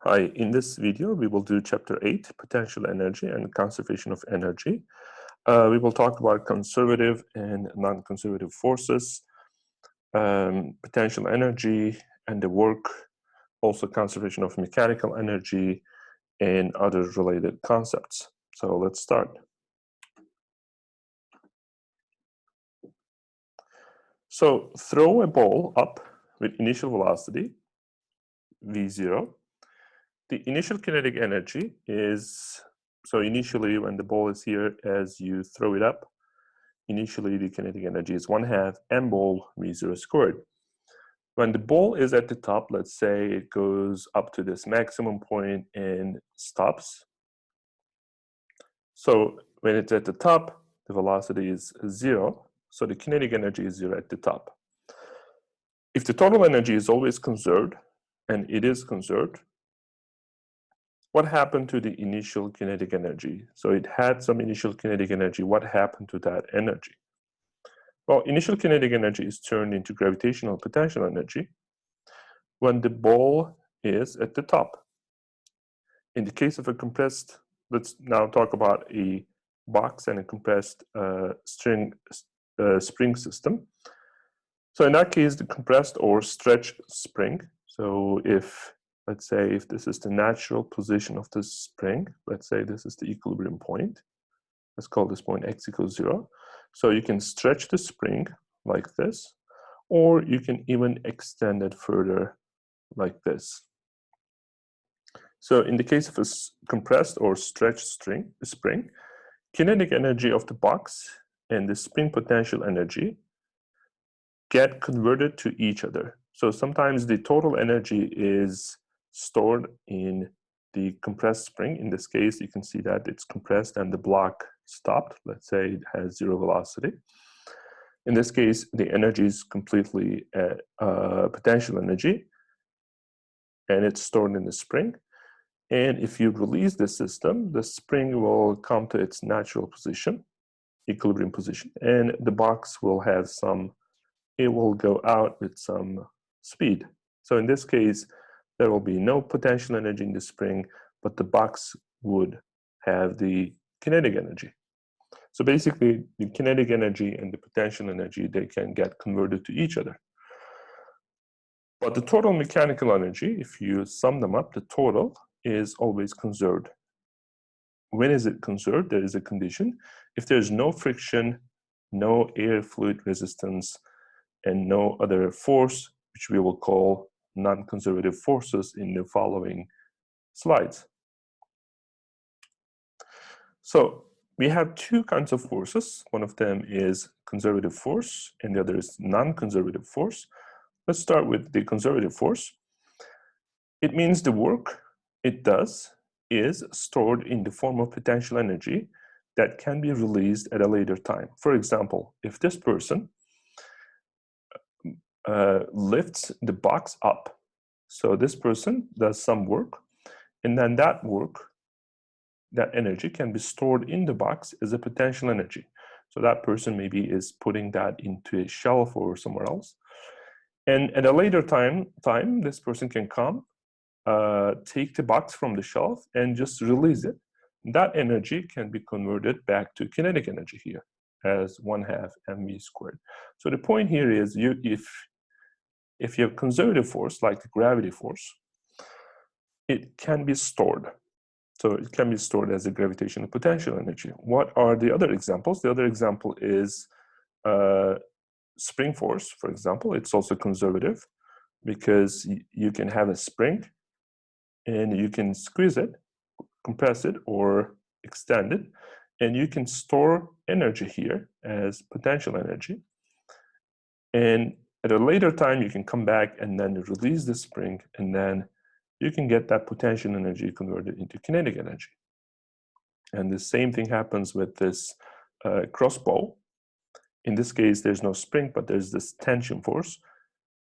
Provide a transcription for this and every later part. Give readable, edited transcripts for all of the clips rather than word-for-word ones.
Hi, in this video, we will do Chapter 8, Potential Energy and Conservation of Energy. We will talk about conservative and non-conservative forces, potential energy and the work, also conservation of mechanical energy, and other related concepts. So let's start. So throw a ball up with initial velocity, v0. The initial kinetic energy is, so initially when the ball is here, as you throw it up, initially the kinetic energy is 1/2 m ball v0 squared. When the ball is at the top, let's say it goes up to this maximum point and stops. So when it's at the top, the velocity is 0, so the kinetic energy is 0 at the top. If the total energy is always conserved, and it is conserved, what happened to the initial kinetic energy? So it had some initial kinetic energy. What happened to that energy? Well, initial kinetic energy is turned into gravitational potential energy when the ball is at the top. In the case of a compressed, let's now talk about a box and a compressed spring system. So in that case, the compressed or stretched spring, so if, let's say, if this is the natural position of the spring, let's say this is the equilibrium point, let's call this point x equals 0. So you can stretch the spring like this, or you can even extend it further like this. So in the case of a compressed or stretched spring, kinetic energy of the box and the spring potential energy get converted to each other. So sometimes the total energy is stored in the compressed spring. In this case, you can see that it's compressed and the block stopped. Let's say it has 0 velocity. In this case, the energy is completely potential energy, and it's stored in the spring. And if you release the system, the spring will come to its natural position, equilibrium position, and the box will have some, it will go out with some speed. So in this case, there will be no potential energy in the spring, but the box would have the kinetic energy. So basically, the kinetic energy and the potential energy, they can get converted to each other. But the total mechanical energy, if you sum them up, the total is always conserved. When is it conserved? There is a condition. If there's no friction, no air fluid resistance, and no other force, which we will call non-conservative forces in the following slides. So we have two kinds of forces. One of them is conservative force, and the other is non-conservative force. Let's start with the conservative force. It means the work it does is stored in the form of potential energy that can be released at a later time. For example, if this person lifts the box up, so this person does some work, and then that work, that energy can be stored in the box as a potential energy. So that person maybe is putting that into a shelf or somewhere else. And at a later time this person can come, take the box from the shelf and just release it. That energy can be converted back to kinetic energy here as 1/2 mv squared. So the point here is, if you have conservative force like the gravity force, it can be stored. So it can be stored as a gravitational potential energy. What are the other examples? The other example is spring force, for example. It's also conservative because you can have a spring and you can squeeze it, compress it, or extend it, and you can store energy here as potential energy. And at a later time, you can come back and then release the spring, and then you can get that potential energy converted into kinetic energy. And the same thing happens with this crossbow. In this case, there's no spring, but there's this tension force,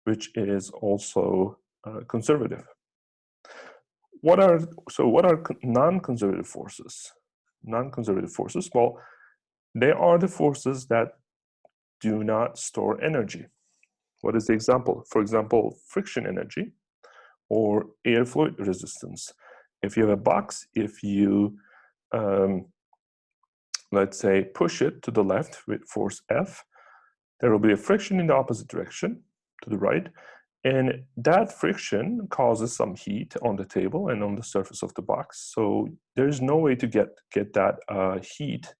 which is also conservative. What are non-conservative forces? Non-conservative forces, well, they are the forces that do not store energy. What is the example? For example, friction energy or airflow resistance. If you have a box, if you, let's say, push it to the left with force F, there will be a friction in the opposite direction, to the right, and that friction causes some heat on the table and on the surface of the box. So there's no way to get that heat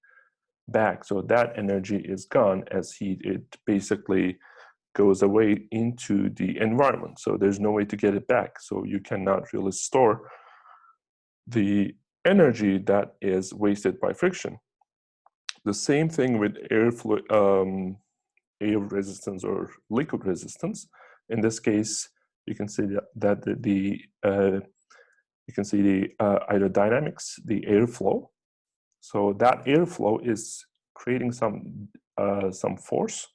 back. So that energy is gone as heat. It basically goes away into the environment. So there's no way to get it back. So you cannot really store the energy that is wasted by friction. The same thing with airflow, air resistance or liquid resistance. In this case, you can see that you can see the aerodynamics, the airflow. So that airflow is creating some force.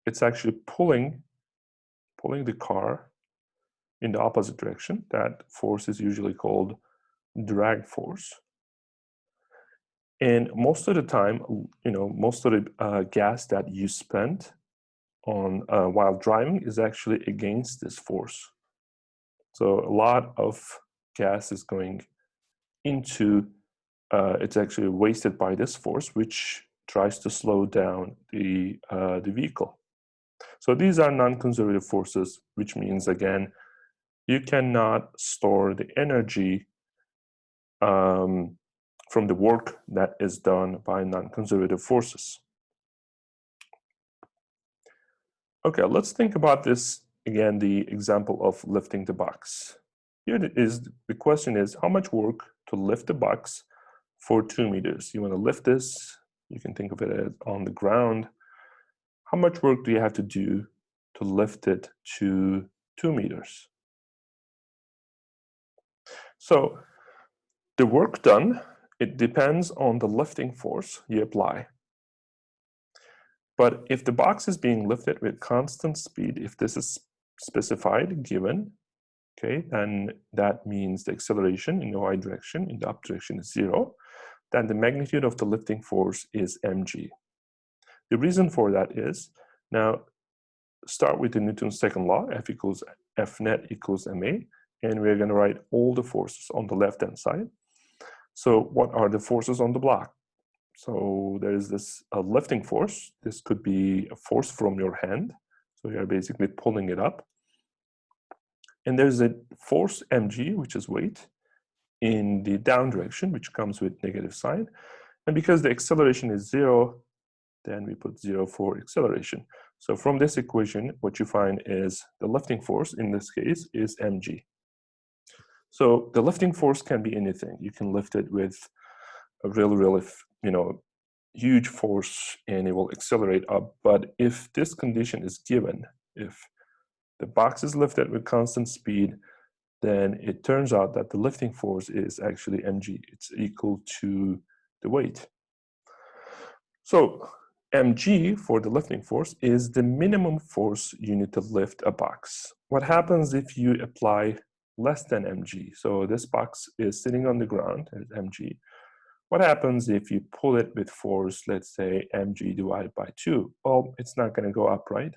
It's actually pulling the car in the opposite direction. That force is usually called drag force. And most of the time, most of the gas that you spend on while driving is actually against this force. So a lot of gas is going into, it's actually wasted by this force, which tries to slow down the vehicle. So these are non-conservative forces, which means, again, you cannot store the energy from the work that is done by non-conservative forces. Okay, let's think about this again, the example of lifting the box. Here the question is, how much work to lift the box for 2 meters? You want to lift this, you can think of it as on the ground. How much work do you have to do to lift it to 2 meters? So the work done, it depends on the lifting force you apply. But if the box is being lifted with constant speed, if this is specified, given, okay, then that means the acceleration in the y direction, in the up direction is 0, then the magnitude of the lifting force is mg. The reason for that is, now start with the Newton's second law, F equals F net equals ma, and we're going to write all the forces on the left-hand side. So what are the forces on the block? So there is this lifting force. This could be a force from your hand. So you're basically pulling it up. And there's a force mg, which is weight, in the down direction, which comes with negative sign. And because the acceleration is 0, then we put 0 for acceleration. So from this equation, what you find is the lifting force, in this case, is mg. So the lifting force can be anything. You can lift it with a really, huge force and it will accelerate up. But if this condition is given, if the box is lifted with constant speed, then it turns out that the lifting force is actually mg. It's equal to the weight. So mg for the lifting force is the minimum force you need to lift a box. What happens if you apply less than mg? So this box is sitting on the ground at mg. What happens if you pull it with force, let's say mg divided by 2? Well, it's not going to go up, right?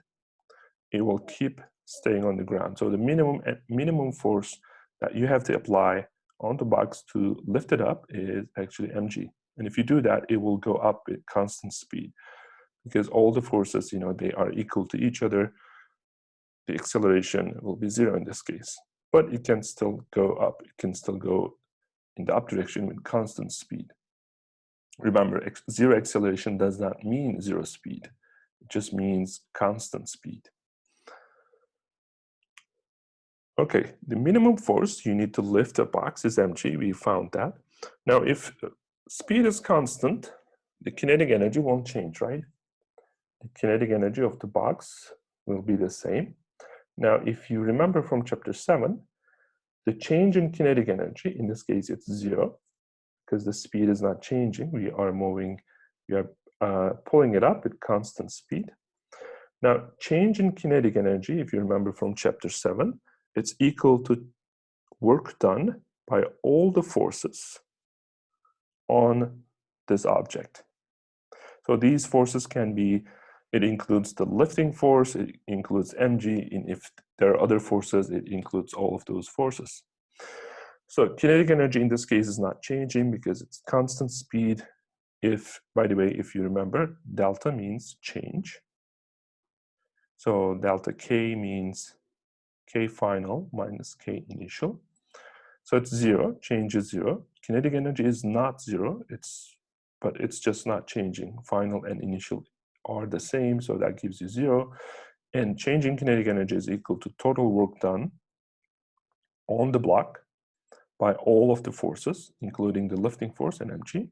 It will keep staying on the ground. So the minimum force that you have to apply on the box to lift it up is actually mg. And if you do that, it will go up at constant speed because all the forces, they are equal to each other. The acceleration will be 0 in this case, but it can still go up. It can still go in the up direction with constant speed. Remember, 0 acceleration does not mean 0 speed. It just means constant speed. Okay, the minimum force you need to lift a box is mg. We found that. Now, if speed is constant, the kinetic energy won't change, right? The kinetic energy of the box will be the same. Now, if you remember from chapter 7, the change in kinetic energy, in this case, it's 0, because the speed is not changing. We are pulling it up with constant speed. Now, change in kinetic energy, if you remember from chapter 7, it's equal to work done by all the forces on this object. So these forces can be, it includes the lifting force, it includes mg, and if there are other forces, it includes all of those forces. So kinetic energy in this case is not changing because it's constant speed. If, by the way, if you remember, delta means change. So delta K means K final minus K initial. So it's 0, change is 0. Kinetic energy is not 0, but it's just not changing. Final and initial are the same, so that gives you 0. And changing kinetic energy is equal to total work done on the block by all of the forces, including the lifting force and mg.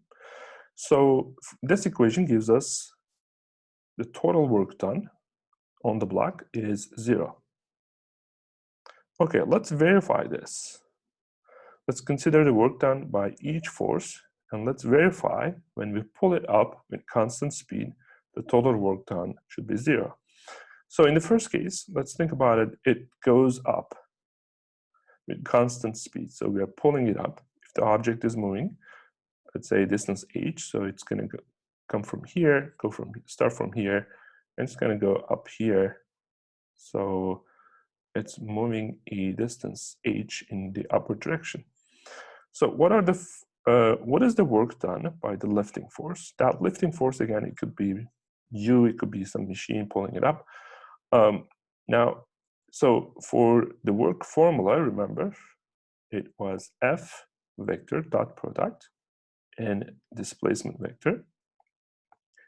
So this equation gives us the total work done on the block is 0. Okay, let's verify this. Let's consider the work done by each force, and let's verify when we pull it up with constant speed, the total work done should be 0. So in the first case, let's think about it. It goes up with constant speed. So we are pulling it up. If the object is moving, let's say distance h, so it's going to come from here, start from here, and it's going to go up here. So it's moving a distance h in the upward direction. So what is the work done by the lifting force? That lifting force, again, it could be you, it could be some machine pulling it up. Now, so for the work formula, remember, it was F vector dot product and displacement vector.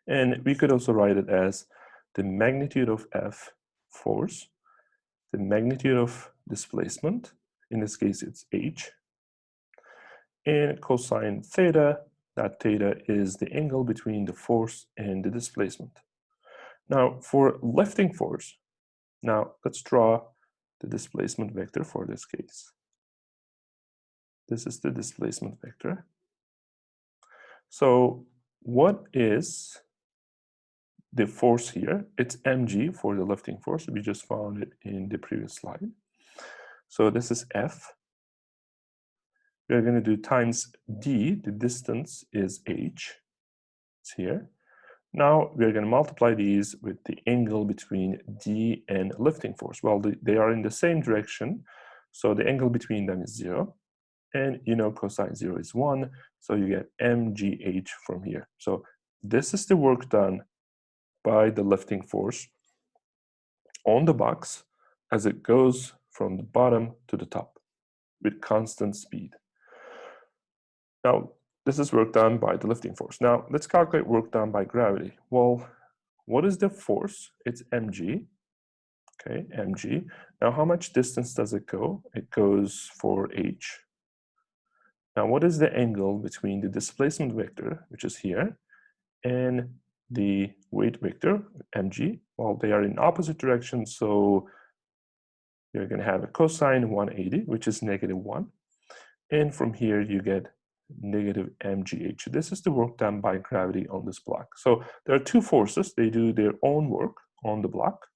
And we could also write it as the magnitude of F force, the magnitude of displacement, in this case it's H, and cosine theta, that theta is the angle between the force and the displacement. Now for lifting force, now let's draw the displacement vector for this case. This is the displacement vector. So what is the force here? It's mg for the lifting force. We just found it in the previous slide. So this is F. We're going to do times d, the distance is h, it's here. Now we're going to multiply these with the angle between d and lifting force. Well, they are in the same direction, so the angle between them is 0. And you know cosine 0 is 1, so you get mgh from here. So this is the work done by the lifting force on the box as it goes from the bottom to the top with constant speed. Now, this is work done by the lifting force. Now, let's calculate work done by gravity. Well, what is the force? It's mg. Okay, mg. Now, how much distance does it go? It goes for h. Now, what is the angle between the displacement vector, which is here, and the weight vector, mg? Well, they are in opposite directions, so you're going to have a cosine 180, which is -1. And from here, you get negative mgh. This is the work done by gravity on this block. So there are two forces. They do their own work on the block.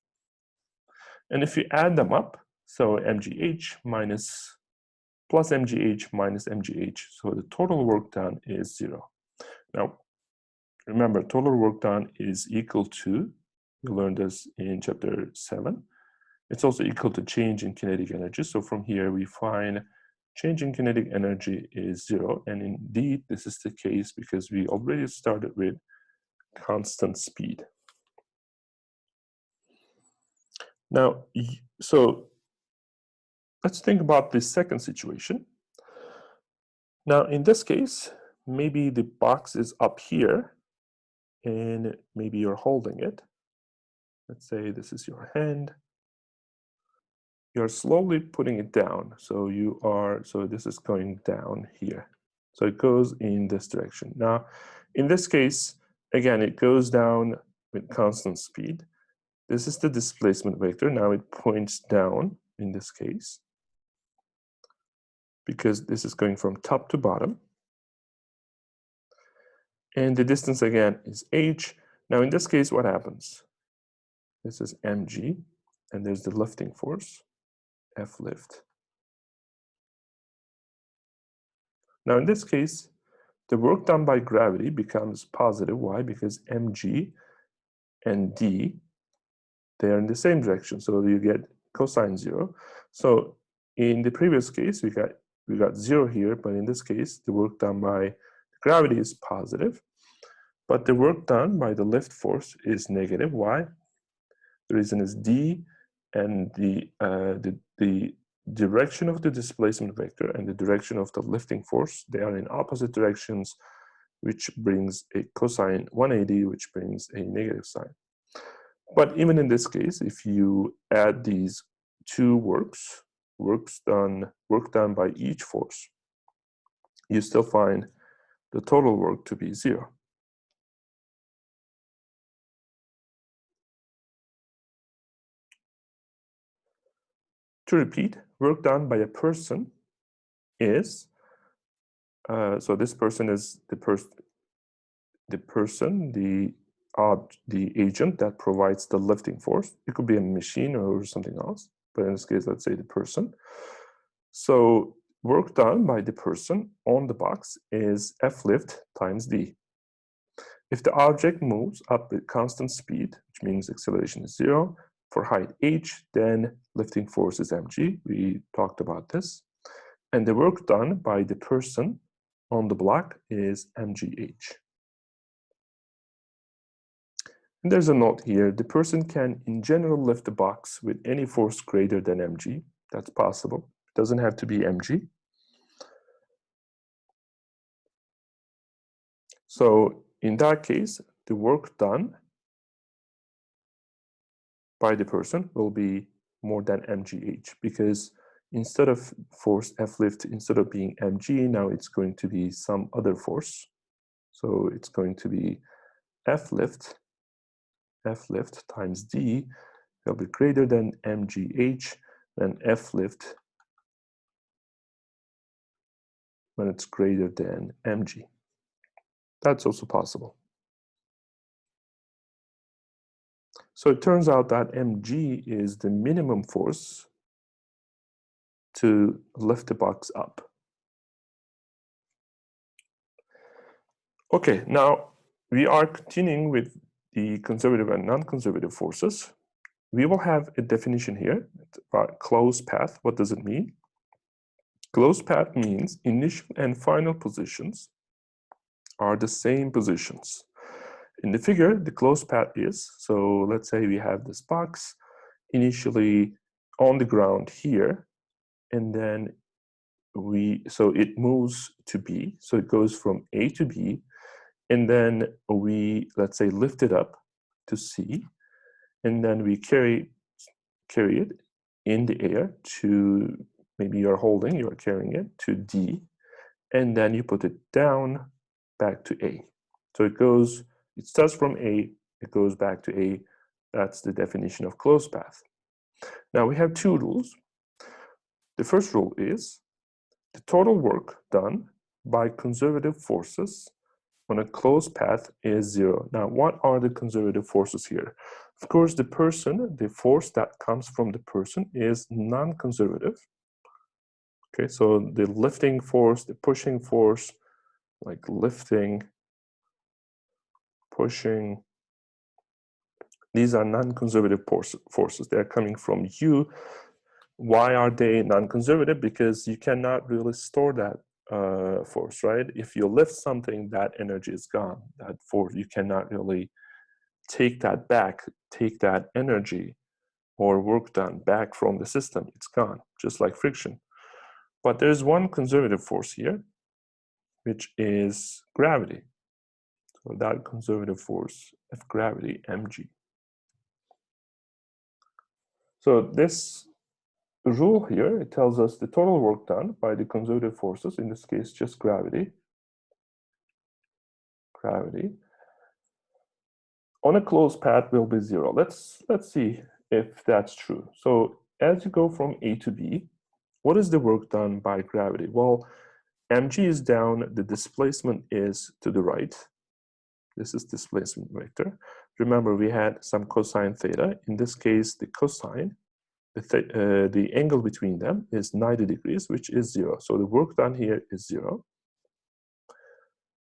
And if you add them up, so mgh plus mgh minus mgh, so the total work done is 0. Now, remember, total work done is equal to, we learned this in chapter 7, it's also equal to change in kinetic energy. So from here, we find change in kinetic energy is 0. And indeed, this is the case because we already started with constant speed. Now, so let's think about this second situation. Now, in this case, maybe the box is up here and maybe you're holding it. Let's say this is your hand. You're slowly putting it down. So this is going down here. So it goes in this direction. Now, in this case, again, it goes down with constant speed. This is the displacement vector. Now it points down in this case because this is going from top to bottom. And the distance again is h. Now in this case, what happens? This is mg, and there's the lifting force, F lift. Now in this case, the work done by gravity becomes positive. Why? Because mg and d, they are in the same direction. So you get cosine 0. So in the previous case, we got 0 here, but in this case, the work done by gravity is positive, but the work done by the lift force is negative. Why? The reason is d, and the direction of the displacement vector and the direction of the lifting force, they are in opposite directions, which brings a cosine 180, which brings a negative sign. But even in this case, if you add these two work done by each force, you still find the total work to be 0. To repeat, work done by a person is, so this person is the agent that provides the lifting force. It could be a machine or something else, but in this case, let's say the person. So work done by the person on the box is F lift times d. If the object moves up with constant speed, which means acceleration is 0, for height h, then lifting force is mg. We talked about this. And the work done by the person on the block is mgh. And there's a note here. The person can, in general, lift the box with any force greater than mg. That's possible. It doesn't have to be mg. So in that case, the work done by the person will be more than mgh, because instead of force F lift, instead of being mg, now it's going to be some other force. So it's going to be F lift times d will be greater than mgh, and F lift when it's greater than mg. That's also possible. So it turns out that mg is the minimum force to lift the box up. Okay, now we are continuing with the conservative and non-conservative forces. We will have a definition here about closed path. What does it mean? Closed path means initial and final positions are the same positions. In the figure, the closed path is, so let's say we have this box initially on the ground here, and then so it moves to B, so it goes from A to B, and then we, let's say, lift it up to C, and then we carry it in the air to, maybe you're carrying it to D, and then you put it down back to A. So it starts from A, it goes back to A. That's the definition of closed path. Now we have two rules. The first rule is the total work done by conservative forces on a closed path is 0. Now, what are the conservative forces here? Of course, the force that comes from the person is non-conservative. Okay, so the lifting force, the pushing force, like lifting, pushing, these are non-conservative forces. They're coming from you. Why are they non-conservative? Because you cannot really store that force, right? If you lift something, that energy is gone. That force, you cannot really take that back, take that energy or work done back from the system. It's gone, just like friction. But there's one conservative force here, which is gravity. So that conservative force of gravity, mg. So this rule here, it tells us the total work done by the conservative forces, in this case, just gravity, on a closed path will be 0. Let's see if that's true. So as you go from A to B, what is the work done by gravity? Well, mg is down, the displacement is to the right. This is displacement vector. Remember, we had some cosine theta. In this case, the cosine, the angle between them is 90 degrees, which is 0. So the work done here is 0.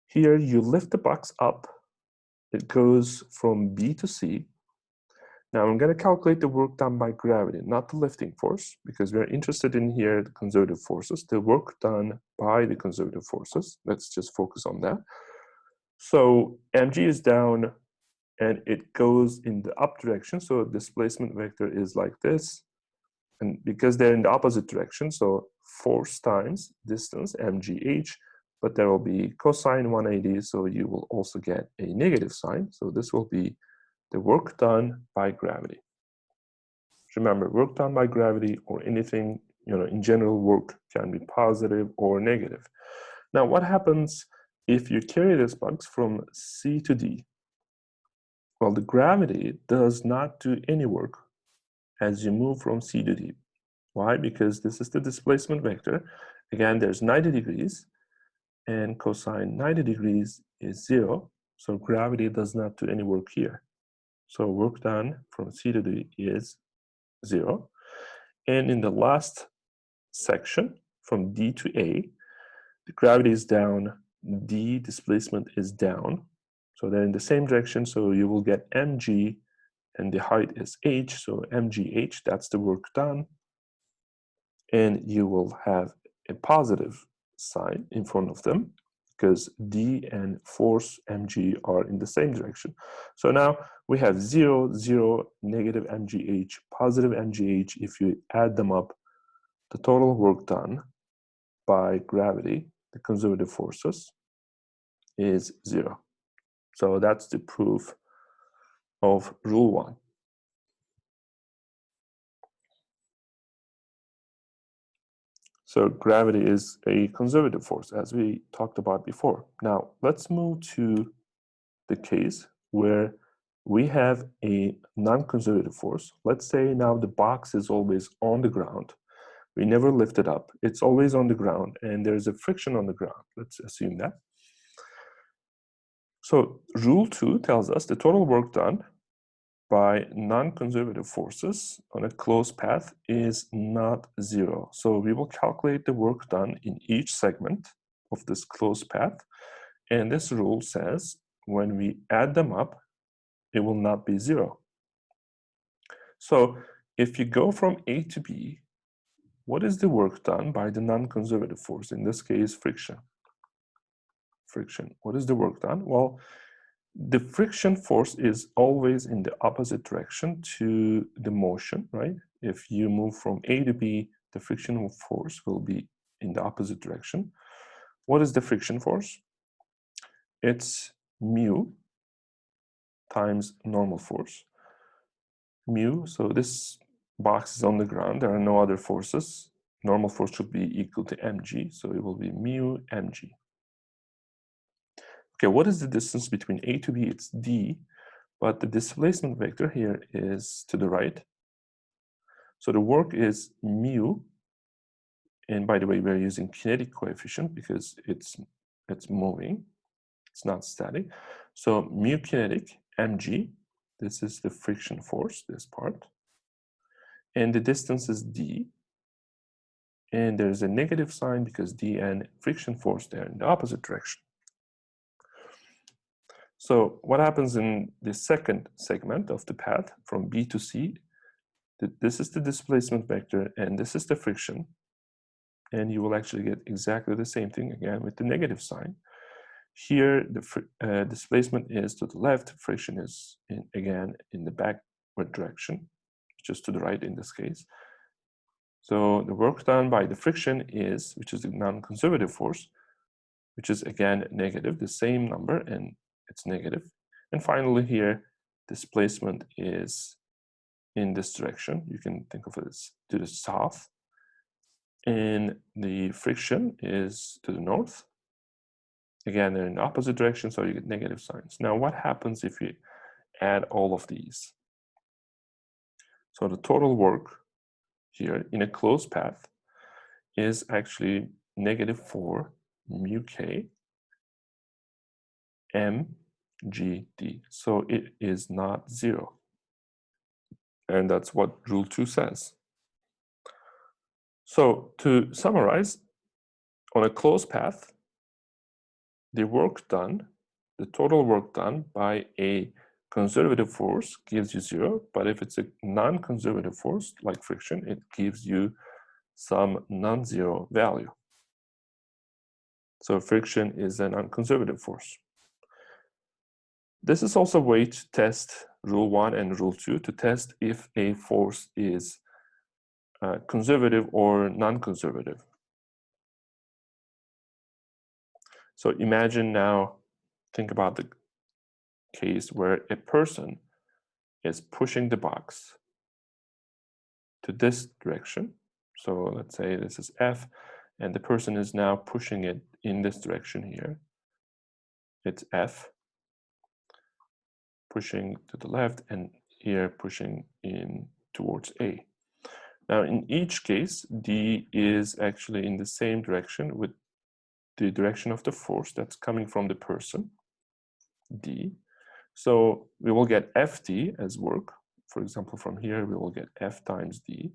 Here, you lift the box up. It goes from B to C. Now I'm going to calculate the work done by gravity, not the lifting force, because we're interested in here the conservative forces, the work done by the conservative forces. Let's just focus on that. So mg is down and it goes in the up direction, so displacement vector is like this. And because they're in the opposite direction, so force times distance, mgh, but there will be cosine 180, so you will also get a negative sign. So this will be the work done by gravity. Remember, work done by gravity or anything, in general, work can be positive or negative. Now, what happens if you carry this box from C to D? Well, the gravity does not do any work as you move from C to D. Why? Because this is the displacement vector. Again, there's 90 degrees, and cosine 90 degrees is 0. So gravity does not do any work here. So work done from C to D is 0. And in the last section, from D to A, the gravity is down, D displacement is down. So they're in the same direction, so you will get mg, and the height is h, so mgh, that's the work done. And you will have a positive sign in front of them because D and force mg are in the same direction. So now we have 0, 0, negative mgh, positive mgh. If you add them up, the total work done by gravity, the conservative forces, is 0. So that's the proof of rule 1. So gravity is a conservative force, as we talked about before. Now, let's move to the case where we have a non-conservative force. Let's say now the box is always on the ground. We never lift it up. It's always on the ground, and there's a friction on the ground. Let's assume that. So rule 2 tells us the total work done by non-conservative forces on a closed path is not 0. So we will calculate the work done in each segment of this closed path. And this rule says when we add them up, it will not be 0. So if you go from A to B, what is the work done by the non-conservative force? In this case, friction. Friction. What is the work done? Well, the friction force is always in the opposite direction to the motion, right? If you move from A to B, the friction force will be in the opposite direction. What is the friction force? It's mu times normal force. Mu, so this box is on the ground, there are no other forces. Normal force should be equal to mg, so it will be mu mg. Okay, what is the distance between A to B? It's d, but the displacement vector here is to the right. So the work is mu, and by the way, we're using kinetic coefficient because it's moving, it's not static. So mu kinetic, mg, this is the friction force, this part. And the distance is d, and there's a negative sign because d and friction force, they're in the opposite direction. So what happens in the second segment of the path from B to C? This is the displacement vector, and this is the friction. And you will actually get exactly the same thing again with the negative sign. Here, the displacement is to the left, friction is again in the backward direction, just to the right in this case. So the work done by the friction is, which is the non-conservative force, which is again negative, the same number, and it's negative. And finally here, displacement is in this direction. You can think of it as to the south. And the friction is to the north. Again, they're in the opposite direction, so you get negative signs. Now, what happens if you add all of these? So the total work here in a closed path is actually -4 mu k mgd. So it is not 0. And that's what rule 2 says. So to summarize, on a closed path, the work done, the total work done by a conservative force gives you 0, but if it's a non-conservative force, like friction, it gives you some non-zero value. So friction is a non-conservative force. This is also a way to test rule 1 and rule 2, to test if a force is conservative or non-conservative. So imagine now, think about the case where a person is pushing the box to this direction. So let's say this is F, and the person is now pushing it in this direction here. It's F, pushing to the left, and here pushing in towards A. Now in each case, D is actually in the same direction with the direction of the force that's coming from the person, D. So we will get Ft as work. For example, from here, we will get F times D.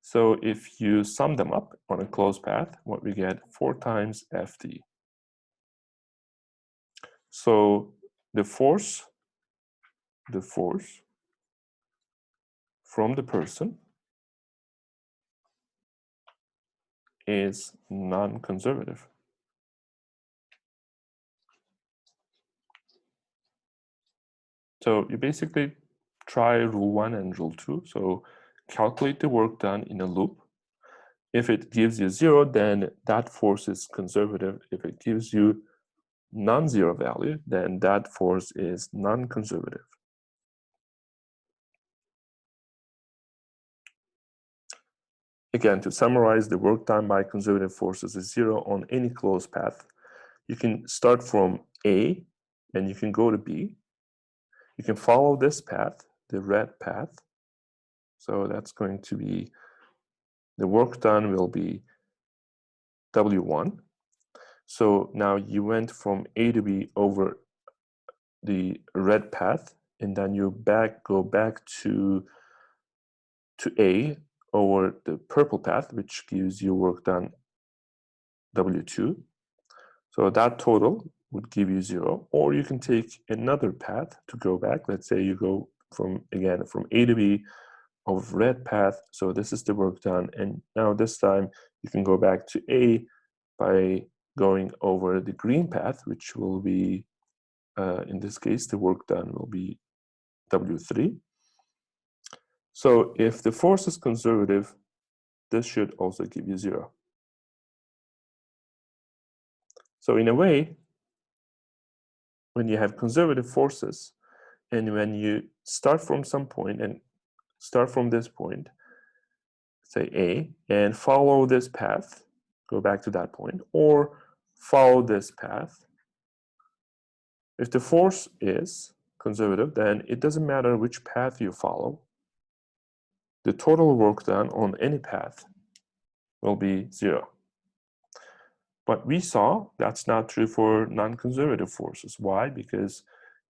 So if you sum them up on a closed path, what we get 4 times Ft. So the force from the person is non-conservative. So you basically try rule 1 and rule 2. So calculate the work done in a loop. If it gives you 0, then that force is conservative. If it gives you non-zero value, then that force is non-conservative. Again, to summarize, the work done by conservative forces is 0 on any closed path. You can start from A and you can go to B. You can follow this path, the red path. So that's going to be, the work done will be W1. So now you went from A to B over the red path, and then you go back to A over the purple path, which gives you work done W2. So that total would give you 0. Or you can take another path to go back. Let's say you go from A to B over red path. So this is the work done. And now this time you can go back to A by going over the green path, which will be, in this case, the work done will be W3. So if the force is conservative, this should also give you 0. So in a way, when you have conservative forces, and when you start from some point and start from this point, say A, and follow this path, go back to that point, or follow this path, if the force is conservative, then it doesn't matter which path you follow. The total work done on any path will be 0. But we saw that's not true for non-conservative forces. Why? Because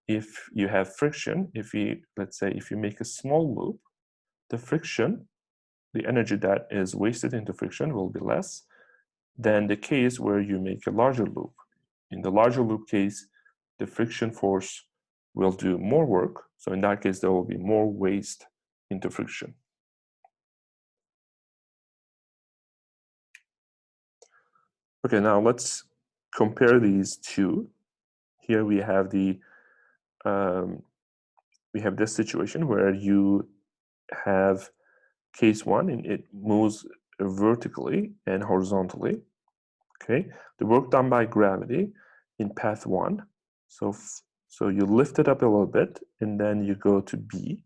if you have friction, let's say if you make a small loop, the friction, the energy that is wasted into friction will be less than the case where you make a larger loop. In the larger loop case, the friction force will do more work. So in that case, there will be more waste into friction. Okay, now let's compare these two. Here we have this situation where you have case 1 and it moves vertically and horizontally. Okay, the work done by gravity in path 1. So you lift it up a little bit and then you go to B.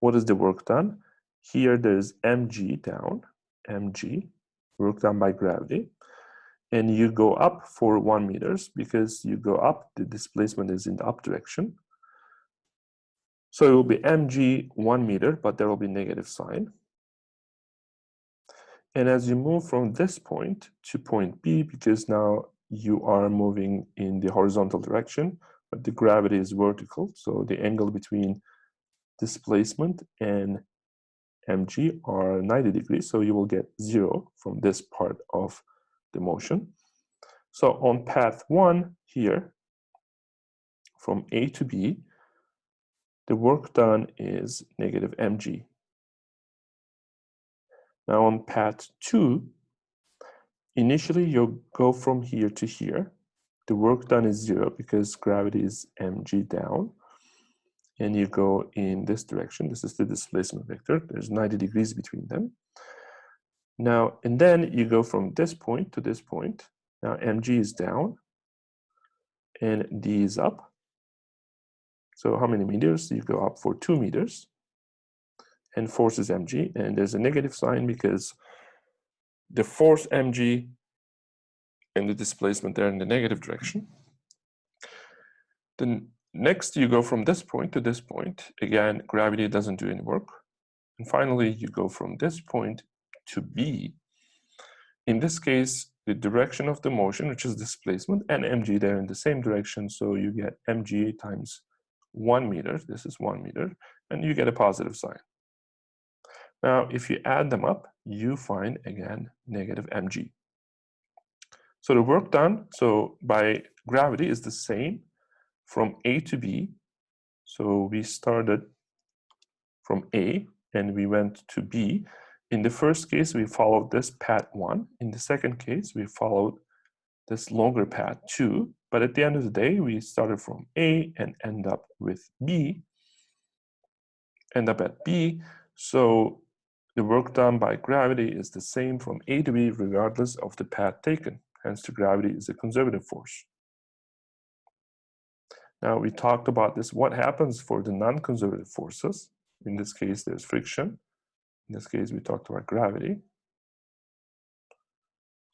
What is the work done? Here there's mg down, mg, work done by gravity. And you go up for 1 meters because you go up, the displacement is in the up direction. So it will be mg 1 meter, but there will be negative sign. And as you move from this point to point B, because now you are moving in the horizontal direction, but the gravity is vertical, so the angle between displacement and mg are 90 degrees, so you will get 0 from this part of the motion. So on path 1 here, from A to B, the work done is negative mg. Now on path 2, initially you'll go from here to here. The work done is 0 because gravity is mg down. And you go in this direction. This is the displacement vector. There's 90 degrees between them. Now, and then you go from this point to this point. Now mg is down and d is up. So how many meters? You go up for 2 meters. And force is mg. And there's a negative sign because the force mg and the displacement there in the negative direction. Then next you go from this point to this point. Again, gravity doesn't do any work. And finally, you go from this point to B. In this case, the direction of the motion, which is displacement, and mg, they're in the same direction. So you get mg times 1 meter. This is 1 meter. And you get a positive sign. Now, if you add them up, you find, again, negative mg. So the work done, so by gravity, is the same from A to B. So we started from A and we went to B. In the first case, we followed this path 1. In the second case, we followed this longer path 2. But at the end of the day, we started from A and end up with B. End up at B. So the work done by gravity is the same from A to B regardless of the path taken. Hence, the gravity is a conservative force. Now, we talked about this. What happens for the non-conservative forces? In this case, there's friction. In this case, we talked about gravity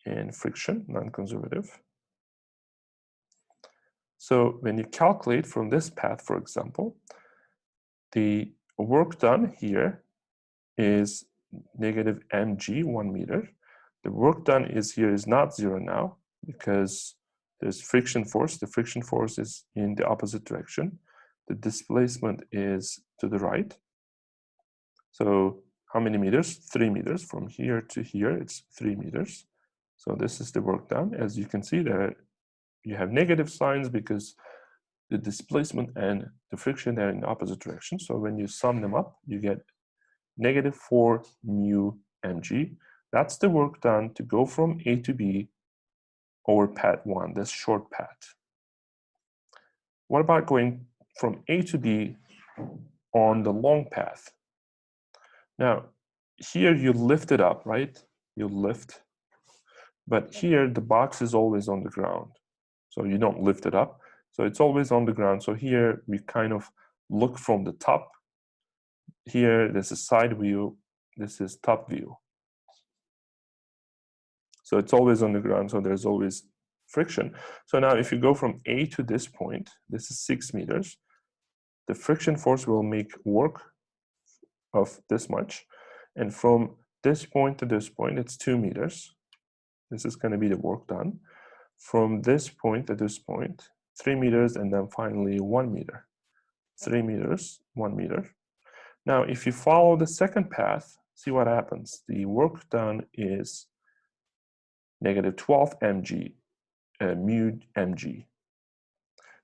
and friction, non-conservative. So when you calculate from this path, for example, the work done here is negative mg, 1 meter. The work done is here is not 0 now because there's friction force. The friction force is in the opposite direction. The displacement is to the right. So how many meters? 3 meters. From here to here, it's 3 meters. So this is the work done. As you can see there, you have negative signs because the displacement and the friction are in the opposite direction. So when you sum them up, you get negative 4 mu mg. That's the work done to go from A to B over path 1, this short path. What about going from A to B on the long path? Now, here you lift it up, right? You lift. But here, the box is always on the ground. So you don't lift it up. So it's always on the ground. So here, we kind of look from the top. Here, there's a side view. This is top view. So it's always on the ground. So there's always friction. So now if you go from A to this point, this is 6 meters. The friction force will make work of this much. And from this point to this point, it's 2 meters. This is going to be the work done. From this point to this point, 3 meters, and then finally 1 meter. 3 meters, 1 meter. Now, if you follow the second path, see what happens. The work done is negative 12 mg, mu mg.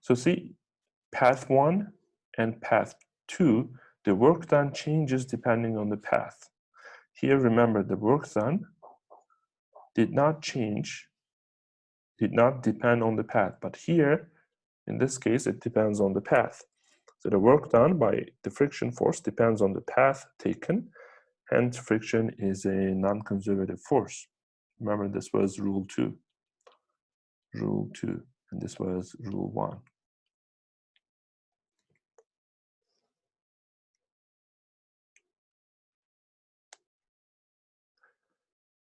So see, path 1 and path 2, the work done changes depending on the path. Here, remember, the work done did not change, did not depend on the path. But here, in this case, it depends on the path. So the work done by the friction force depends on the path taken. Hence, friction is a non-conservative force. Remember, this was rule 2. Rule 2. And this was rule 1.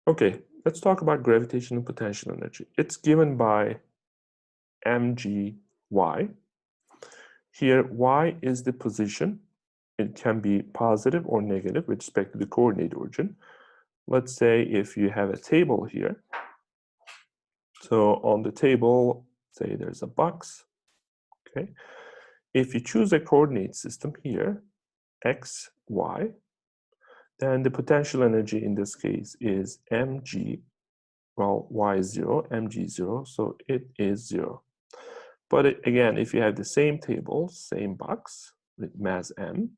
Okay, let's talk about gravitational potential energy. It's given by mgy. Here, y is the position. It can be positive or negative with respect to the coordinate origin. Let's say if you have a table here. So on the table, say there's a box. Okay. If you choose a coordinate system here, x, y, then the potential energy in this case is mg. Well, y is 0, mg is 0, so it is 0. But again, if you have the same table, same box with mass m,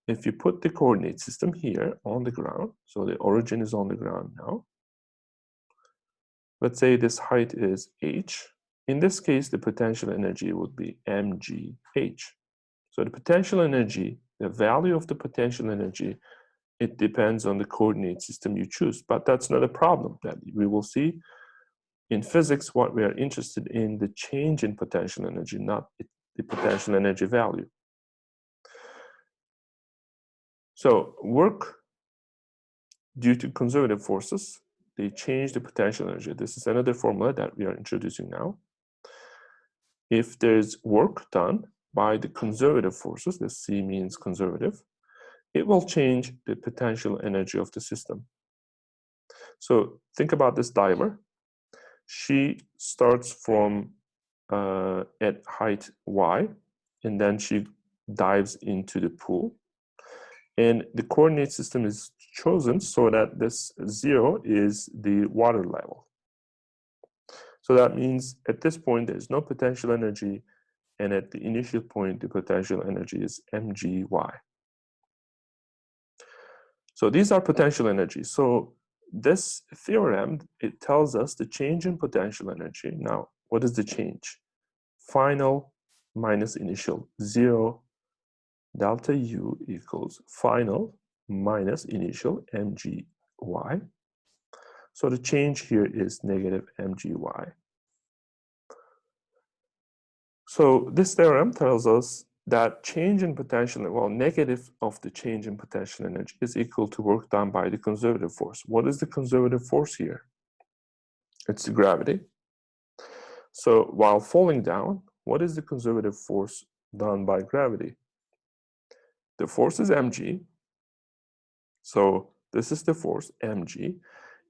if you put the coordinate system here on the ground, so the origin is on the ground now, let's say this height is h. In this case, the potential energy would be mgh. So the potential energy, the value of the potential energy, it depends on the coordinate system you choose, but that's not a problem. That we will see in physics, what we are interested in, the change in potential energy, not the potential energy value. So work due to conservative forces, they change the potential energy. This is another formula that we are introducing now. If there's work done by the conservative forces, the C means conservative, it will change the potential energy of the system. So think about this diver. She starts from at height y, and then she dives into the pool. And the coordinate system is chosen so that this 0 is the water level. So that means at this point, there's no potential energy, and at the initial point, the potential energy is mgy. So these are potential energies. So this theorem, it tells us the change in potential energy. Now, what is the change? Final minus initial, 0 delta U equals final minus initial mgy. So the change here is negative mgy. So this theorem tells us that change in potential, well, negative of the change in potential energy is equal to work done by the conservative force. What is the conservative force here? It's the gravity. So while falling down, what is the conservative force done by gravity? The force is mg. So this is the force mg.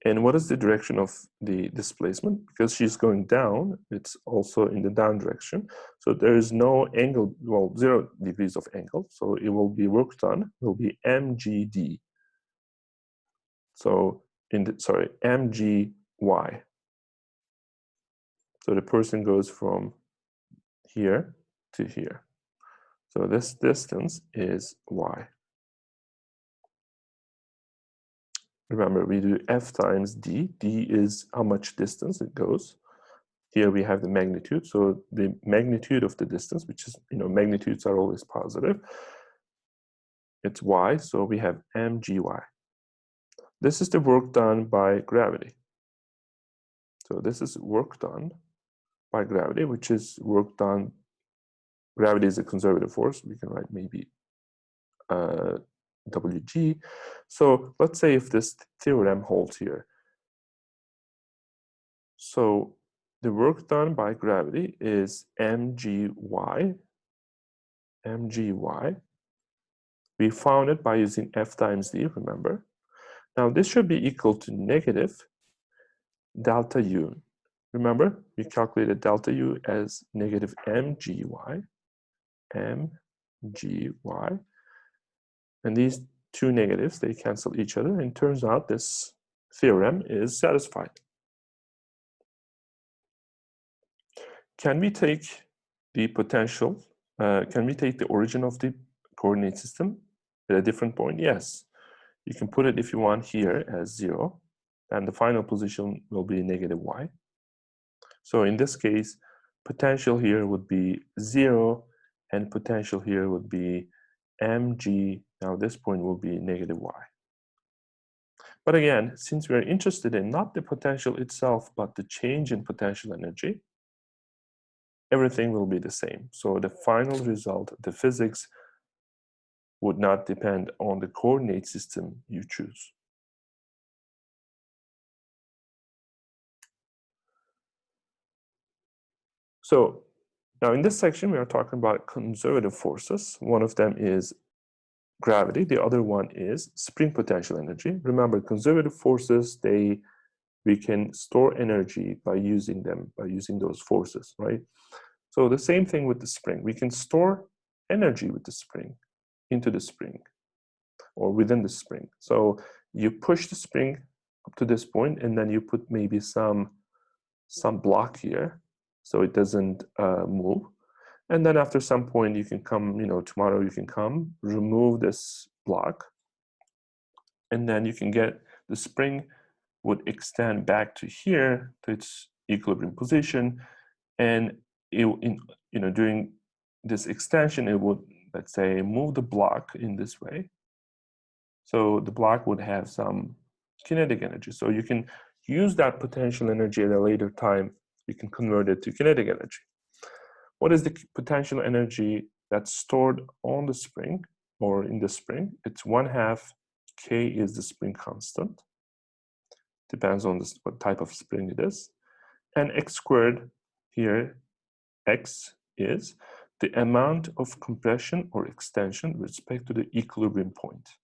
And what is the direction of the displacement? Because she's going down, it's also in the down direction. So there is no angle, well, 0 degrees of angle. So it will be work done, will be mgd. So mgy. So the person goes from here to here. So this distance is y. Remember, we do F times D. D is how much distance it goes. Here we have the magnitude. So the magnitude of the distance, which is, magnitudes are always positive. It's y, so we have mgy. This is the work done by gravity. So this is work done by gravity, which is work done. Gravity is a conservative force. We can write maybe Wg. So let's say if this theorem holds here. So the work done by gravity is mgy. We found it by using F times D, remember? Now this should be equal to negative delta U. Remember, we calculated delta U as negative mgy. And these two negatives, they cancel each other, and turns out this theorem is satisfied. Can we take the potential, can we take the origin of the coordinate system at a different point? Yes. You can put it, if you want, here as 0, and the final position will be negative y. So in this case, potential here would be 0, and potential here would be mg. Now this point will be negative y. But again, since we are interested in not the potential itself, but the change in potential energy, everything will be the same. So the final result, the physics, would not depend on the coordinate system you choose. So now in this section, we are talking about conservative forces. One of them is gravity. The other one is spring potential energy. Remember, conservative forces, we can store energy by using them, by using those forces, right? So the same thing with the spring. We can store energy with the spring, into the spring, or within the spring. So you push the spring up to this point, and then you put maybe some block here. so it doesn't move. And then after some point, you can come, tomorrow you can come, remove this block, and then you can get the spring would extend back to here to its equilibrium position, and during this extension, it would, let's say, move the block in this way. So the block would have some kinetic energy. So you can use that potential energy at a later time. You can convert it to kinetic energy. What is the potential energy that's stored on the spring or in the spring? It's 1/2 K is the spring constant. Depends on what type of spring it is. And x squared here, x is the amount of compression or extension with respect to the equilibrium point.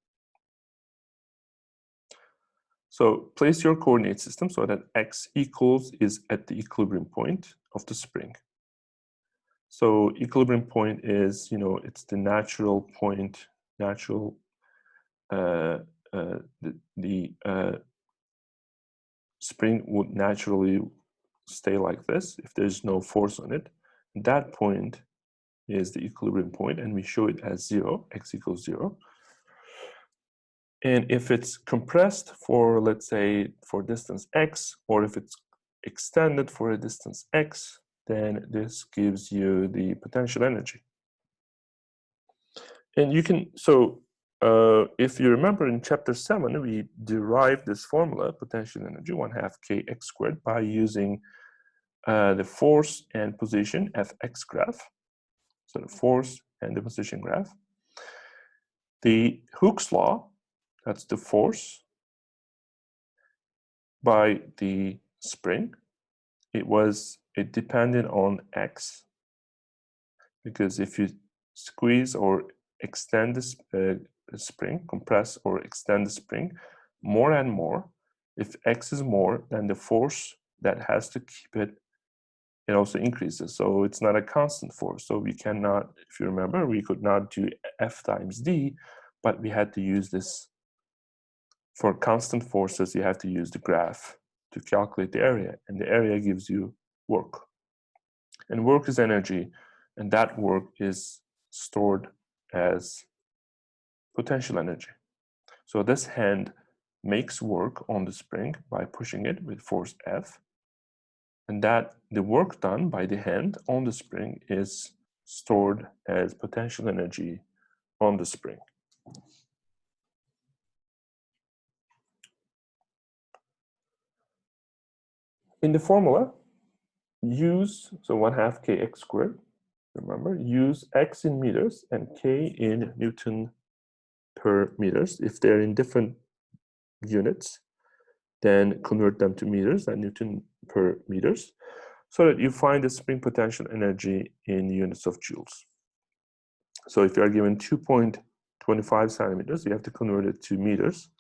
So place your coordinate system so that x equals is at the equilibrium point of the spring. So equilibrium point is, it's the natural point, the spring would naturally stay like this if there's no force on it. That point is the equilibrium point, and we show it as 0, x equals 0. And if it's compressed for, let's say, for distance x, or if it's extended for a distance x, then this gives you the potential energy. And you can, if you remember in chapter 7, we derived this formula, potential energy, 1/2 kx squared, by using the force and position Fx graph. So the force and the position graph. The Hooke's law, that's the force by the spring. It depended on x, because if you squeeze or extend the spring, compress or extend the spring more and more, if x is more, then the force that has to keep it also increases. So it's not a constant force. So we cannot, if you remember, we could not do F times D, but we had to use this. For constant forces, you have to use the graph to calculate the area, and the area gives you work. And work is energy, and that work is stored as potential energy. So this hand makes work on the spring by pushing it with force F, and that the work done by the hand on the spring is stored as potential energy on the spring. In the formula, use, so 1/2 kx squared, remember, use x in meters and k in Newton per meters. If they're in different units, then convert them to meters and Newton per meters, so that you find the spring potential energy in units of joules. So if you are given 2.25 centimeters, you have to convert it to meters.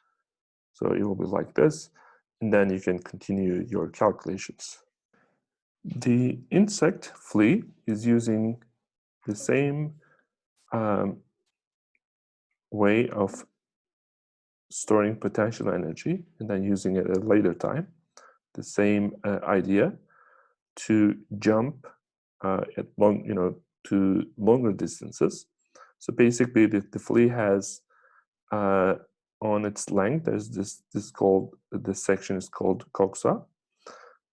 So it will be like this, and then you can continue your calculations. The insect flea is using the same way of storing potential energy and then using it at a later time. The same idea to jump at to longer distances. So basically, the flea has on its length, there's this section is called coxa.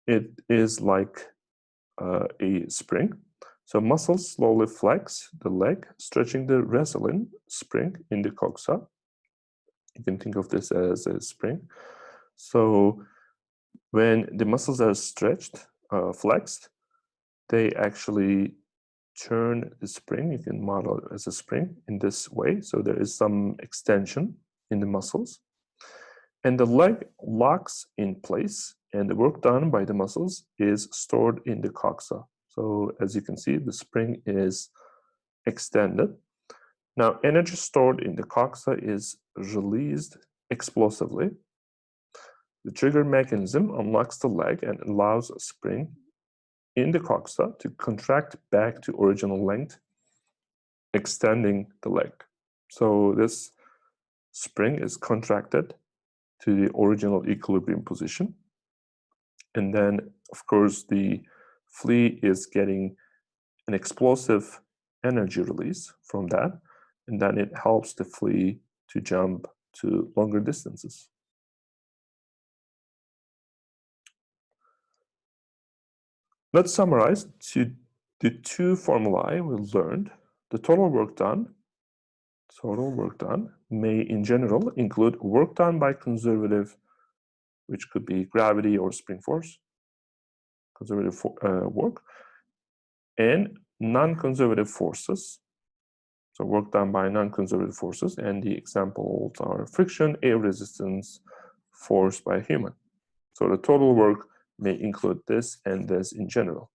It is like a spring. So muscles slowly flex the leg, stretching the resolute spring in the coxa. You can think of this as a spring. So when the muscles are stretched, flexed, they actually turn the spring. You can model it as a spring in this way. So there is some extension in the muscles. And the leg locks in place, and the work done by the muscles is stored in the coxa. So as you can see, the spring is extended. Now, energy stored in the coxa is released explosively. The trigger mechanism unlocks the leg and allows a spring in the coxa to contract back to original length, extending the leg. So this spring is contracted to the original equilibrium position. And then, of course, the flea is getting an explosive energy release from that, and then it helps the flea to jump to longer distances. Let's summarize the two formulae we learned. The total work done may in general include work done by conservative, which could be gravity or spring force, conservative work, and non-conservative forces, so work done by non-conservative forces, and the examples are friction, air resistance, force by a human. So the total work may include this and this in general.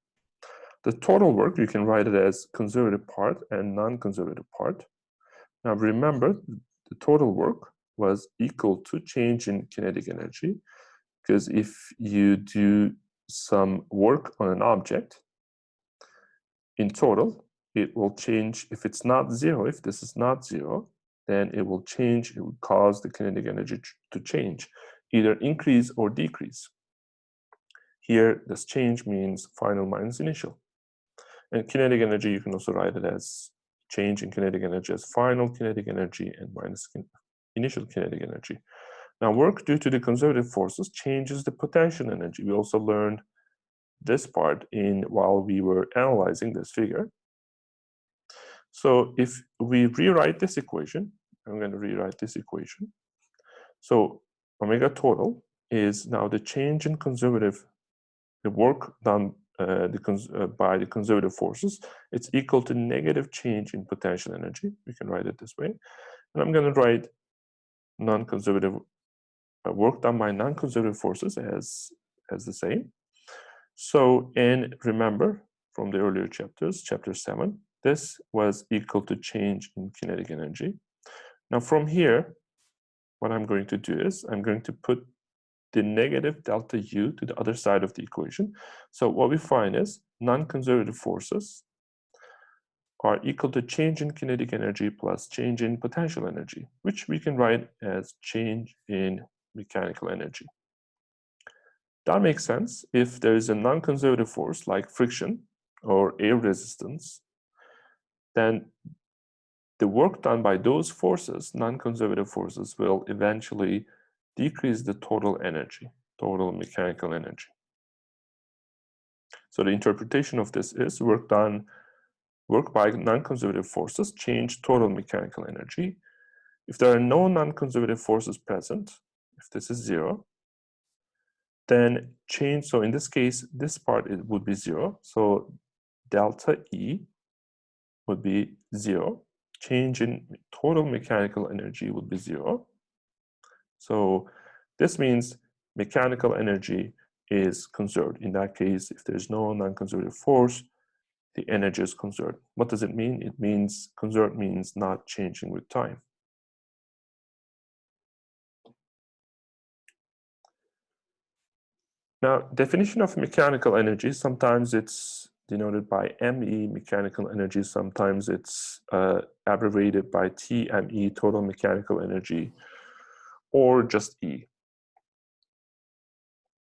The total work, you can write it as conservative part and non-conservative part. Now remember, the total work was equal to change in kinetic energy, because if you do some work on an object, in total, it will change. If it's not zero, if this is not zero, then it will change, it will cause the kinetic energy to change, either increase or decrease. Here, this change means final minus initial. And kinetic energy, you can also write it as change in kinetic energy as final kinetic energy and minus initial kinetic energy. Now, work due to the conservative forces changes the potential energy. We also learned this part while we were analyzing this figure. So if we rewrite this equation, I'm going to rewrite this equation. So omega total is now the change in conservative, the work done by the conservative forces. It's equal to negative change in potential energy. We can write it this way. And I'm going to write non-conservative work done by non-conservative forces as the same. So, and remember from the earlier chapters, chapter 7, this was equal to change in kinetic energy. Now from here, what I'm going to do is I'm going to put the negative delta U to the other side of the equation. So what we find is non-conservative forces are equal to change in kinetic energy plus change in potential energy, which we can write as change in mechanical energy. That makes sense. If there is a non-conservative force like friction or air resistance, then the work done by those forces, non-conservative forces, will eventually decrease the total energy, total mechanical energy. So the interpretation of this is work by non-conservative forces change total mechanical energy. If there are no non-conservative forces present, if this is zero, then change, so in this case, this part it would be zero. So delta E would be zero. Change in total mechanical energy would be zero. So this means mechanical energy is conserved. In that case, if there's no non-conservative force, the energy is conserved. What does it mean? It means conserved means not changing with time. Now, definition of mechanical energy, sometimes it's denoted by ME, mechanical energy. Sometimes it's abbreviated by TME, total mechanical energy, or just E.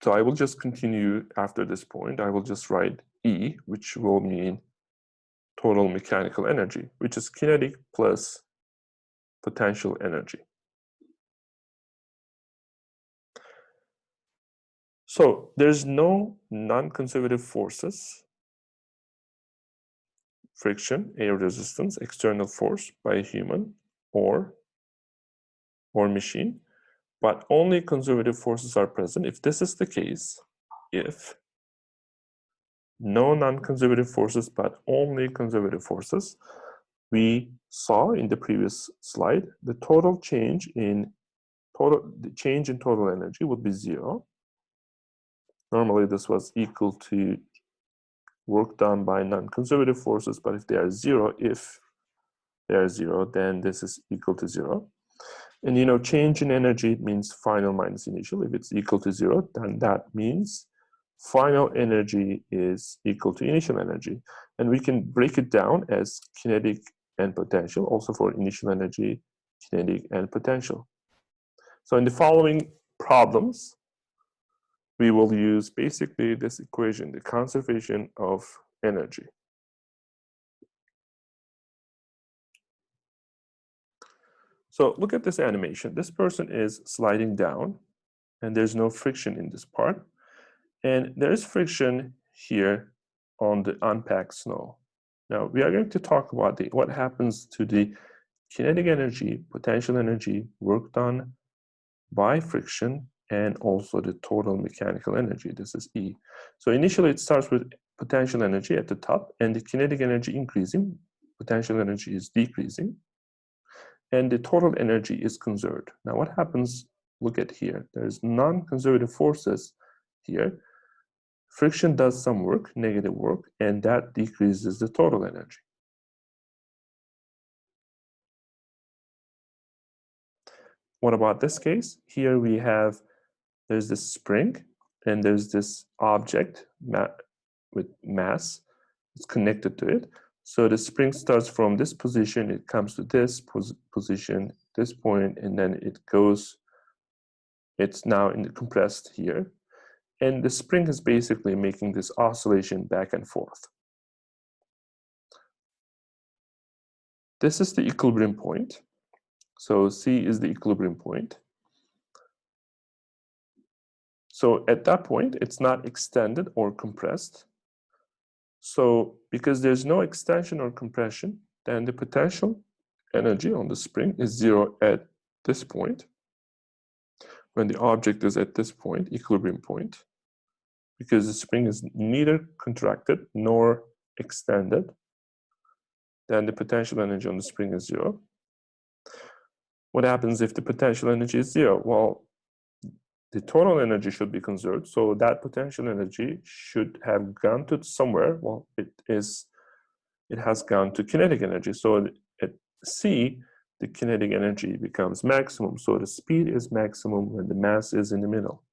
So I will just continue after this point. I will just write E, which will mean total mechanical energy, which is kinetic plus potential energy. So there's no non-conservative forces, friction, air resistance, external force by a human or machine, but only conservative forces are present. If this is the case, if no non-conservative forces, but only conservative forces, we saw in the previous slide, the change in total energy would be zero. Normally, this was equal to work done by non-conservative forces, but if they are zero, then this is equal to zero. And change in energy means final minus initial. If it's equal to zero, then that means final energy is equal to initial energy. And we can break it down as kinetic and potential, also for initial energy, kinetic and potential. So in the following problems, we will use basically this equation, the conservation of energy. So look at this animation. This person is sliding down, and there's no friction in this part. And there is friction here on the unpacked snow. Now, we are going to talk about what happens to the kinetic energy, potential energy, work done by friction, and also the total mechanical energy. This is E. So initially, it starts with potential energy at the top, and the kinetic energy increasing. Potential energy is decreasing, and the total energy is conserved. Now, what happens? Look at here. There's non-conservative forces here. Friction does some work, negative work, and that decreases the total energy. What about this case? Here we have, there's this spring, and there's this object with mass. It's connected to it. So the spring starts from this position, it comes to this position, this point, and then it goes, it's now compressed here. And the spring is basically making this oscillation back and forth. This is the equilibrium point. So C is the equilibrium point. So at that point, it's not extended or compressed. So because there's no extension or compression, then the potential energy on the spring is zero at this point. When the object is at this point, equilibrium point, because the spring is neither contracted nor extended, then the potential energy on the spring is zero. What happens if the potential energy is zero? Well, the total energy should be conserved, so that potential energy should have gone to somewhere. Well, it has gone to kinetic energy. So at C, the kinetic energy becomes maximum. So the speed is maximum when the mass is in the middle.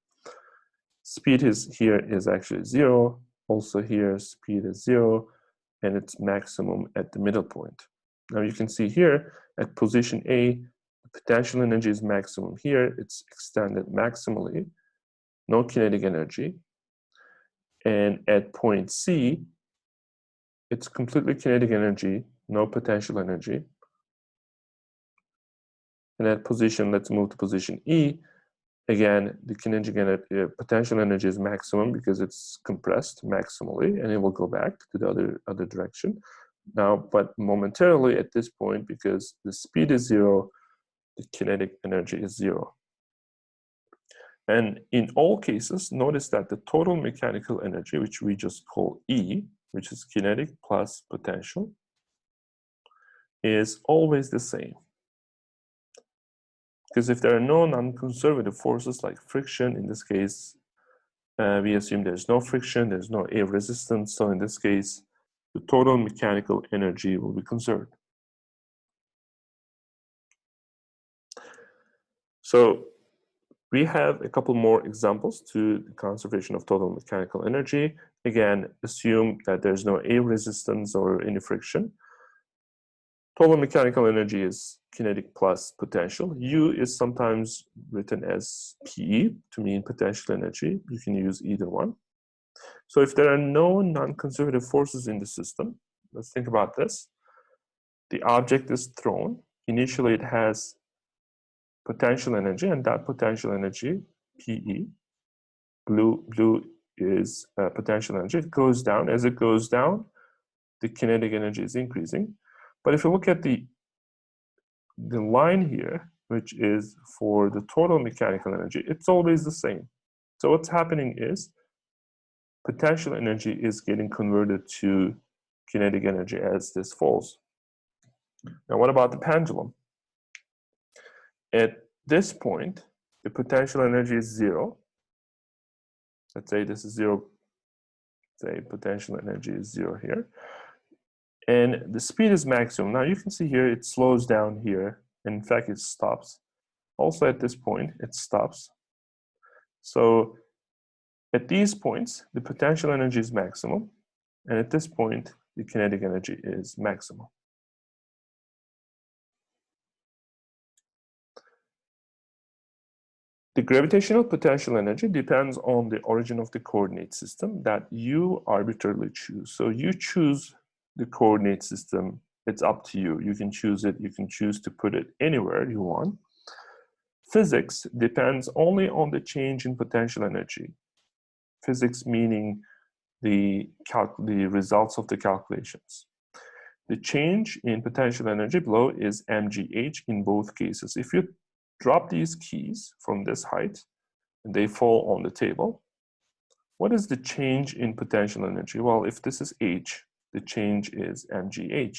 Speed here is actually zero. Also here, speed is zero, and it's maximum at the middle point. Now you can see here at position A, the potential energy is maximum here. It's extended maximally, no kinetic energy. And at point C, it's completely kinetic energy, no potential energy. And at position, let's move to position E. Again, the kinetic energy, potential energy is maximum because it's compressed maximally, and it will go back to the other direction. Now, but momentarily at this point, because the speed is zero, the kinetic energy is zero. And in all cases, notice that the total mechanical energy, which we just call E, which is kinetic plus potential, is always the same. Because if there are no non-conservative forces like friction, in this case, we assume there's no friction, there's no air resistance. So in this case, the total mechanical energy will be conserved. So we have a couple more examples to the conservation of total mechanical energy. Again, assume that there's no air resistance or any friction. Total mechanical energy is kinetic plus potential. U is sometimes written as PE to mean potential energy. You can use either one. So if there are no non-conservative forces in the system, let's think about this. The object is thrown. Initially, it has potential energy, and that potential energy, PE, blue is potential energy. It goes down. As it goes down, the kinetic energy is increasing. But if you look at the line here, which is for the total mechanical energy, it's always the same. So what's happening is potential energy is getting converted to kinetic energy as this falls. Now, what about the pendulum? At this point, the potential energy is zero. Let's say this is zero. Say potential energy is zero here. And the speed is maximum. Now you can see here it slows down here. And in fact, it stops. Also at this point, it stops. So at these points, the potential energy is maximum. And at this point, the kinetic energy is maximum. The gravitational potential energy depends on the origin of the coordinate system that you arbitrarily choose. So you choose the coordinate system. It's up to you. You can choose it. You can choose to put it anywhere you want. Physics depends only on the change in potential energy. Physics meaning the results of the calculations. The change in potential energy below is mgh in both cases. If you drop these keys from this height and they fall on the table, what is the change in potential energy? Well, if this is h, the change is mgh.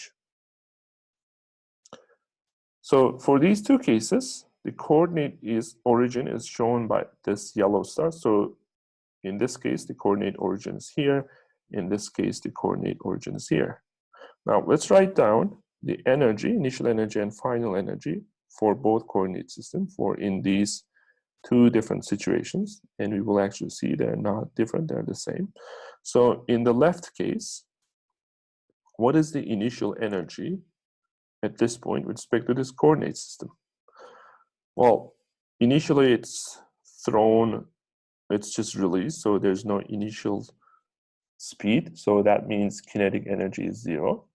So for these two cases, the coordinate origin is shown by this yellow star. So in this case, the coordinate origin is here. In this case, the coordinate origin is here. Now let's write down the energy, initial energy and final energy for both coordinate systems for in these two different situations. And we will actually see they're not different, they're the same. So in the left case, what is the initial energy at this point with respect to this coordinate system? Well, initially it's thrown, it's just released, so there's no initial speed, so that means kinetic energy is 0.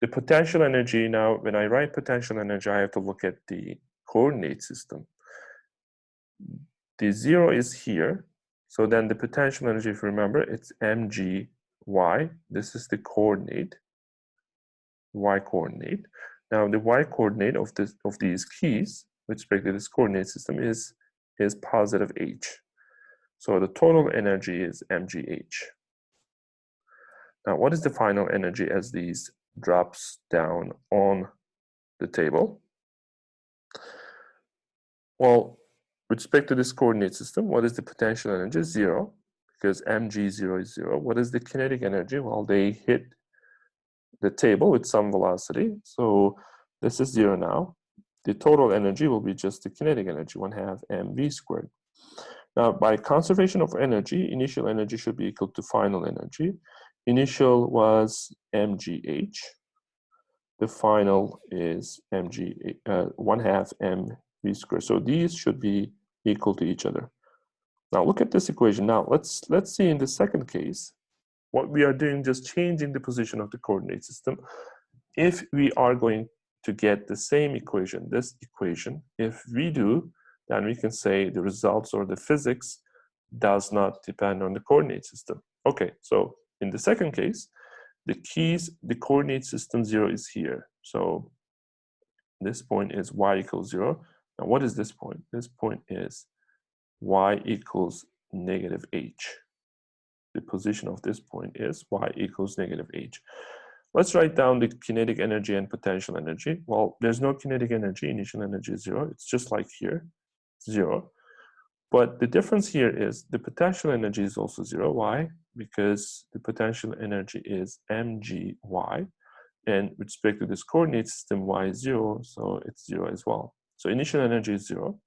The potential energy, now when I write potential energy, I have to look at the coordinate system. The 0 is here, so then the potential energy, if you remember, it's mgy. This is the coordinate, y coordinate. Now the y coordinate of these keys with respect to this coordinate system is positive h. So the total energy is mgh. Now what is the final energy as these drops down on the table? Well, with respect to this coordinate system, what is the potential energy? 0, because mg0 is 0. What is the kinetic energy? Well, they hit the table with some velocity, so this is 0 now. The total energy will be just the kinetic energy, 1/2 mv squared. Now, by conservation of energy, initial energy should be equal to final energy. Initial was mgh. The final is mg 1/2 mv squared. So these should be equal to each other. Now look at this equation. Now let's see in the second case what we are doing, just changing the position of the coordinate system. If we are going to get the same equation, this equation, if we do, then we can say the results or the physics does not depend on the coordinate system. Okay, so in the second case, the coordinate system 0 is here. So this point is y equals 0. Now what is this point? This point is y equals negative h. The position of this point is y equals negative h. Let's write down the kinetic energy and potential energy. Well, there's no kinetic energy, initial energy is 0. It's just like here, 0. But the difference here is the potential energy is also 0. Why? Because the potential energy is mgy, and with respect to this coordinate system, y is 0, so it's 0 as well. So initial energy is 0.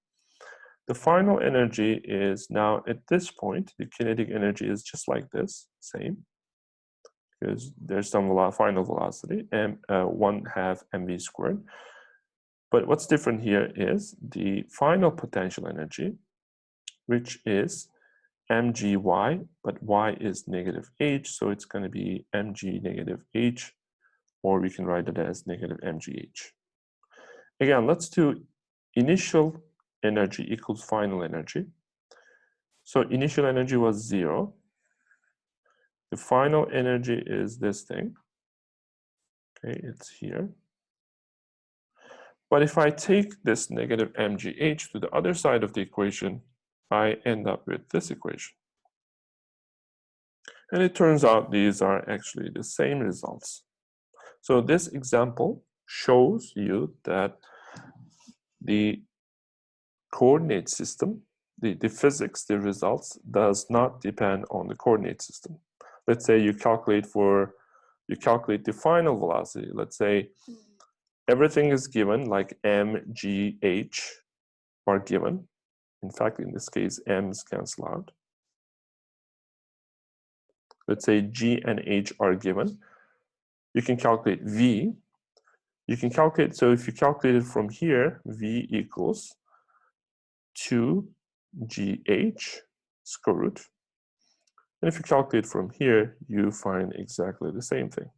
The final energy is now at this point, the kinetic energy is just like this, same, because there's some final velocity, and 1/2 mv squared. But what's different here is the final potential energy, which is mgy, but y is negative h, so it's going to be mg negative h, or we can write it as negative mgh. Again, let's do initial energy equals final energy. So initial energy was 0. The final energy is this thing. Okay, it's here. But if I take this negative mgh to the other side of the equation, I end up with this equation. And it turns out these are actually the same results. So this example shows you that the coordinate system, the physics, the results, does not depend on the coordinate system. Let's say you calculate the final velocity. Let's say everything is given, like m, g, h are given. In fact, in this case, m's cancel out. Let's say g and h are given. You can calculate v. You can calculate, so if you calculate it from here, v equals 2gh square root. And if you calculate from here, you find exactly the same thing.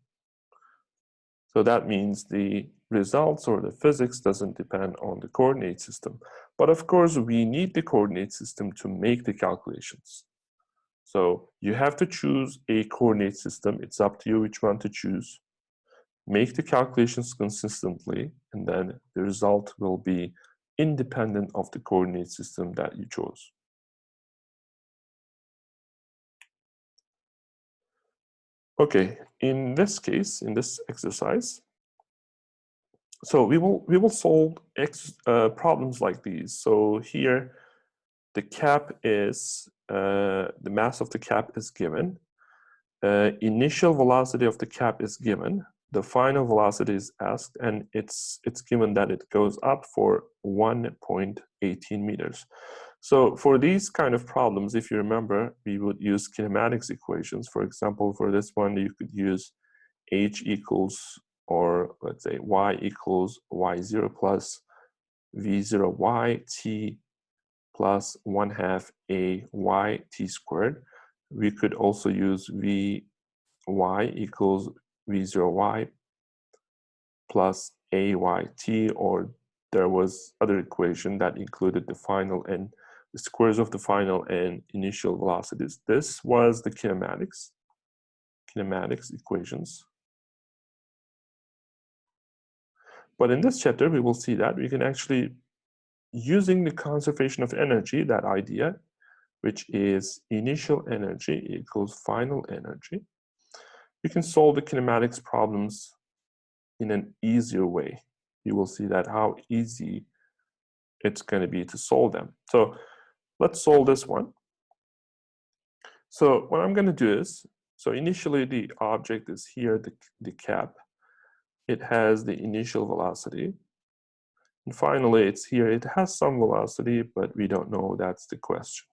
So that means the results or the physics doesn't depend on the coordinate system. But of course, we need the coordinate system to make the calculations. So you have to choose a coordinate system. It's up to you which one to choose. Make the calculations consistently, and then the result will be independent of the coordinate system that you chose. Okay, in this case, in this exercise, so we will solve problems like these. So here, the cap is the mass of the cap is given. Initial velocity of the cap is given. The final velocity is asked, and it's given that it goes up for 1.18 meters. So for these kind of problems, if you remember, we would use kinematics equations. For example, for this one, you could use h equals, or let's say y equals y0 plus v0y t plus 1/2 a y t squared. We could also use vy equals v0y plus ayt, or there was other equation that included the final and the squares of the final and initial velocities. This was the kinematics equations. But in this chapter, we will see that we can actually, using the conservation of energy, that idea, which is initial energy equals final energy, we can solve the kinematics problems in an easier way. You will see that how easy it's going to be to solve them. So let's solve this one. So what I'm going to do is, so initially the object is here, the cap. It has the initial velocity. And finally, it's here. It has some velocity, but we don't know. That's the question.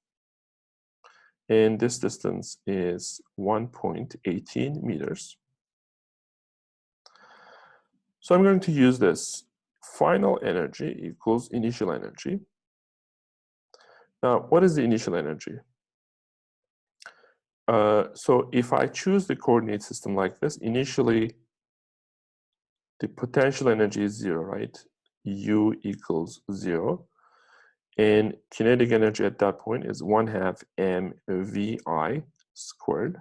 And this distance is 1.18 meters. So I'm going to use this. Final energy equals initial energy. Now, what is the initial energy? So if I choose the coordinate system like this, initially the potential energy is 0, right? U equals 0. And kinetic energy at that point is 1/2 mvi squared.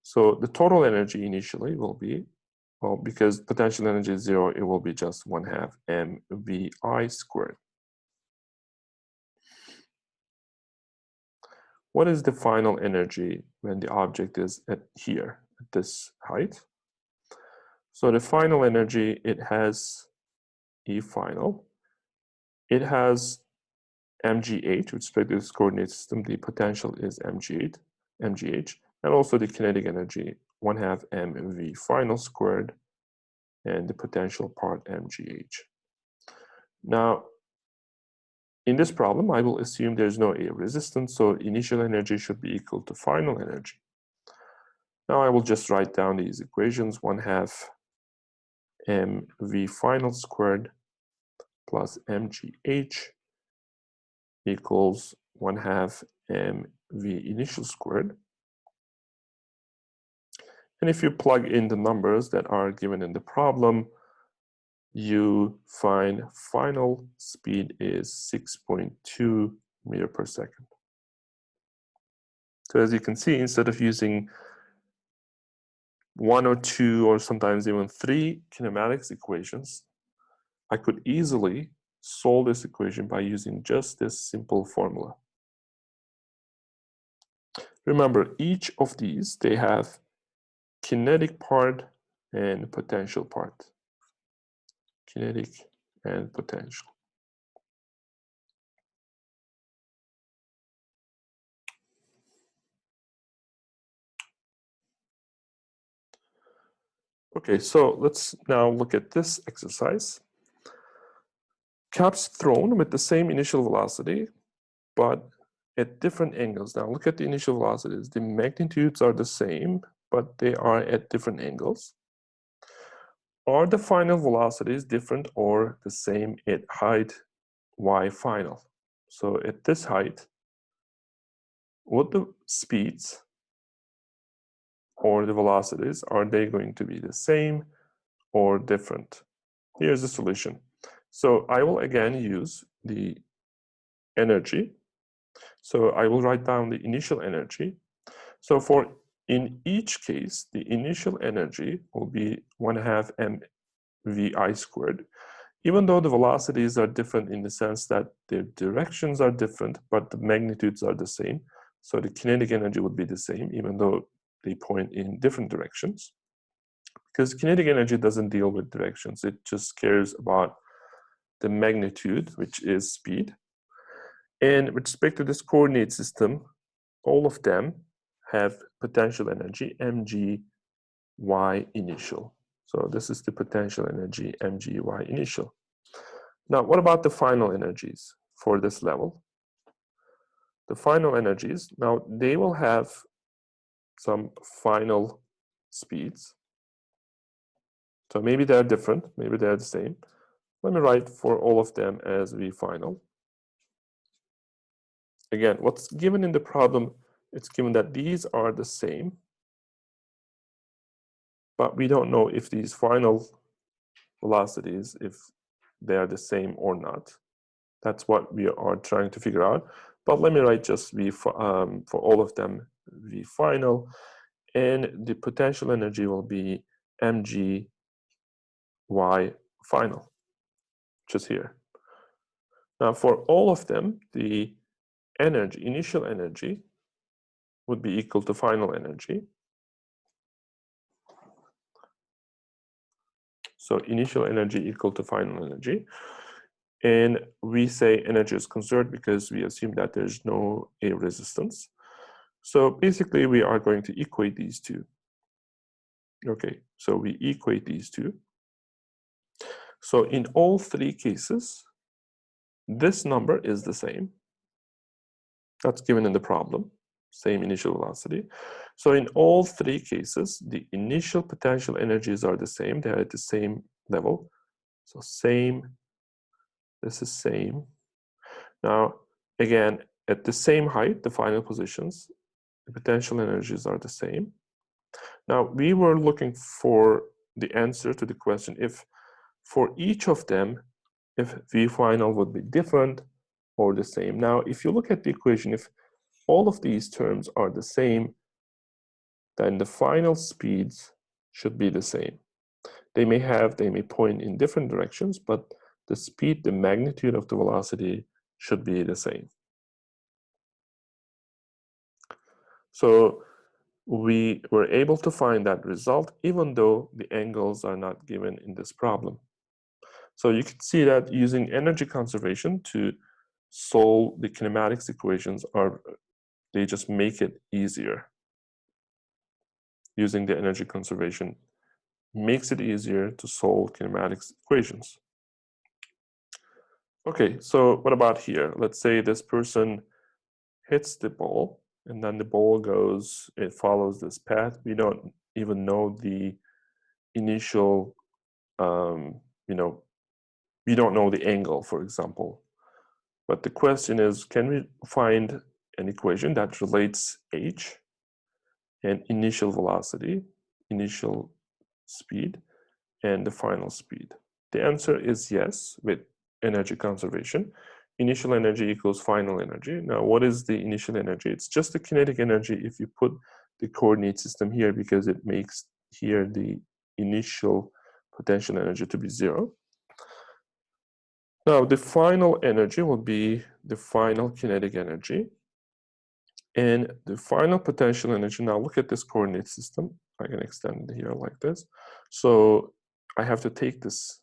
So the total energy initially will be, well, because potential energy is 0, it will be just 1/2 mvi squared. What is the final energy when the object is at here, at this height? So the final energy, it has E final. It has mgh, with respect to this coordinate system, the potential is mgh, and also the kinetic energy, 1/2 mv final squared, and the potential part mgh. Now, in this problem, I will assume there's no air resistance, so initial energy should be equal to final energy. Now I will just write down these equations, 1/2 mv final squared plus mgh equals 1/2 mv initial squared. And if you plug in the numbers that are given in the problem, you find final speed is 6.2 meter per second. So as you can see, instead of using 1 or 2 or sometimes even 3 kinematics equations, I could easily solve this equation by using just this simple formula. Remember, each of these, they have kinetic part and potential part. Kinetic and potential. Okay, so let's now look at this exercise. Caps thrown with the same initial velocity, but at different angles. Now look at the initial velocities. The magnitudes are the same, but they are at different angles. Are the final velocities different or the same at height y final? So at this height, what the speeds or the velocities, are they going to be the same or different? Here's the solution. So I will again use the energy. So I will write down the initial energy. So in each case, the initial energy will be 1/2 mvi squared. Even though the velocities are different in the sense that their directions are different, but the magnitudes are the same. So the kinetic energy would be the same, even though they point in different directions. Because kinetic energy doesn't deal with directions. It just cares about the magnitude, which is speed. And with respect to this coordinate system, all of them have potential energy, mgy initial. So this is the potential energy, mgy initial. Now, what about the final energies for this level? The final energies, now they will have some final speeds. So maybe they're different, maybe they're the same. Let me write for all of them as v final. Again, what's given in the problem, it's given that these are the same, but we don't know if these final velocities, if they are the same or not. That's what we are trying to figure out. But let me write just v for all of them, v final, and the potential energy will be mgy final, just here. Now for all of them, the energy, initial energy, would be equal to final energy. So initial energy equal to final energy. And we say energy is conserved because we assume that there's no air resistance. So basically we are going to equate these two. Okay, so we equate these two. So in all three cases, this number is the same. That's given in the problem, same initial velocity. So in all three cases, the initial potential energies are the same. They're at the same level. So same, this is same. Now, again, at the same height, the final positions, the potential energies are the same. Now, we were looking for the answer to the question if for each of them, if V final would be different or the same. Now, if you look at the equation, if all of these terms are the same, then the final speeds should be the same. They may point in different directions, but the speed, the magnitude of the velocity should be the same. So we were able to find that result even though the angles are not given in this problem. So you can see that using energy conservation to solve the kinematics equations they just make it easier. Using the energy conservation makes it easier to solve kinematics equations. Okay, so what about here? Let's say this person hits the ball and then the ball goes, it follows this path. We don't even know the initial, we don't know the angle, for example. But the question is, can we find an equation that relates h and initial velocity, initial speed, and the final speed? The answer is yes, with energy conservation. Initial energy equals final energy. Now, what is the initial energy? It's just the kinetic energy if you put the coordinate system here, because it makes here the initial potential energy to be 0. Now, the final energy will be the final kinetic energy. And the final potential energy, now look at this coordinate system. I can extend it here like this. So I have to take this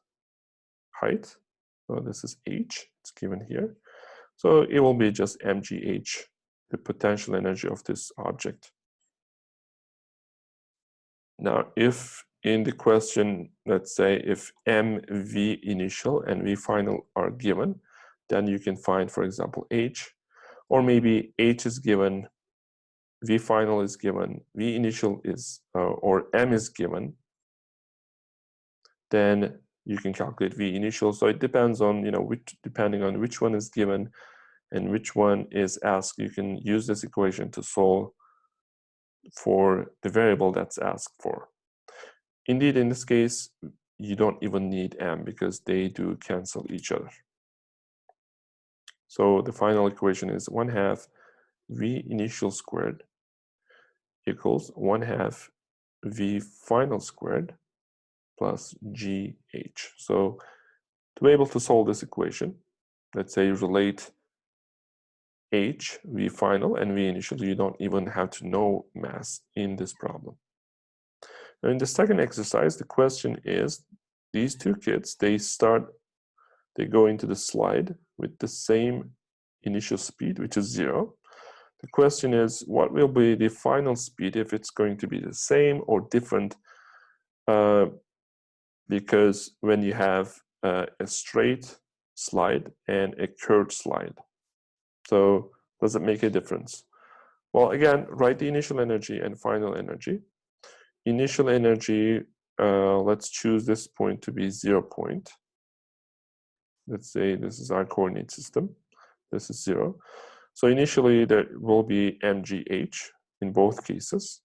height. So this is h, it's given here. So it will be just mgh, the potential energy of this object. Now, if in the question, let's say if mv initial and v final are given, then you can find, for example, h, or maybe h is given, v final is given, v initial is, or m is given, then you can calculate v initial. So it depends on, depending on which one is given and which one is asked, you can use this equation to solve for the variable that's asked for. Indeed, in this case, you don't even need m because they do cancel each other. So the final equation is 1/2 v initial squared equals 1/2 v final squared plus gh. So to be able to solve this equation, let's say you relate h, v final, and v initial. You don't even have to know mass in this problem. Now in the second exercise, the question is, these two kids, they go into the slide with the same initial speed, which is 0. The question is, what will be the final speed if it's going to be the same or different? Because when you have a straight slide and a curved slide. So does it make a difference? Well, again, write the initial energy and final energy. Initial energy, let's choose this point to be 0 point. Let's say this is our coordinate system. This is 0. So initially there will be mgh in both cases.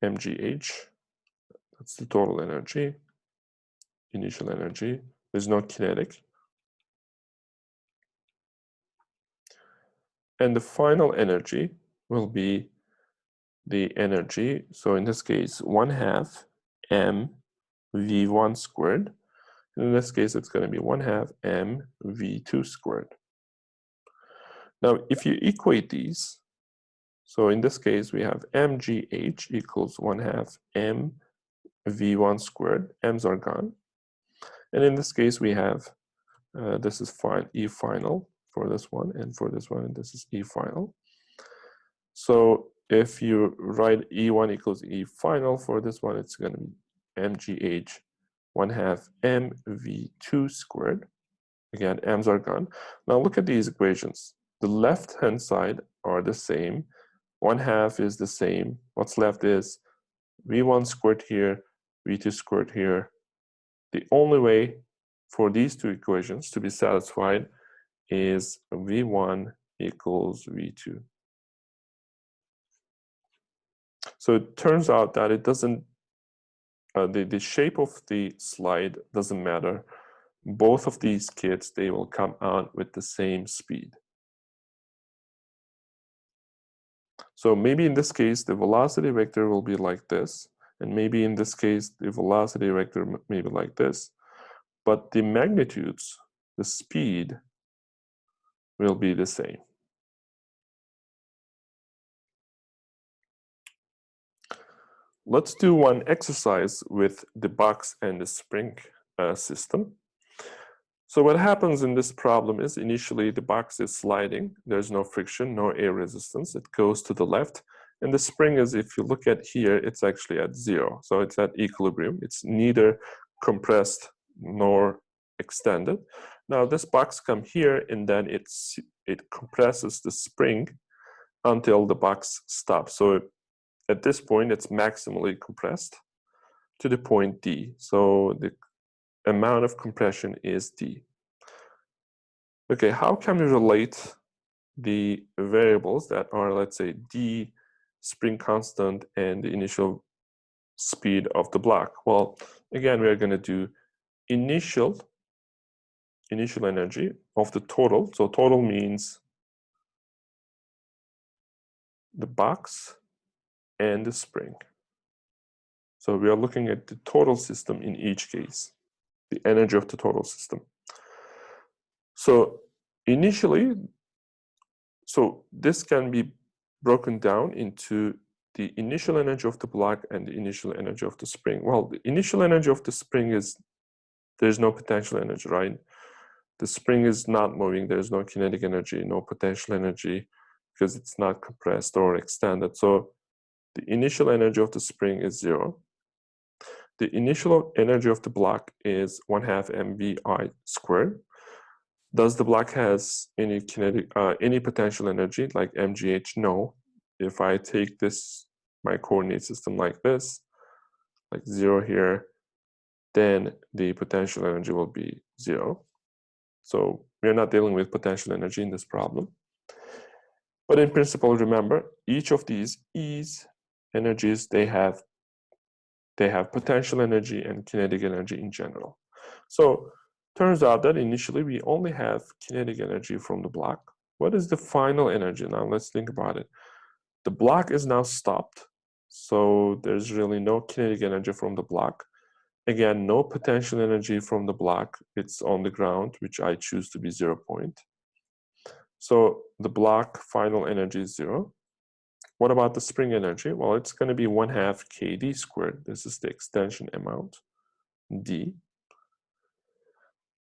Mgh, that's the total energy, initial energy. There's no kinetic. And the final energy will be the energy. So in this case, 1/2 m v1 squared. And in this case, it's going to be 1/2 m v2 squared. Now, if you equate these, so in this case, we have mgh equals 1/2 m v1 squared. M's are gone. And in this case, we have, this is E final for this one, and for this one, and this is E final. So if you write E1 equals E final for this one, it's going to be mgh 1/2 m v2 squared. Again, m's are gone. Now look at these equations. The left-hand side are the same. 1/2 is the same. What's left is v1 squared here, v2 squared here. The only way for these two equations to be satisfied is v1 equals v2. So it turns out that it doesn't, the shape of the slide doesn't matter. Both of these kids, they will come out with the same speed. So maybe in this case, the velocity vector will be like this. And maybe in this case, the velocity vector may be like this. But the magnitudes, the speed, will be the same. Let's do one exercise with the box and the spring system. So what happens in this problem is initially the box is sliding. There's no friction, no air resistance. It goes to the left. And the spring is, if you look at here, it's actually at 0. So it's at equilibrium. It's neither compressed nor extended. Now this box comes here, and then it compresses the spring until the box stops. So at this point, it's maximally compressed to the point D. So the amount of compression is D. Okay, how can we relate the variables that are, let's say, D, spring constant, and the initial speed of the block? Well, again, we're going to do initial energy of the total. So total means the box and the spring. So we are looking at the total system in each case, the energy of the total system. So initially, so this can be broken down into the initial energy of the block and the initial energy of the spring. Well, the initial energy of the spring is, there's no potential energy, right? The spring is not moving, there's no kinetic energy, no potential energy, because it's not compressed or extended. So the initial energy of the spring is 0. The initial energy of the block is 1/2 mvi squared. Does the block has any kinetic, any potential energy like mgh? No. If I take this, my coordinate system like this, like 0 here, then the potential energy will be 0. So we are not dealing with potential energy in this problem. But in principle, remember, each of these E's energies, they have potential energy and kinetic energy in general. So turns out that initially we only have kinetic energy from the block. What is the final energy? Now let's think about it. The block is now stopped, so there's really no kinetic energy from the block. Again, no potential energy from the block. It's on the ground, which I choose to be 0 point. So the block final energy is 0. What about the spring energy? Well, it's going to be 1/2 kd squared. This is the extension amount, d.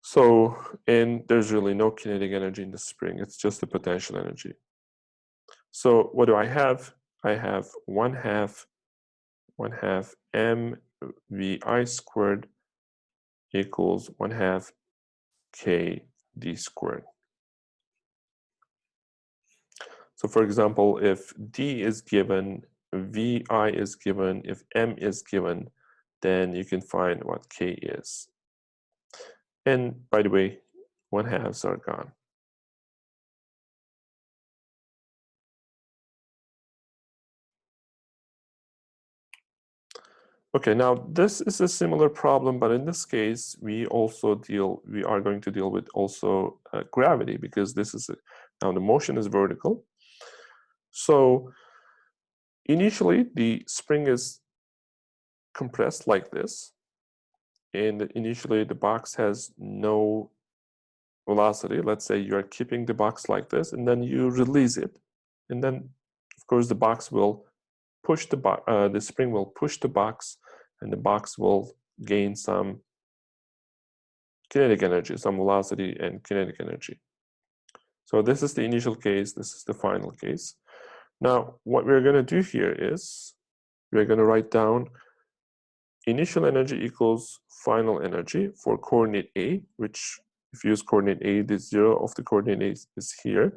So, and there's really no kinetic energy in the spring. It's just the potential energy. So what do I have? I have 1/2 mvi squared equals 1/2 kd squared. So for example, if d is given, vi is given, if m is given, then you can find what k is. And by the way, 1/2s are gone. Okay, now this is a similar problem, but in this case, we are going to deal with also gravity, because this is now the motion is vertical. So initially the spring is compressed like this, and initially the box has no velocity. Let's say you are keeping the box like this, and then you release it, and then of course the box will push the spring will push the box, and the box will gain some kinetic energy, some velocity and kinetic energy. So this is the initial case, this is the final case. Now, what we're going to do here is we're going to write down initial energy equals final energy for coordinate A, which if you use coordinate A, the 0 of the coordinate A is here,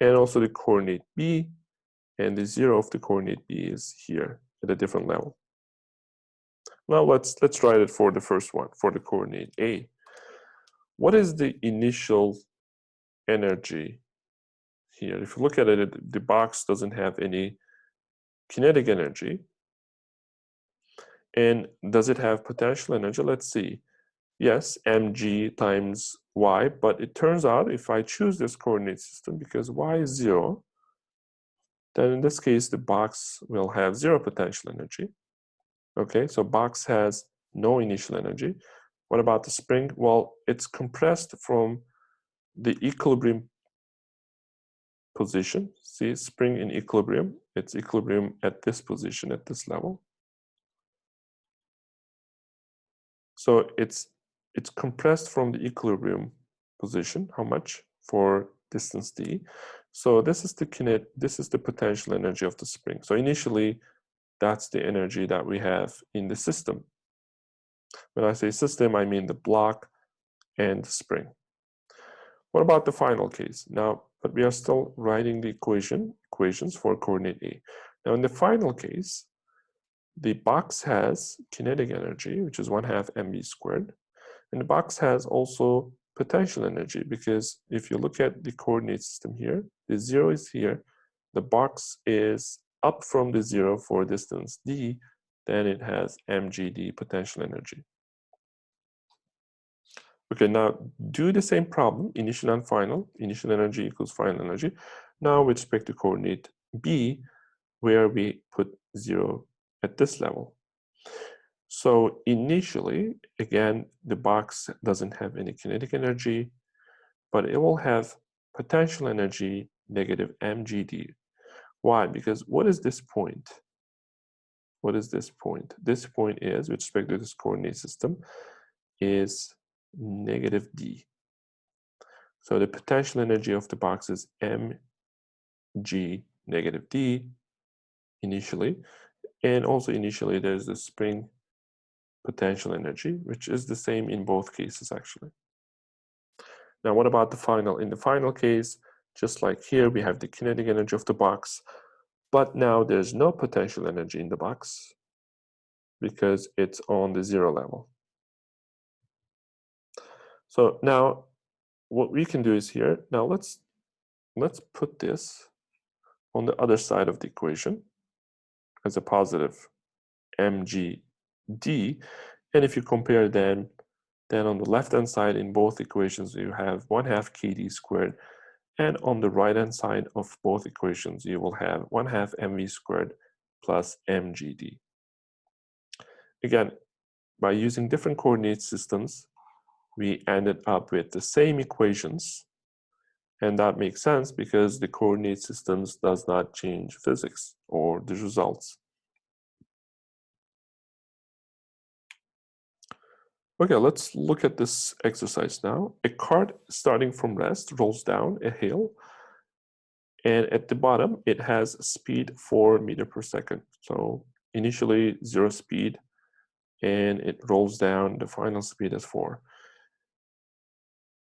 and also the coordinate B, and the 0 of the coordinate B is here at a different level. Now let's write it for the first one, for the coordinate A. What is the initial energy here? If you look at it, the box doesn't have any kinetic energy. And does it have potential energy? Let's see. Yes, mg times y, but it turns out if I choose this coordinate system, because y is 0, then in this case the box will have 0 potential energy. Okay, so box has no initial energy. What about the spring? Well, it's compressed from the equilibrium position. See, spring in equilibrium, it's equilibrium at this position, at this level. So it's compressed from the equilibrium position. How much? For distance d. So this is the potential energy of the spring. So initially, that's the energy that we have in the system. When I say system, I mean the block and the spring. What about the final case? Now, but we are still writing the equations for coordinate A. Now, in the final case, the box has kinetic energy, which is 1/2 mv squared, and the box has also potential energy, because if you look at the coordinate system here, the 0 is here, the box is up from the 0 for distance d, then it has mgd potential energy. Okay, now do the same problem, initial and final, initial energy equals final energy. Now with respect to coordinate B, where we put 0 at this level. So initially, again, the box doesn't have any kinetic energy, but it will have potential energy negative mgd. Why? Because what is this point? What is this point? This point is, with respect to this coordinate system, is negative d. So the potential energy of the box is mg negative d initially, and also initially there's the spring potential energy, which is the same in both cases actually. Now what about the final? In the final case, just like here, we have the kinetic energy of the box, but now there's no potential energy in the box because it's on the 0 level. So now what we can do is here, now let's put this on the other side of the equation as a positive mgd. And if you compare them, then on the left-hand side in both equations, you have 1/2 kd squared. And on the right-hand side of both equations, you will have 1/2 mv squared plus mgd. Again, by using different coordinate systems, we ended up with the same equations. And that makes sense because the coordinate systems does not change physics or the results. Okay, let's look at this exercise now. A cart starting from rest rolls down a hill, and at the bottom it has speed 4 meters per second. So initially 0 speed, and it rolls down, the final speed is 4.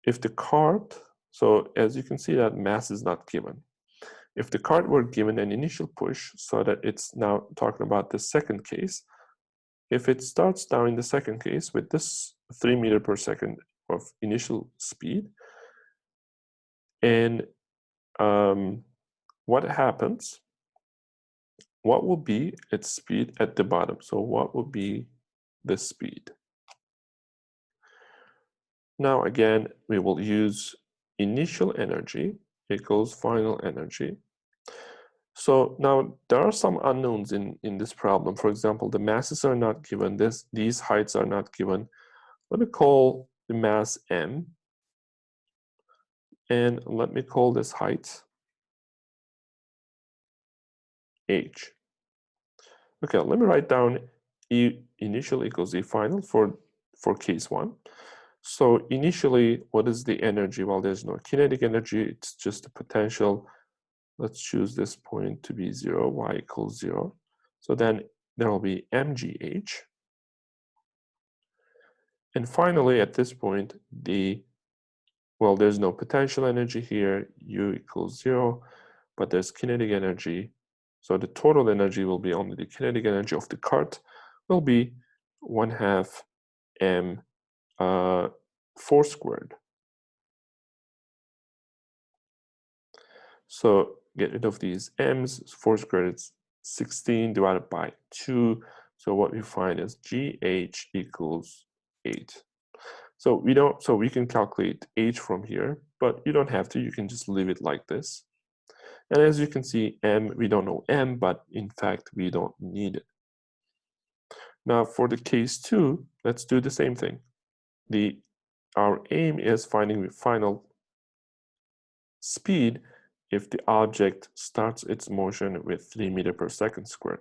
If the cart, so as you can see that mass is not given. If the cart were given an initial push, so that it's now talking about the second case, if it starts down in the second case with this 3 meters per second of initial speed, and what happens, what will be its speed at the bottom? So what will be the speed? Now again, we will use initial energy equals final energy. So now there are some unknowns in this problem. For example, the masses are not given, these heights are not given. Let me call the mass m, and let me call this height h. Okay, let me write down E initial equals E final for case 1. So initially, what is the energy? Well, there's no kinetic energy, it's just a potential. Let's choose this point to be 0, y equals 0. So then there will be mgh. And finally, at this point, well, there's no potential energy here, u equals 0, but there's kinetic energy. So the total energy will be only the kinetic energy of the cart will be 1/2 m 4 squared. So get rid of these m's, 4 squared is 16 divided by 2. So what we find is gh equals 8. So we can calculate h from here, but you don't have to, you can just leave it like this. And as you can see, m, we don't know m, but in fact, we don't need it. Now for the case 2, let's do the same thing. Our aim is finding the final speed if the object starts its motion with 3 meters per second squared.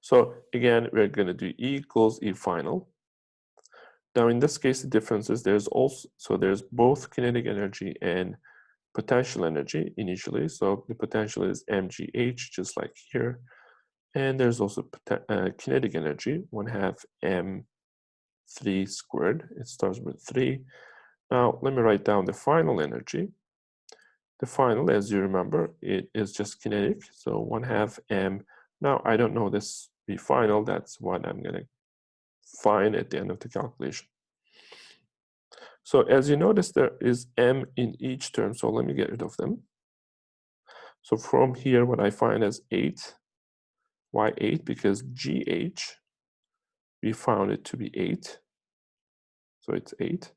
So again, we're going to do E equals E final. Now in this case, the difference is there's both kinetic energy and potential energy initially. So the potential is mgh, just like here. And there's also kinetic energy, 1/2 m3 squared. It starts with 3. Now let me write down the final energy. The final, as you remember, it is just kinetic, so 1/2 m. Now I don't know this V final, that's what I'm going to find at the end of the calculation. So as you notice, there is m in each term, so let me get rid of them. So from here, what I find is 8, why 8? Because gh, we found it to be 8, so it's 8.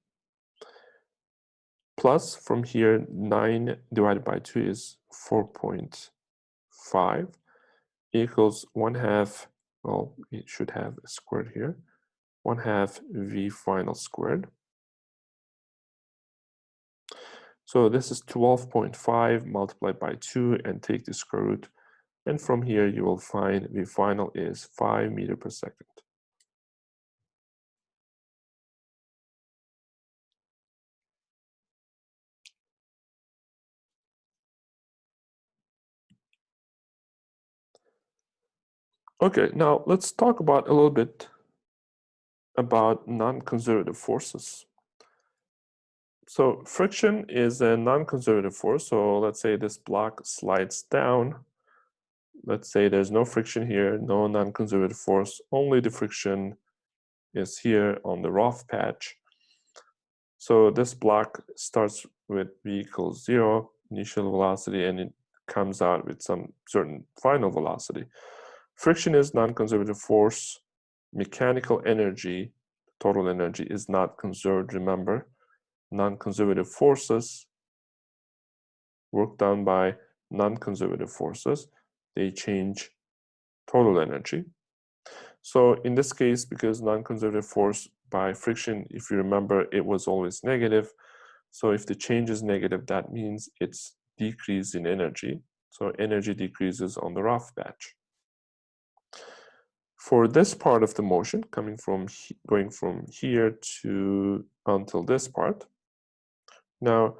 Plus from here, 9 divided by 2 is 4.5 equals 1/2, well, it should have a squared here, 1/2 V final squared. So this is 12.5 multiplied by 2 and take the square root. And from here, you will find V final is 5 meters per second. Okay, now let's talk about a little bit about non-conservative forces. So friction is a non-conservative force. So let's say this block slides down. Let's say there's no friction here, no non-conservative force, only the friction is here on the rough patch. So this block starts with v equals 0 initial velocity, and it comes out with some certain final velocity. Friction is non-conservative force. Mechanical energy, total energy, is not conserved. Remember, non-conservative forces, work done by non-conservative forces, they change total energy. So in this case, because non-conservative force by friction, if you remember, it was always negative. So if the change is negative, that means it's decrease in energy. So energy decreases on the rough patch. For this part of the motion, going from here to until this part, now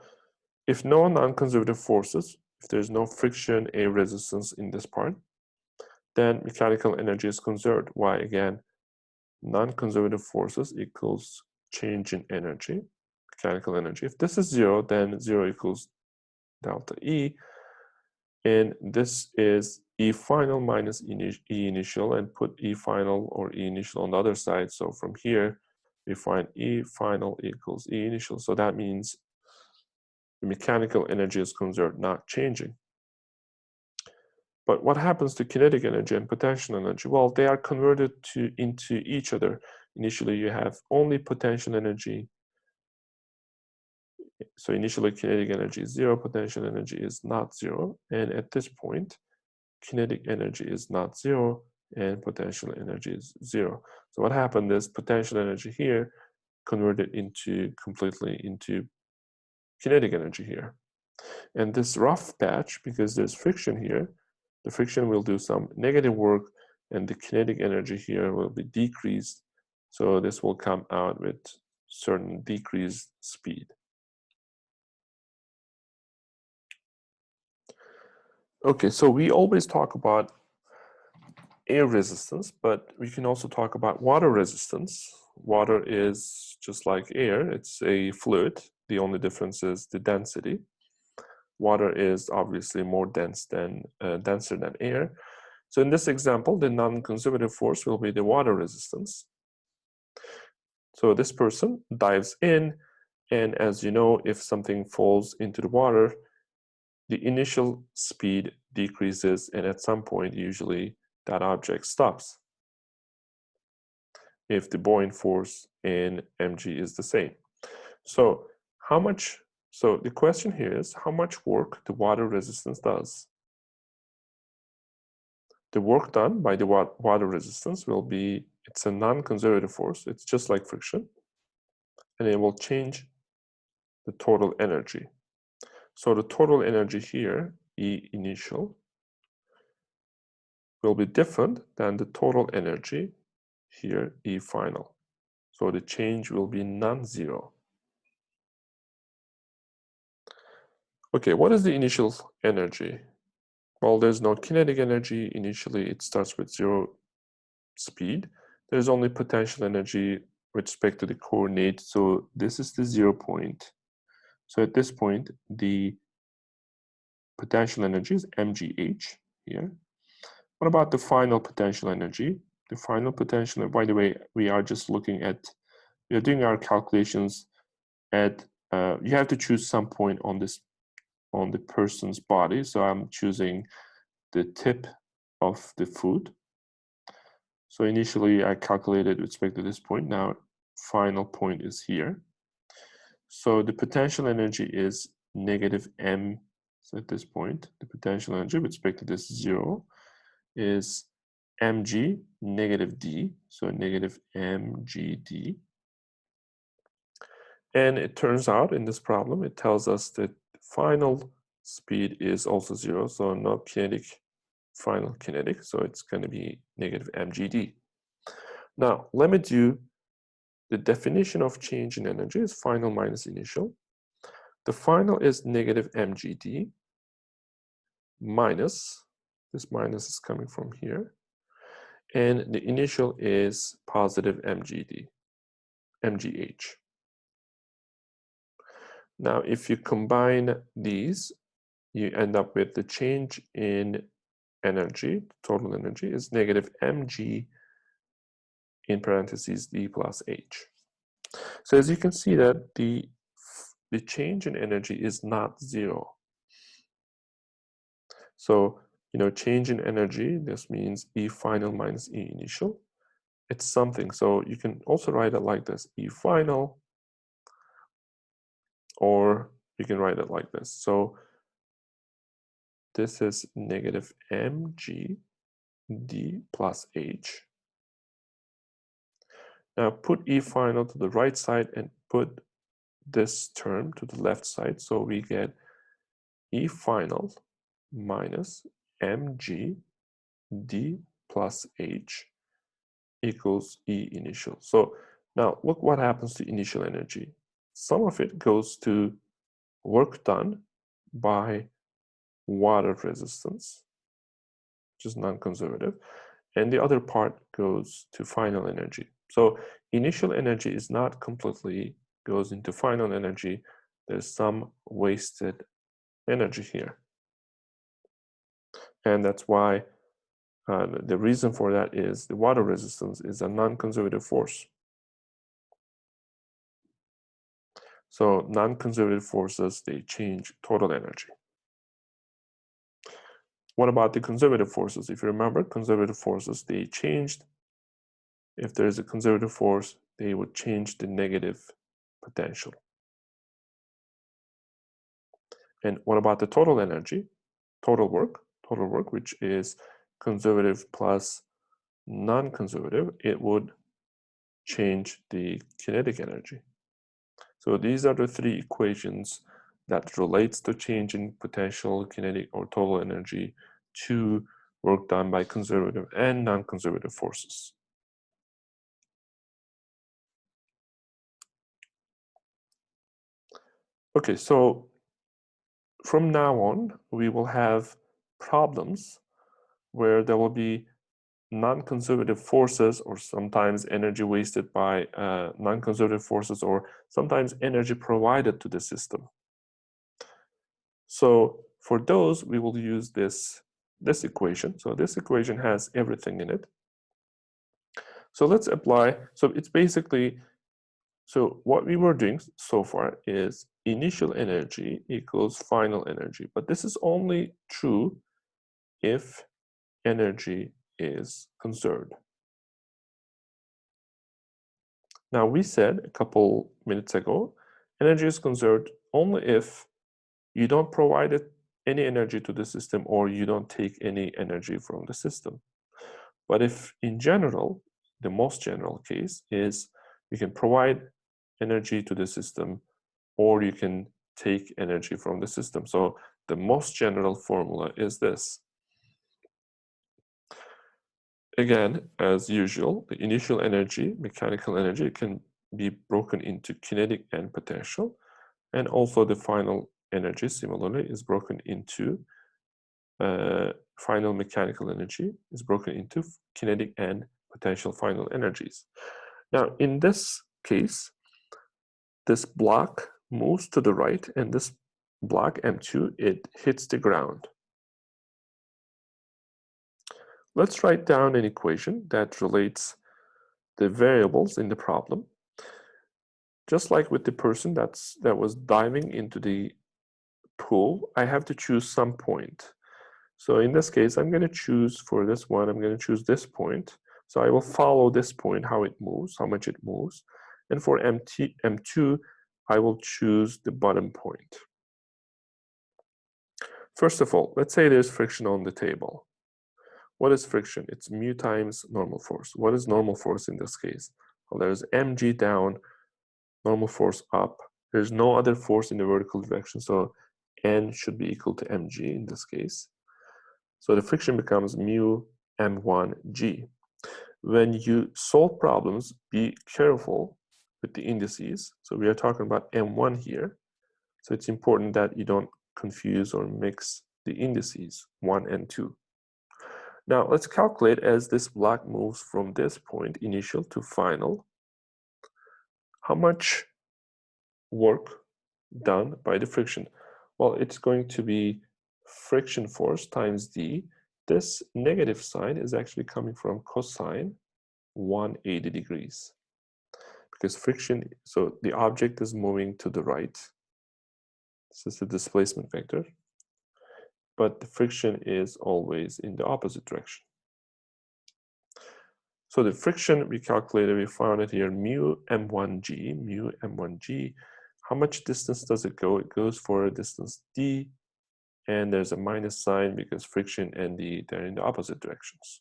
if no non-conservative forces, if there's no friction, a resistance in this part, then mechanical energy is conserved. Why? Again, non-conservative forces equals change in energy, mechanical energy. If this is 0, then 0 equals delta E, and this is E final minus E initial, and put E final or E initial on the other side. So from here, we find E final equals E initial. So that means the mechanical energy is conserved, not changing. But what happens to kinetic energy and potential energy? Well, they are converted into each other. Initially, you have only potential energy. So initially, kinetic energy is 0, potential energy is not 0. And at this point, kinetic energy is not 0, and potential energy is 0. So what happened is potential energy here converted completely into kinetic energy here. And this rough patch, because there's friction here, the friction will do some negative work, and the kinetic energy here will be decreased. So this will come out with certain decreased speed. Okay, so we always talk about air resistance, but we can also talk about water resistance. Water is just like air, it's a fluid. The only difference is the density. Water is obviously more denser than air. So in this example, the non-conservative force will be the water resistance. So this person dives in, and as you know, if something falls into the water, the initial speed decreases, and at some point, usually, that object stops if the buoyant force in mg is the same. So the question here is how much work the water resistance does. The work done by the water resistance will be, it's a non-conservative force, it's just like friction, and it will change the total energy. So the total energy here, E initial, will be different than the total energy here, E final. So the change will be non-zero. Okay, what is the initial energy? Well, there's no kinetic energy. Initially, it starts with 0 speed. There's only potential energy with respect to the coordinate. So this is the 0 point. So at this point, the potential energy is mgh here. What about the final potential energy? The final potential, by the way, we are just looking at, we are doing our calculations at, you have to choose some point on the person's body. So I'm choosing the tip of the foot. So initially I calculated with respect to this point. Now final point is here. So the potential energy is negative m. So at this point, the potential energy with respect to this 0 is mg negative d. So negative mgd. And it turns out in this problem, it tells us that final speed is also 0. So no kinetic, final kinetic. So it's going to be negative mgd. Now, let me do the definition of change in energy is final minus initial. The final is negative mgd minus, this minus is coming from here, and the initial is positive mgd, mgh. Now, if you combine these, you end up with the change in energy, total energy is negative mg in parentheses d plus h. So as you can see that the the change in energy is not zero. So, change in energy, this means E final minus E initial. It's something. So you can also write it like this, E final, or you can write it like this. So this is negative mg d plus h. Now put E final to the right side and put this term to the left side. So we get E final minus mg d plus h equals E initial. So now look what happens to initial energy. Some of it goes to work done by water resistance, which is non-conservative, and the other part goes to final energy. So initial energy is not completely goes into final energy. There's some wasted energy here. And that's why the reason for that is the water resistance is a non-conservative force. So non-conservative forces, they change total energy. What about the conservative forces? If you remember, conservative forces, they changed. If there is a conservative force, they would change the negative potential. And what about the total energy? Total work, which is conservative plus non-conservative, it would change the kinetic energy. So these are the three equations that relates to change in potential, kinetic, or total energy to work done by conservative and non-conservative forces. Okay, so from now on, we will have problems where there will be non-conservative forces, or sometimes energy wasted by non-conservative forces, or sometimes energy provided to the system. So for those, we will use this equation. So this equation has everything in it. So let's apply. So it's basically, so what we were doing so far is initial energy equals final energy. But this is only true if energy is conserved. Now we said a couple minutes ago, energy is conserved only if you don't provide any energy to the system or you don't take any energy from the system. But if in general, the most general case is you can provide energy to the system or you can take energy from the system. So the most general formula is this. Again, as usual, the initial energy, mechanical energy, can be broken into kinetic and potential. And also the final energy, similarly, is broken into final mechanical energy is broken into kinetic and potential final energies. Now, in this case, this block moves to the right, and this block M2, it hits the ground. Let's write down an equation that relates the variables in the problem. Just like with the person that was diving into the pool, I have to choose some point. So in this case, I'm going to choose for this one, I'm going to choose this point. So I will follow this point, how it moves, how much it moves. And for M2, I will choose the bottom point. First of all, let's say there's friction on the table. What is friction? It's mu times normal force. What is normal force in this case? Well, there's mg down, normal force up. There's no other force in the vertical direction, so N should be equal to mg in this case. So the friction becomes mu m1g. When you solve problems, be careful with the indices. So we are talking about m1 here. So it's important that you don't confuse or mix the indices 1 and 2. Now let's calculate as this block moves from this point, initial to final, how much work done by the friction. Well, it's going to be friction force times d. This negative sign is actually coming from cosine 180 degrees. Because friction, so the object is moving to the right. This is the displacement vector. But the friction is always in the opposite direction. So the friction we calculated, we found it here, mu m1g. How much distance does it go? It goes for a distance d, and there's a minus sign because friction and d, they're in the opposite directions.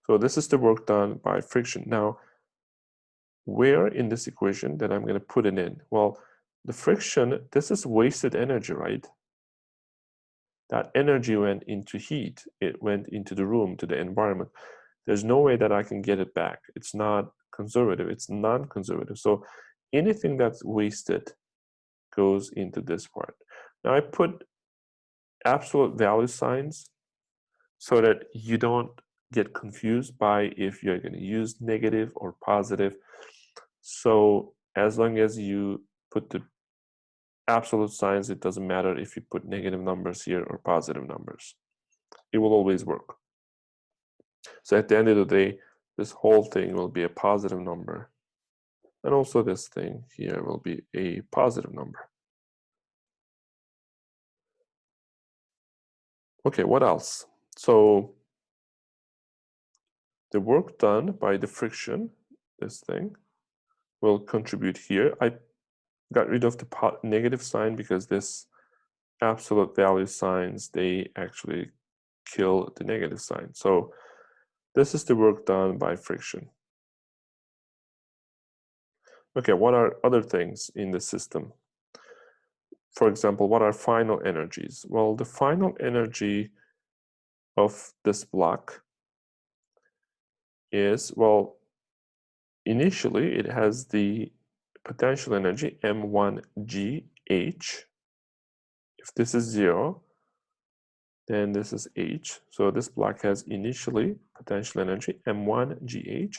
So this is the work done by friction. Now, where in this equation that I'm going to put it in? Well, the friction, this is wasted energy, right? That energy went into heat. It went into the room, to the environment. There's no way that I can get it back. It's not conservative, it's non-conservative. So anything that's wasted goes into this part. Now I put absolute value signs so that you don't get confused by if you're going to use negative or positive. So as long as you put the absolute signs, it doesn't matter if you put negative numbers here or positive numbers. It will always work. So at the end of the day, this whole thing will be a positive number. And also this thing here will be a positive number. Okay, what else? So the work done by the friction, this thing, will contribute here. I got rid of the negative sign because this absolute value signs, they actually kill the negative sign. So this is the work done by friction. Okay, what are other things in the system? For example, what are final energies? Well, the final energy of this block is, well, initially it has the potential energy m1gh. If this is 0, then this is h. So this block has initially potential energy m1gh.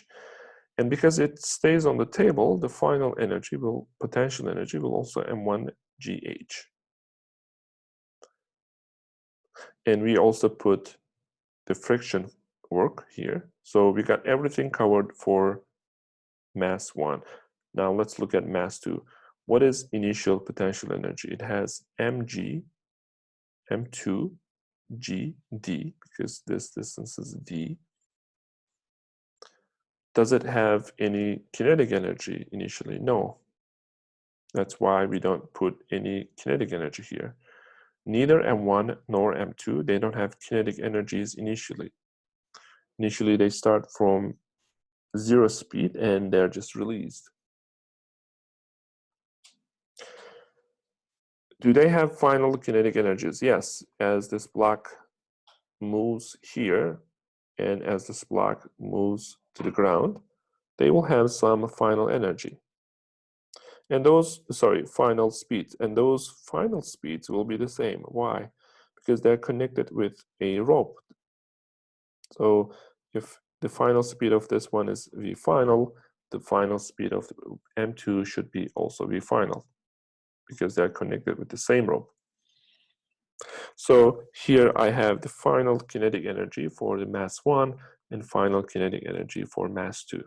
And because it stays on the table, the final energy will, potential energy will also m1gh. And we also put the friction work here. So we got everything covered for mass 1. Now let's look at mass 2. What is initial potential energy? It has mg, m2, g, d, because this distance is d. Does it have any kinetic energy initially? No. That's why we don't put any kinetic energy here. Neither m1 nor m2, they don't have kinetic energies initially. Initially, they start from 0 speed and they're just released. Do they have final kinetic energies? Yes, as this block moves here and as this block moves to the ground, they will have some final energy. And those, final speeds. And those final speeds will be the same. Why? Because they're connected with a rope. So if the final speed of this one is v final, the final speed of m2 should be also v final, because they're connected with the same rope. So here I have the final kinetic energy for the mass 1 and final kinetic energy for mass 2.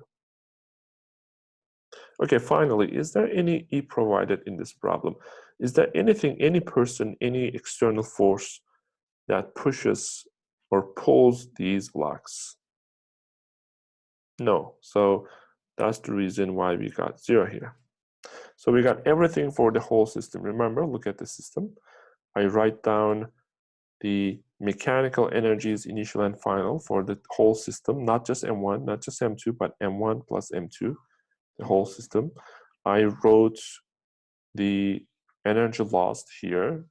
Okay, finally, is there any E provided in this problem? Is there anything, any person, any external force that pushes or pulls these blocks? No. So that's the reason why we got 0 here. So we got everything for the whole system. Remember, look at the system. I write down the mechanical energies initial and final for the whole system, not just M1, not just M2, but M1 plus M2, the whole system. I wrote the energy lost here,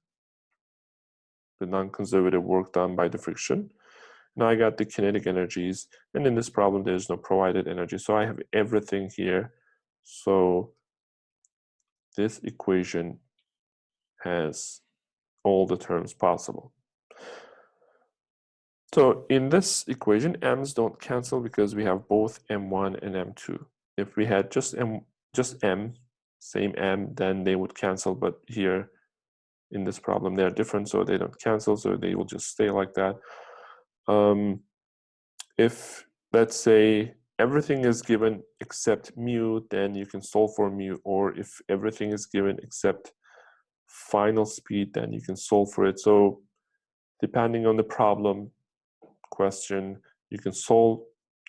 the non-conservative work done by the friction. Now I got the kinetic energies, and in this problem there's no provided energy, so I have everything here. So this equation has all the terms possible. So in this equation, m's don't cancel because we have both m1 and m2. If we had just m, same m, then they would cancel, but here in this problem they're different, so they don't cancel, so they will just stay like that. If, let's say, everything is given except mu, then you can solve for mu, or if everything is given except final speed, then you can solve for it. So depending on the problem question, you can solve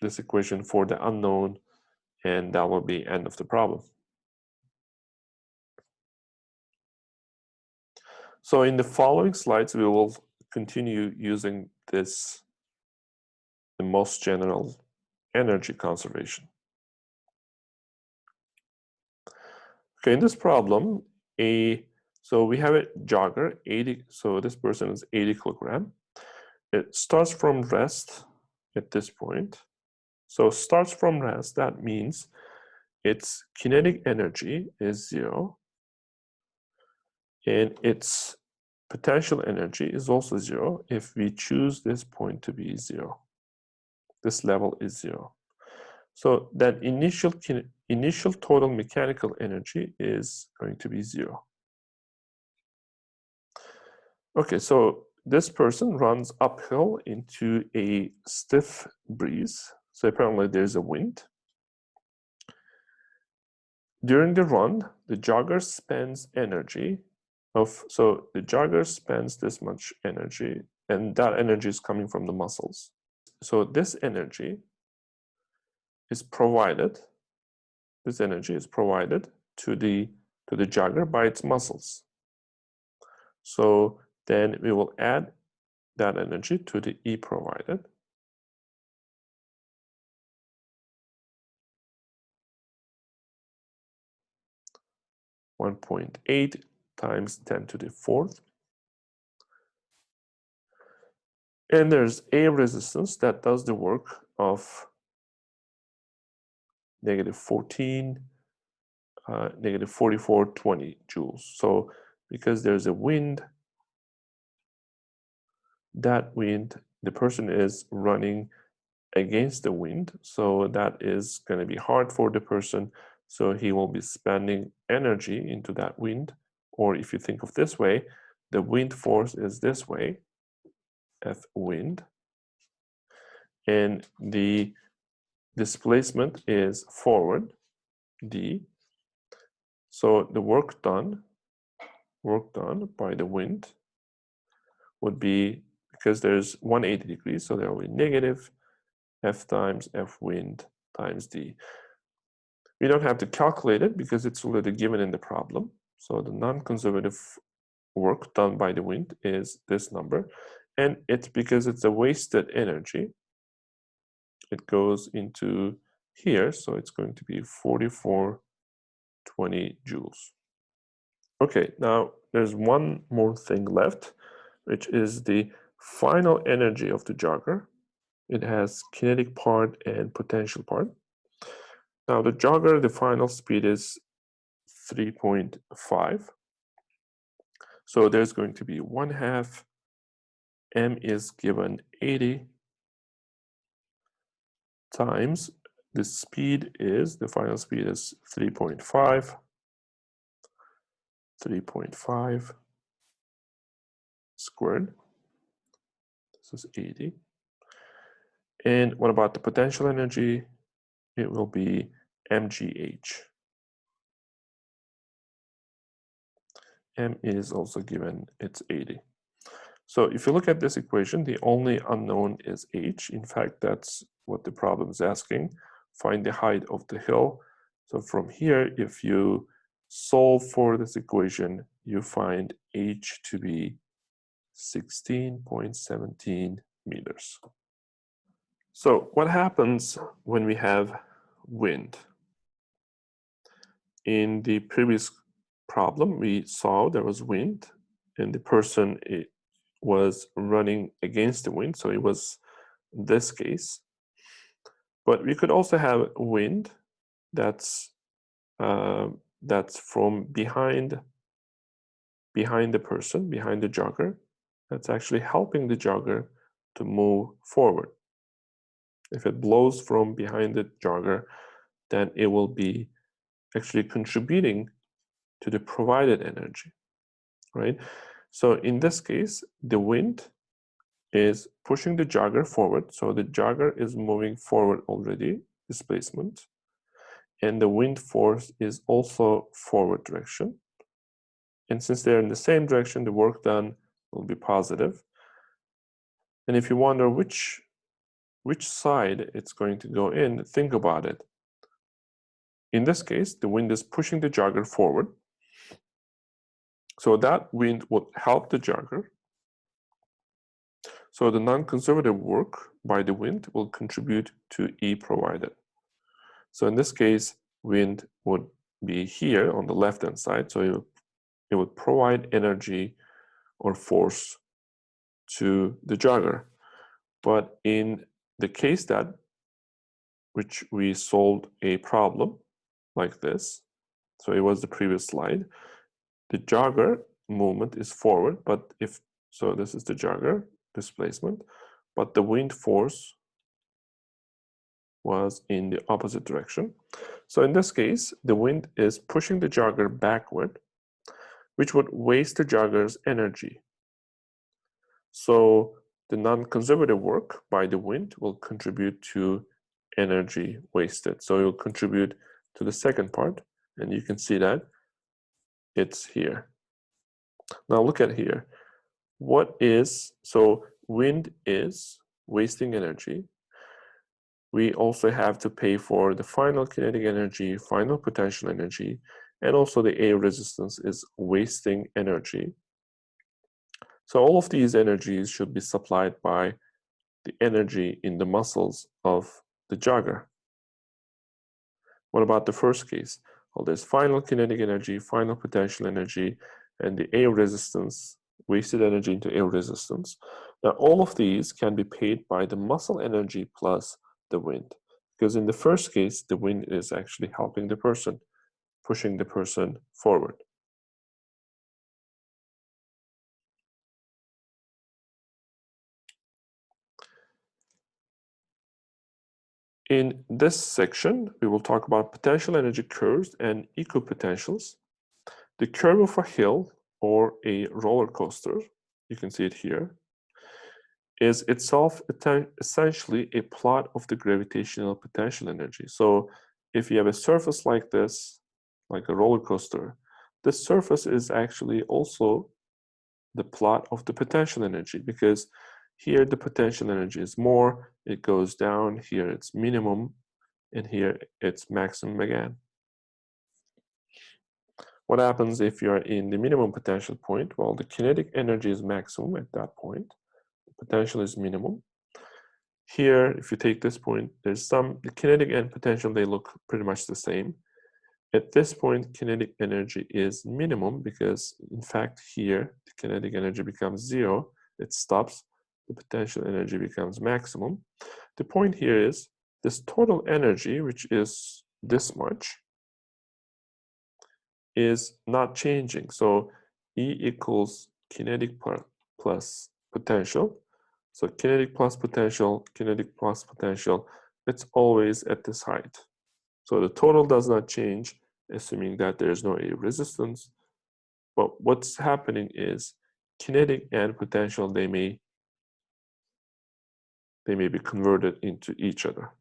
this equation for the unknown, and that will be end of the problem. So in the following slides, we will continue using this, the most general energy conservation. Okay, in this problem, so we have a jogger, 80, so this person is 80 kilogram. It starts from rest at this point. So starts from rest, that means its kinetic energy is 0, and its potential energy is also 0 if we choose this point to be 0. This level is 0. So that initial total mechanical energy is going to be 0. Okay, so this person runs uphill into a stiff breeze. So apparently there's a wind. During the run, the jogger spends energy so the jogger spends this much energy, and that energy is coming from the muscles. So this energy is provided, to the jogger by its muscles. So then we will add that energy to the E provided. (1.8 times 10 to the 4th). And there's a resistance that does the work of -14, -4420 joules. So because there's a wind, that wind, the person is running against the wind, so that is going to be hard for the person, so he will be spending energy into that wind. Or if you think of this way, the wind force is this way, F wind, and the displacement is forward, D. So the work done by the wind would be, because there's 180 degrees, so there will be negative F times F wind times D. We don't have to calculate it because it's already given in the problem. So the non-conservative work done by the wind is this number, and it's because it's a wasted energy. It goes into here, so it's going to be 4420 joules. Okay, now there's one more thing left, which is the final energy of the jogger. It has kinetic part and potential part. Now the jogger, the final speed is 3.5. So there's going to be 1/2 m is given 80 times the speed is, the final speed is 3.5 squared. This is 80. And what about the potential energy? It will be mgh. M is also given, it's 80. So if you look at this equation, the only unknown is h. In fact, that's what the problem is asking. Find the height of the hill. So from here, if you solve for this equation, you find h to be 16.17 meters. So what happens when we have wind? In the previous problem, we saw there was wind, and the person was running against the wind, so it was this case. But we could also have wind that's from behind the person, behind the jogger, that's actually helping the jogger to move forward. If it blows from behind the jogger, then it will be actually contributing to the provided energy, right? So in this case, the wind is pushing the jogger forward. So the jogger is moving forward already. displacement, and the wind force is also forward direction. And since they're in the same direction, the work done will be positive. And if you wonder which side it's going to go in, think about it. In this case, the wind is pushing the jogger forward. So that wind would help the jogger. So the non-conservative work by the wind will contribute to E provided. So in this case, wind would be here on the left-hand side. So it would provide energy or force to the jogger. But in the case that which we solved a problem like this, so it was the previous slide, the jogger movement is forward, but so this is the jogger displacement, but the wind force was in the opposite direction. So in this case, the wind is pushing the jogger backward, which would waste the jogger's energy. So the non-conservative work by the wind will contribute to energy wasted. So it will contribute to the second part, and you can see that it's here. Now look at here. So wind is wasting energy. We also have to pay for the final kinetic energy, final potential energy, and also the air resistance is wasting energy. So all of these energies should be supplied by the energy in the muscles of the jogger. What about the first case? Well, there's final kinetic energy, final potential energy, and the air resistance, wasted energy into air resistance. Now, all of these can be paid by the muscle energy plus the wind. Because in the first case, the wind is actually helping the person, pushing the person forward. In this section, we will talk about potential energy curves and equipotentials. The curve of a hill or a roller coaster, you can see it here, is itself essentially a plot of the gravitational potential energy. So if you have a surface like this, like a roller coaster, this surface is actually also the plot of the potential energy, because here the potential energy is more, it goes down, here it's minimum, and here it's maximum again. What happens if you're in the minimum potential point? Well, the kinetic energy is maximum at that point. The potential is minimum. Here, if you take this point, there's the kinetic and potential, they look pretty much the same. At this point, kinetic energy is minimum because, in fact, here, the kinetic energy becomes 0. It stops. The potential energy becomes maximum. The point here is this total energy, which is this much, is not changing. So E equals kinetic plus potential. So kinetic plus potential, it's always at this height. So the total does not change, assuming that there's no air resistance. But what's happening is kinetic and potential, they may be converted into each other.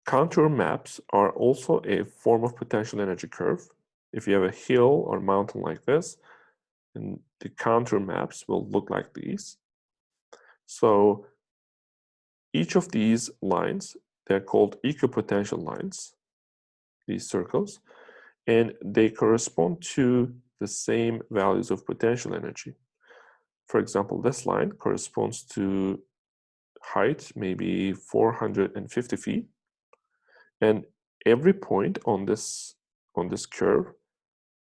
Contour maps are also a form of potential energy curve. If you have a hill or mountain like this, and the contour maps will look like these. So each of these lines, they're called equipotential lines, these circles, and they correspond to the same values of potential energy. For example, this line corresponds to height, maybe 450 feet, and every point on this curve,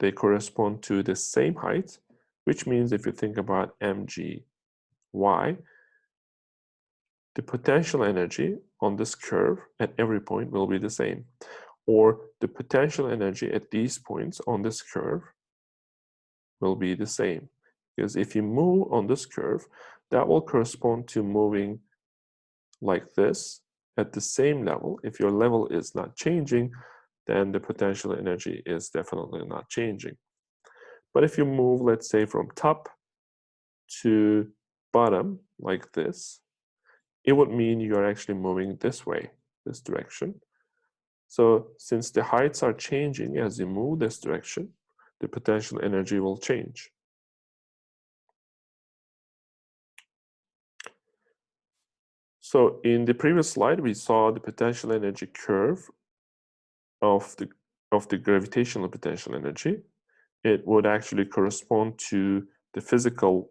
they correspond to the same height, which means if you think about mgy, the potential energy on this curve at every point will be the same, or the potential energy at these points on this curve will be the same. Because if you move on this curve, that will correspond to moving like this at the same level. If your level is not changing, then the potential energy is definitely not changing. But if you move, let's say, from top to bottom, like this, it would mean you're actually moving this way, this direction. So since the heights are changing as you move this direction, the potential energy will change. So in the previous slide, we saw the potential energy curve of the gravitational potential energy. It would actually correspond to the physical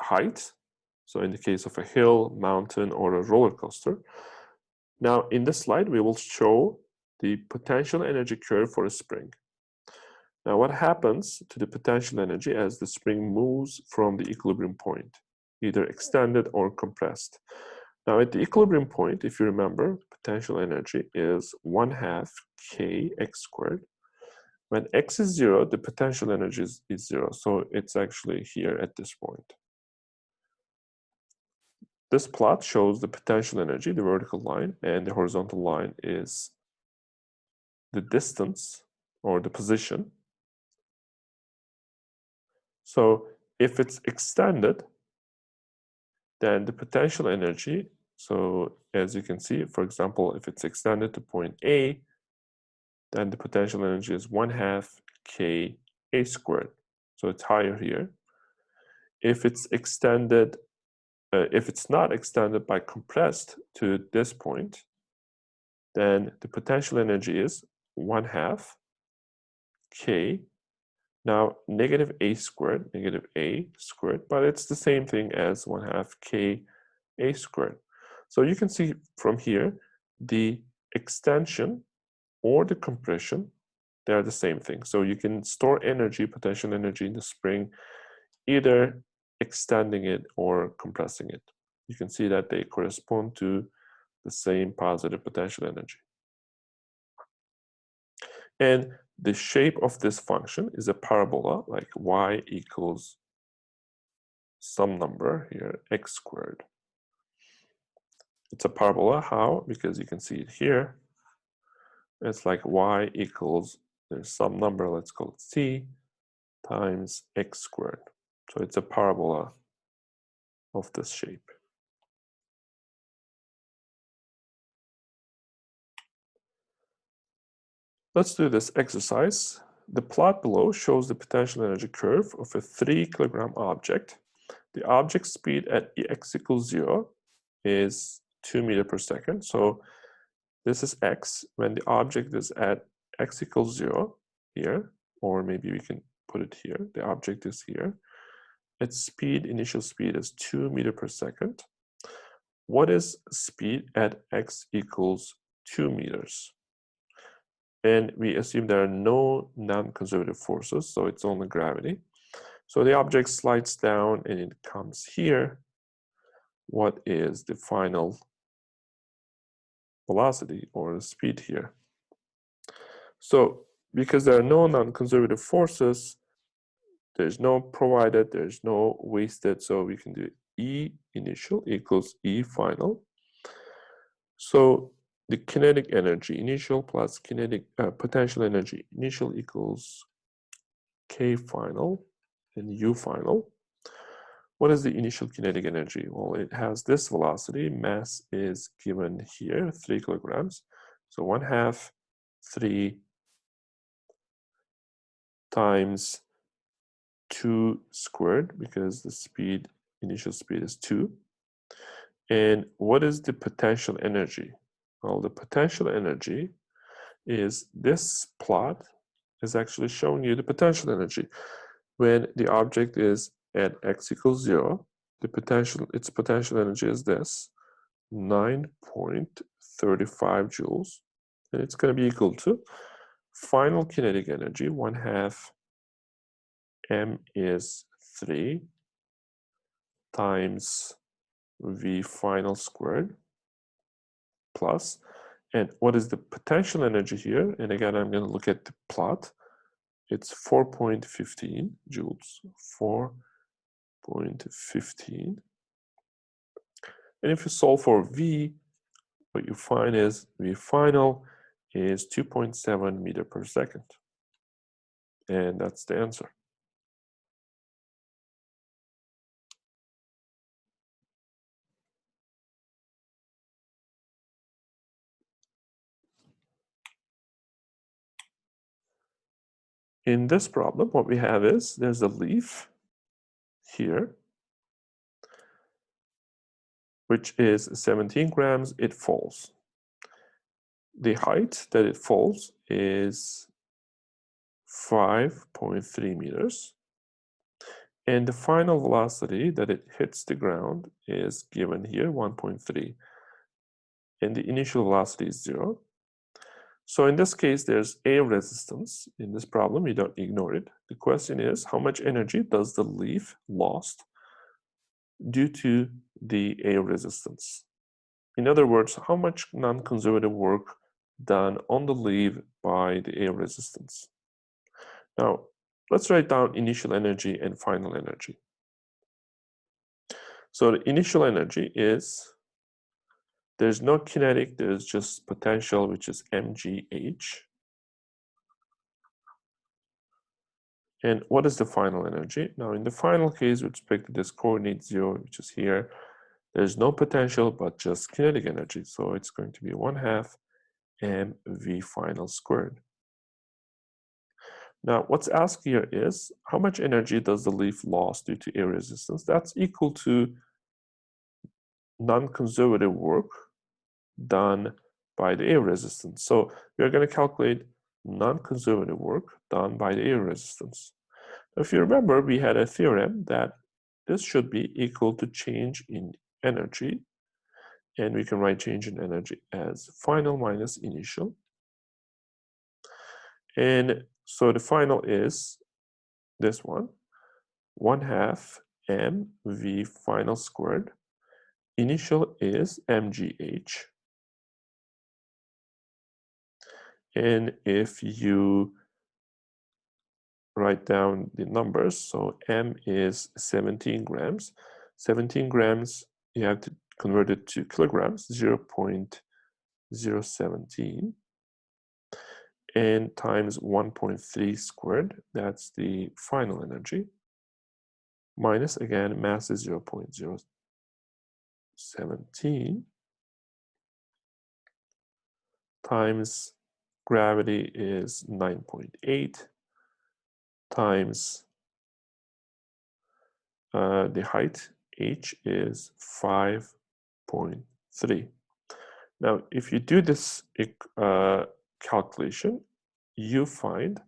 height. So in the case of a hill, mountain, or a roller coaster. Now in this slide, we will show the potential energy curve for a spring. Now what happens to the potential energy as the spring moves from the equilibrium point, either extended or compressed? Now at the equilibrium point, if you remember, potential energy is 1/2 kx squared. When x is 0, the potential energy is 0. So it's actually here at this point. This plot shows the potential energy, the vertical line, and the horizontal line is the distance or the position. So if it's extended, then the potential energy, so as you can see, for example, if it's extended to point A, then the potential energy is 1/2 k a squared. So it's higher here. If it's extended, if it's not extended by compressed to this point, then the potential energy is 1/2 k. Now negative a squared, but it's the same thing as 1/2 k a squared. So you can see from here, the extension or the compression, they're the same thing. So you can store energy, potential energy in the spring, either extending it or compressing it. You can see that they correspond to the same positive potential energy. And the shape of this function is a parabola, like y equals some number here, x squared. It's a parabola. How? Because you can see it here. It's like y equals, there's some number, let's call it c, times x squared. So it's a parabola of this shape. Let's do this exercise. The plot below shows the potential energy curve of a 3 kilogram object. The object speed at x equals 0 is 2 meters per second. So this is x when the object is at x equals 0 here, or maybe we can put it here. The object is here. Its speed, initial speed is 2 meters per second. What is speed at x equals 2 meters? And we assume there are no non-conservative forces, so it's only gravity. So the object slides down and it comes here. What is the final velocity or speed here? So because there are no non-conservative forces, there's no provided, there's no wasted, so we can do E initial equals E final. So the kinetic energy initial plus kinetic potential energy initial equals K final and U final. What is the initial kinetic energy? Well, it has this velocity. Mass is given here, 3 kilograms. So 1/2 3 times 2 squared, because the speed, initial speed is 2. And what is the potential energy? Well, the potential energy is this plot is actually showing you the potential energy. When the object is at x equals 0, its potential energy is this, 9.35 joules. And it's going to be equal to final kinetic energy, 1/2 m is 3 times v final squared plus, and what is the potential energy here? And again, I'm going to look at the plot. It's 4.15 joules, 4.15. And if you solve for v, what you find is v final is 2.7 meters per second. And that's the answer. in this problem, what we have is there's a leaf here, which is 17 grams, it falls. The height that it falls is 5.3 meters. And the final velocity that it hits the ground is given here, 1.3. And the initial velocity is 0. So in this case, there's a resistance. In this problem, you don't ignore it. The question is, how much energy does the leaf lost due to the A resistance? In other words, how much non-conservative work done on the leaf by the A resistance? Now, let's write down initial energy and final energy. So the initial energy is, there's no kinetic, there's just potential, which is mgh. And what is the final energy? Now, in the final case, with respect to this coordinate 0, which is here, there's no potential, but just kinetic energy. So it's going to be 1/2 mv final squared. Now, what's asked here is, how much energy does the leaf lose due to air resistance? That's equal to non-conservative work done by the air resistance. So we're going to calculate non-conservative work done by the air resistance. If you remember, we had a theorem that this should be equal to change in energy, and we can write change in energy as final minus initial. And so the final is this one, 1/2 mv final squared. Initial is mgh. And if you write down the numbers, so m is 17 grams. 17 grams, you have to convert it to kilograms, 0.017. And times 1.3 squared, that's the final energy. Minus, again, mass is 0.017 times gravity is 9.8 times the height, h, is 5.3. Now, if you do this calculation, you find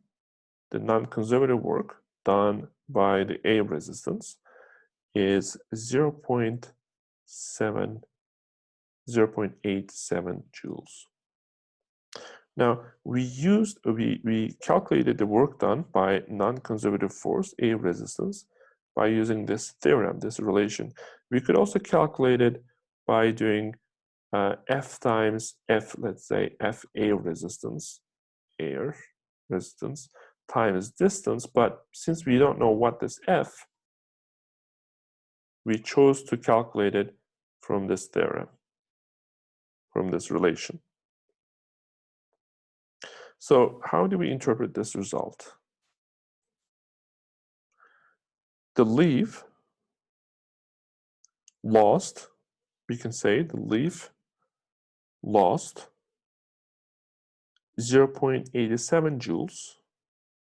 the non-conservative work done by the A resistance is 0.87 joules. Now, we calculated the work done by non-conservative force, A resistance, by using this theorem, this relation. We could also calculate it by doing F times F, let's say FA resistance, air resistance, times distance, but since we don't know what this F, we chose to calculate it from this theorem, from this relation. So how do we interpret this result? The leaf lost, we can say the leaf lost 0.87 joules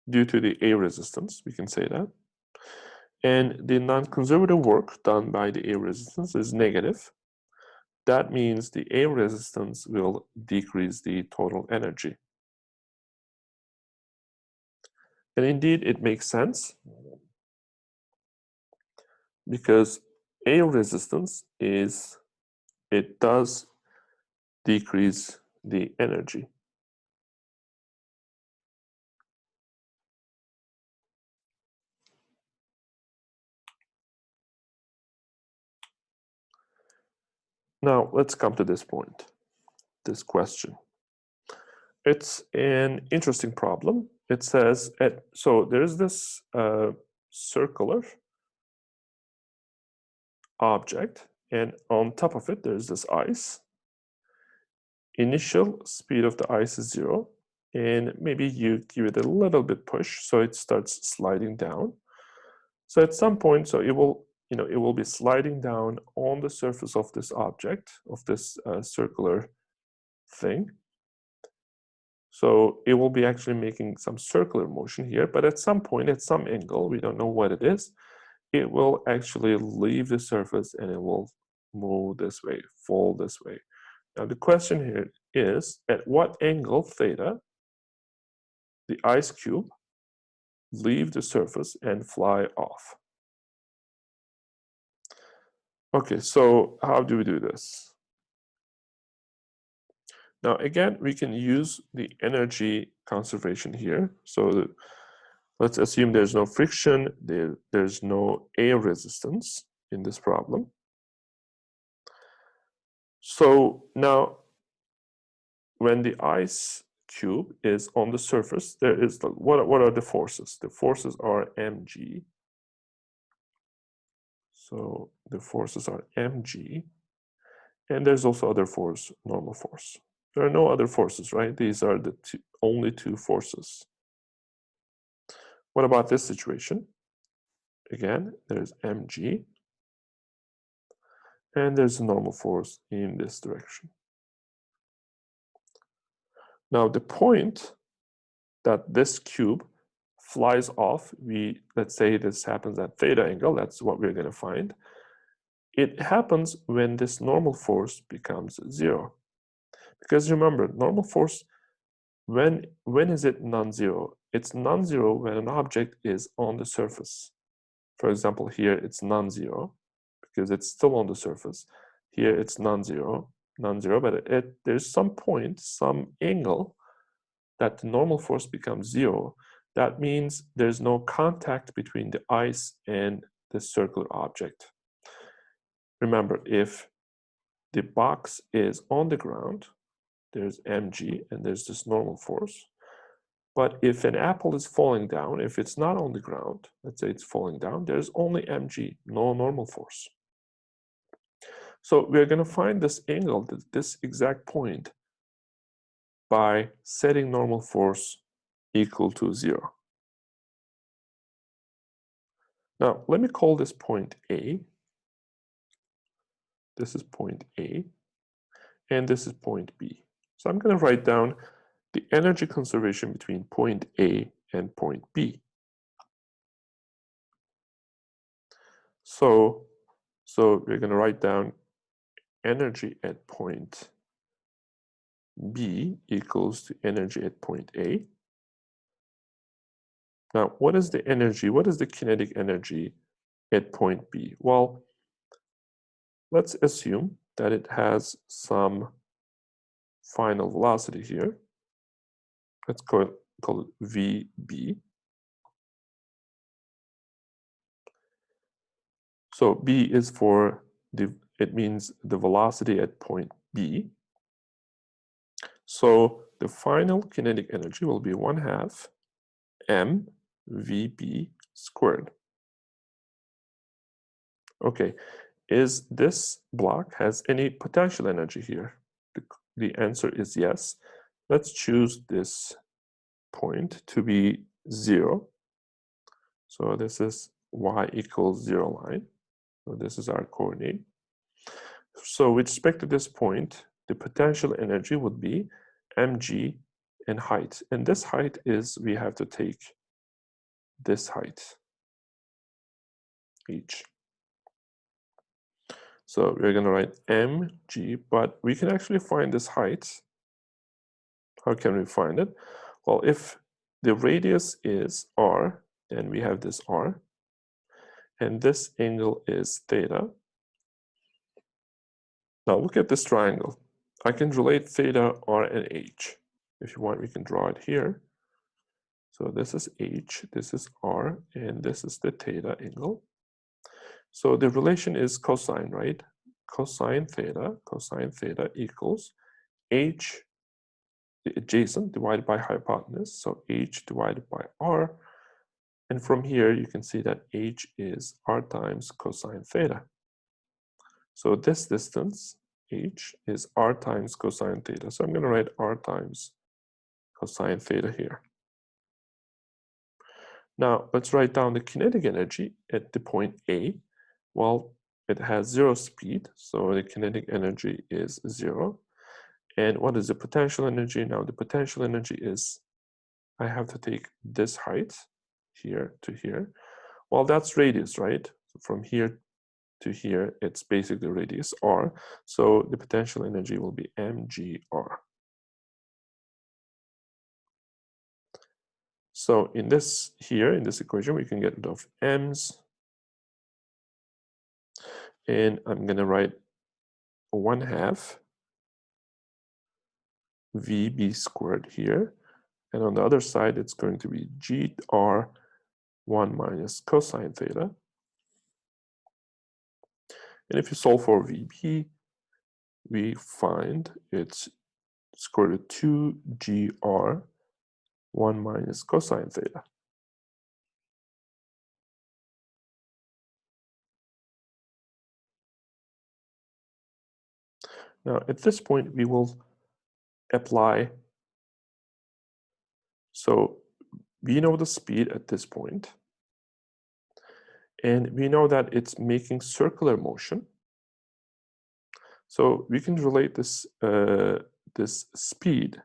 due to the A resistance, we can say that. And the non-conservative work done by the A resistance is negative. That means the A resistance will decrease the total energy. And indeed, it makes sense because A resistance is, it does decrease the energy. Now, let's come to this point, this question. It's an interesting problem. It says, so there's this circular object, and on top of it, there's this ice. Initial speed of the ice is 0, and maybe you give it a little bit push, so it starts sliding down. So at some point, so it will, it will be sliding down on the surface of this object, of this circular thing. So it will be actually making some circular motion here, but at some point, at some angle, we don't know what it is, it will actually leave the surface and it will move this way, fall this way. Now the question here is, at what angle theta, the ice cube leave the surface and fly off? Okay, so how do we do this? Now again, we can use the energy conservation here. So let's assume there's no friction, there's no air resistance in this problem. So now, when the ice cube is on the surface, there is what are the forces? The forces are mg. So the forces are mg, and there's also other force, normal force. There are no other forces, right? These are the only two forces. What about this situation? Again, there's mg, and there's a normal force in this direction. Now the point that this cube flies off, let's say this happens at theta angle, that's what we're going to find. It happens when this normal force becomes 0. Because remember, normal force, when is it non-zero? It's non-zero when an object is on the surface. For example, here it's non-zero because it's still on the surface. Here it's non-zero, but there's some point, some angle that the normal force becomes 0. That means there's no contact between the ice and the circular object. Remember, if the box is on the ground, there's mg and there's this normal force. But if an apple is falling down, if it's not on the ground, let's say it's falling down, there's only mg, no normal force. So we're going to find this angle, this exact point, by setting normal force equal to 0. Now, let me call this point A. This is point A, and this is point B. So I'm going to write down the energy conservation between point A and point B. So we're going to write down energy at point B equals to energy at point A. Now, what is the energy? What is the kinetic energy at point B? Well, let's assume that it has some final velocity here. Let's call it VB. So B is for it means the velocity at point B. So the final kinetic energy will be 1/2 mVB squared. Okay, is this block has any potential energy here? The answer is yes. Let's choose this point to be 0. So this is y equals 0 line. So this is our coordinate. So with respect to this point, the potential energy would be mg and height. And this height is, we have to take this height, h. So we're going to write mg, but we can actually find this height. How can we find it? Well, if the radius is r, then we have this r, and this angle is theta. Now look at this triangle. I can relate theta, r, and h. If you want, we can draw it here. So this is h, this is r, and this is the theta angle. So the relation is cosine, right? Cosine theta equals h, the adjacent, divided by hypotenuse. So h divided by r. And from here, you can see that h is r times cosine theta. So this distance, h, is r times cosine theta. So I'm going to write r times cosine theta here. Now, let's write down the kinetic energy at the point A. Well, it has 0 speed, so the kinetic energy is 0. And what is the potential energy? Now the potential energy is, I have to take this height here to here. Well, that's radius, right? So from here to here, it's basically radius r. So the potential energy will be mgr. So in this here, in this equation, we can get rid of m's. And I'm going to write 1/2 vb squared here. And on the other side, it's going to be gr 1 minus cosine theta. And if you solve for vb, we find it's square root 2 gr 1 minus cosine theta. Now, at this point, we will apply. So we know the speed at this point, and we know that it's making circular motion. So we can relate this this speed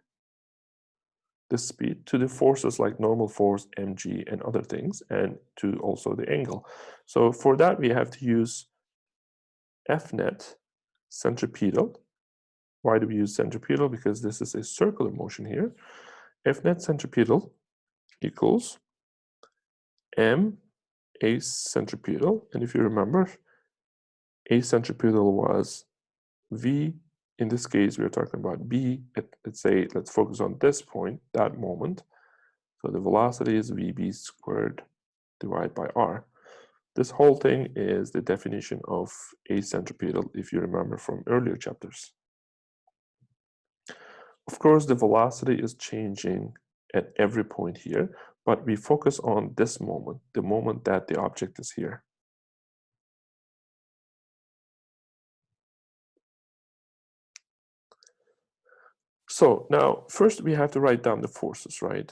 to the forces like normal force, mg, and other things, and to also the angle. So for that, we have to use F net centripetal. Why do we use centripetal? Because this is a circular motion here. F net centripetal equals m a centripetal. And if you remember, a centripetal was v. In this case, we're talking about b. Let's focus on this point, that moment. So the velocity is vb squared divided by r. This whole thing is the definition of a centripetal, if you remember from earlier chapters. Of course, the velocity is changing at every point here, but we focus on this moment, the moment that the object is here. So now, first we have to write down the forces, right?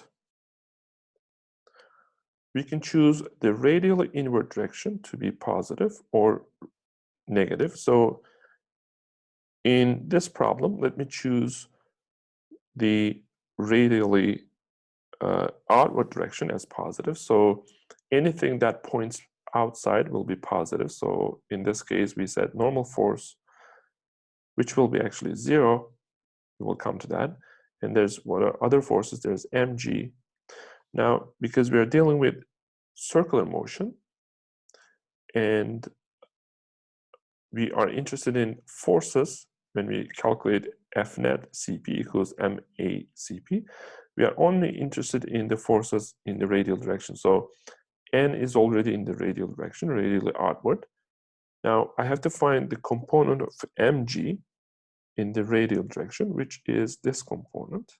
We can choose the radially inward direction to be positive or negative. So in this problem, let me choose the radially outward direction as positive. So anything that points outside will be positive. So in this case, we said normal force, which will be actually 0. We will come to that. And there's what are other forces? There's mg. Now, because we are dealing with circular motion, and we are interested in forces when we calculate F net Cp equals ma Cp, we are only interested in the forces in the radial direction. So n is already in the radial direction, radially outward. Now I have to find the component of mg in the radial direction, which is this component.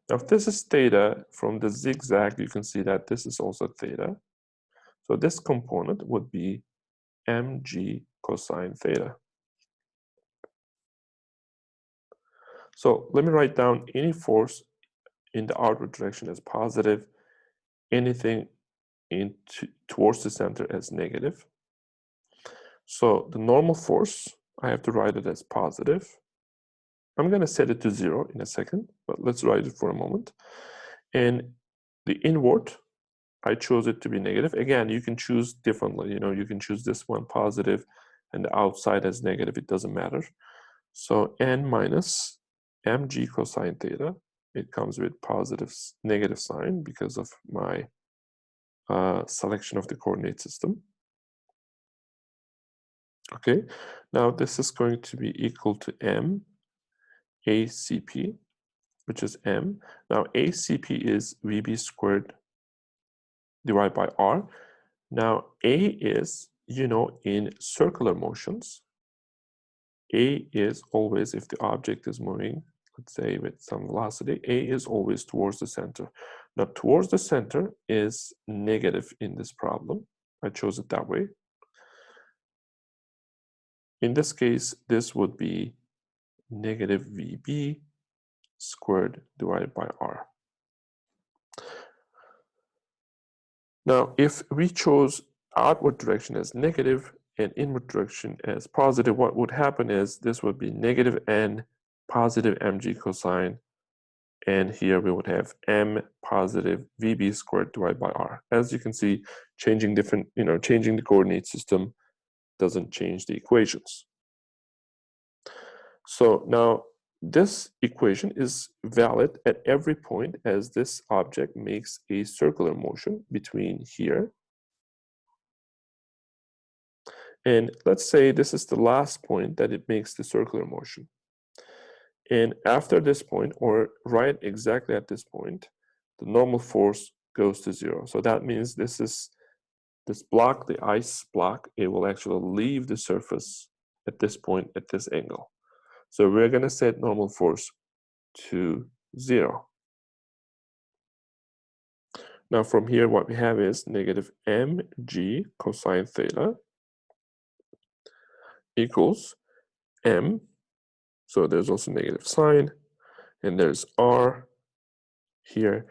Now if this is theta from the zigzag, you can see that this is also theta. So this component would be mg cosine theta. So let me write down any force in the outward direction as positive, anything towards the center as negative. So the normal force, I have to write it as positive. I'm going to set it to 0 in a second, but let's write it for a moment. And the inward, I chose it to be negative. Again, you can choose differently. You can choose this one positive and the outside as negative. It doesn't matter. So n minus mg cosine theta, it comes with negative sign because of my selection of the coordinate system. Okay, now this is going to be equal to m ACP, which is m. Now ACP is VB squared divided by r. Now A is, in circular motions, A is always, if the object is moving, let's say with some velocity, A is always towards the center. Now towards the center is negative in this problem. I chose it that way. In this case, this would be negative VB squared divided by r. Now, if we chose outward direction as negative and inward direction as positive, what would happen is this would be negative n positive mg cosine, and here we would have m positive vb squared divided by r. As you can see, changing the coordinate system doesn't change the equations. So now this equation is valid at every point as this object makes a circular motion between here. And let's say this is the last point that it makes the circular motion. And after this point, or right exactly at this point, the normal force goes to 0. So that means this block, the ice block, it will actually leave the surface at this point at this angle. So we're going to set normal force to 0. Now from here, what we have is negative mg cosine theta equals m. So there's also negative sign, and there's r here.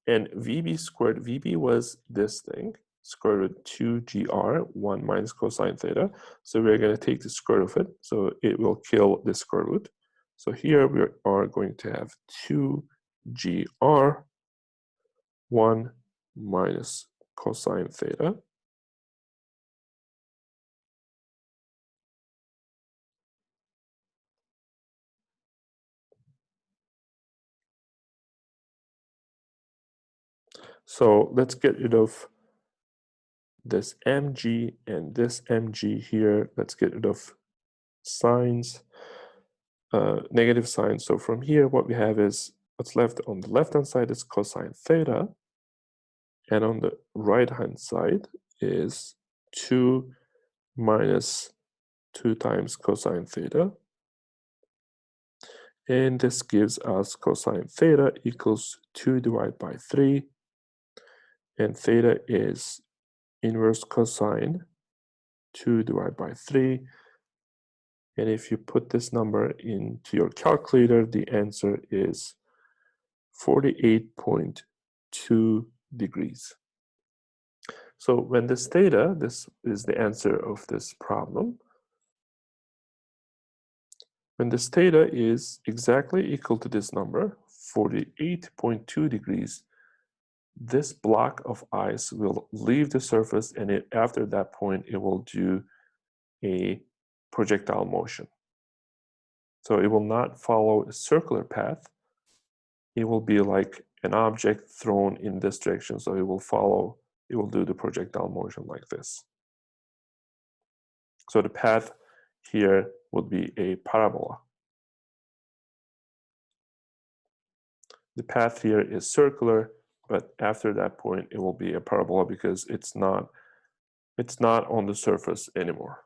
And vb squared, vb was this thing, square root 2gr, 1 minus cosine theta. So we're going to take the square root of it, so it will kill the square root. So here we are going to have 2gr, 1 minus cosine theta. So let's get rid of this mg and this mg here. Let's get rid of signs, negative signs. So from here, what we have is what's left on the left-hand side is cosine theta, and on the right-hand side is 2 minus 2 times cosine theta. And this gives us cosine theta equals 2 divided by 3. And theta is inverse cosine 2 divided by 3. And if you put this number into your calculator, the answer is 48.2 degrees. So when this theta, this is the answer of this problem. When this theta is exactly equal to this number, 48.2 degrees, this block of ice will leave the surface, and after that point, it will do a projectile motion. So it will not follow a circular path. It will be like an object thrown in this direction. So it will do the projectile motion like this. So the path here would be a parabola. The path here is circular, but after that point, it will be a parabola because it's not on the surface anymore.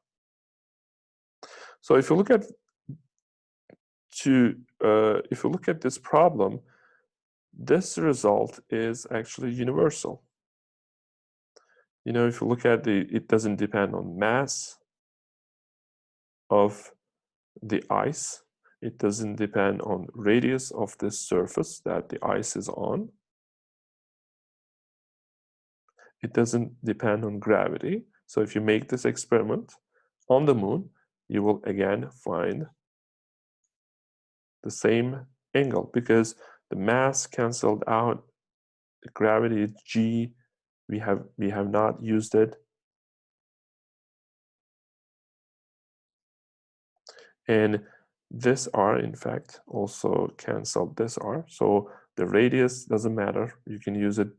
So if you look at this problem, this result is actually universal. If you look at it doesn't depend on mass of the ice. It doesn't depend on radius of this surface that the ice is on. It doesn't depend on gravity. So if you make this experiment on the moon, you will again find the same angle because the mass canceled out. The gravity is g. We have not used it. And this r, in fact, also canceled this r. So the radius doesn't matter. You can use it,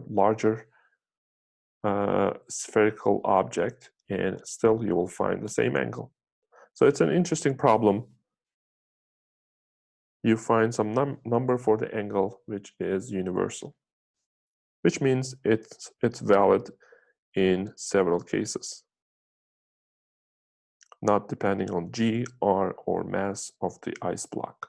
larger spherical object, and still you will find the same angle. So it's an interesting problem. You find some number for the angle which is universal, which means it's valid in several cases, not depending on g, r, or mass of the ice block.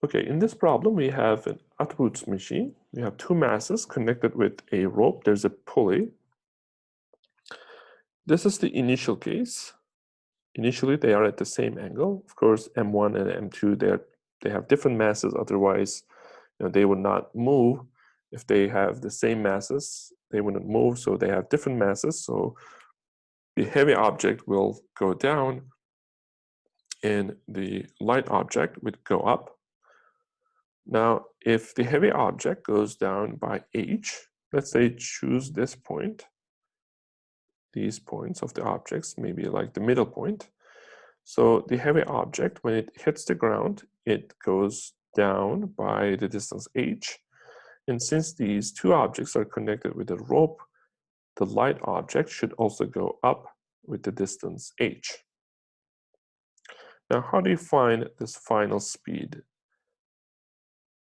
Okay, in this problem, we have an Atwood's machine. We have two masses connected with a rope. There's a pulley. This is the initial case. Initially, they are at the same angle. Of course, M1 and M2, they have different masses. Otherwise, they would not move. If they have the same masses, they wouldn't move, so they have different masses. So the heavy object will go down and the light object would go up. Now, if the heavy object goes down by h, let's say choose this point, these points of the objects, maybe like the middle point. So the heavy object, when it hits the ground, it goes down by the distance h. And since these two objects are connected with a rope, the light object should also go up with the distance h. Now, how do you find this final speed?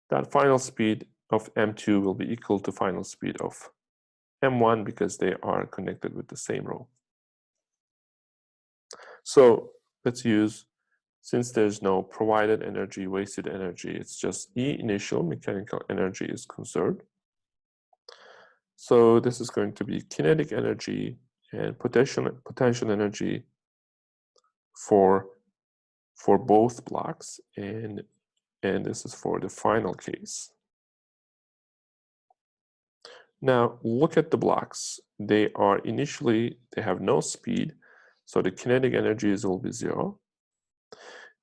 That final speed of m2 will be equal to final speed of m1 because they are connected with the same rope. So let's use, since there's no provided energy, wasted energy, it's just E initial mechanical energy is conserved. So this is going to be kinetic energy and potential energy for both blocks, and this is for the final case. Now look at the blocks. They are initially, they have no speed, so the kinetic energies will be 0.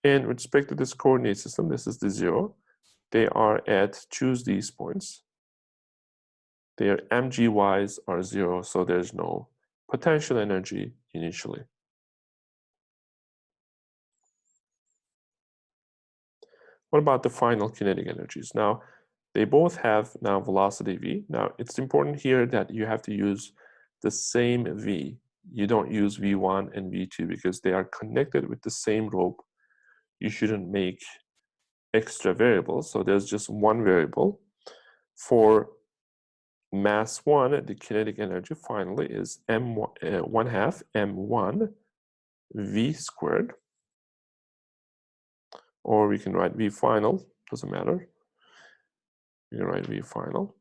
And with respect to this coordinate system, this is the 0. They are at, choose these points. Their mgy's are 0, so there's no potential energy initially. What about the final kinetic energies? Now, they both have now velocity v. Now, it's important here that you have to use the same v. You don't use v1 and v2 because they are connected with the same rope. You shouldn't make extra variables, so there's just one variable. For mass 1, the kinetic energy finally is one half m1 v squared, or we can write v final, doesn't matter. We can write v final.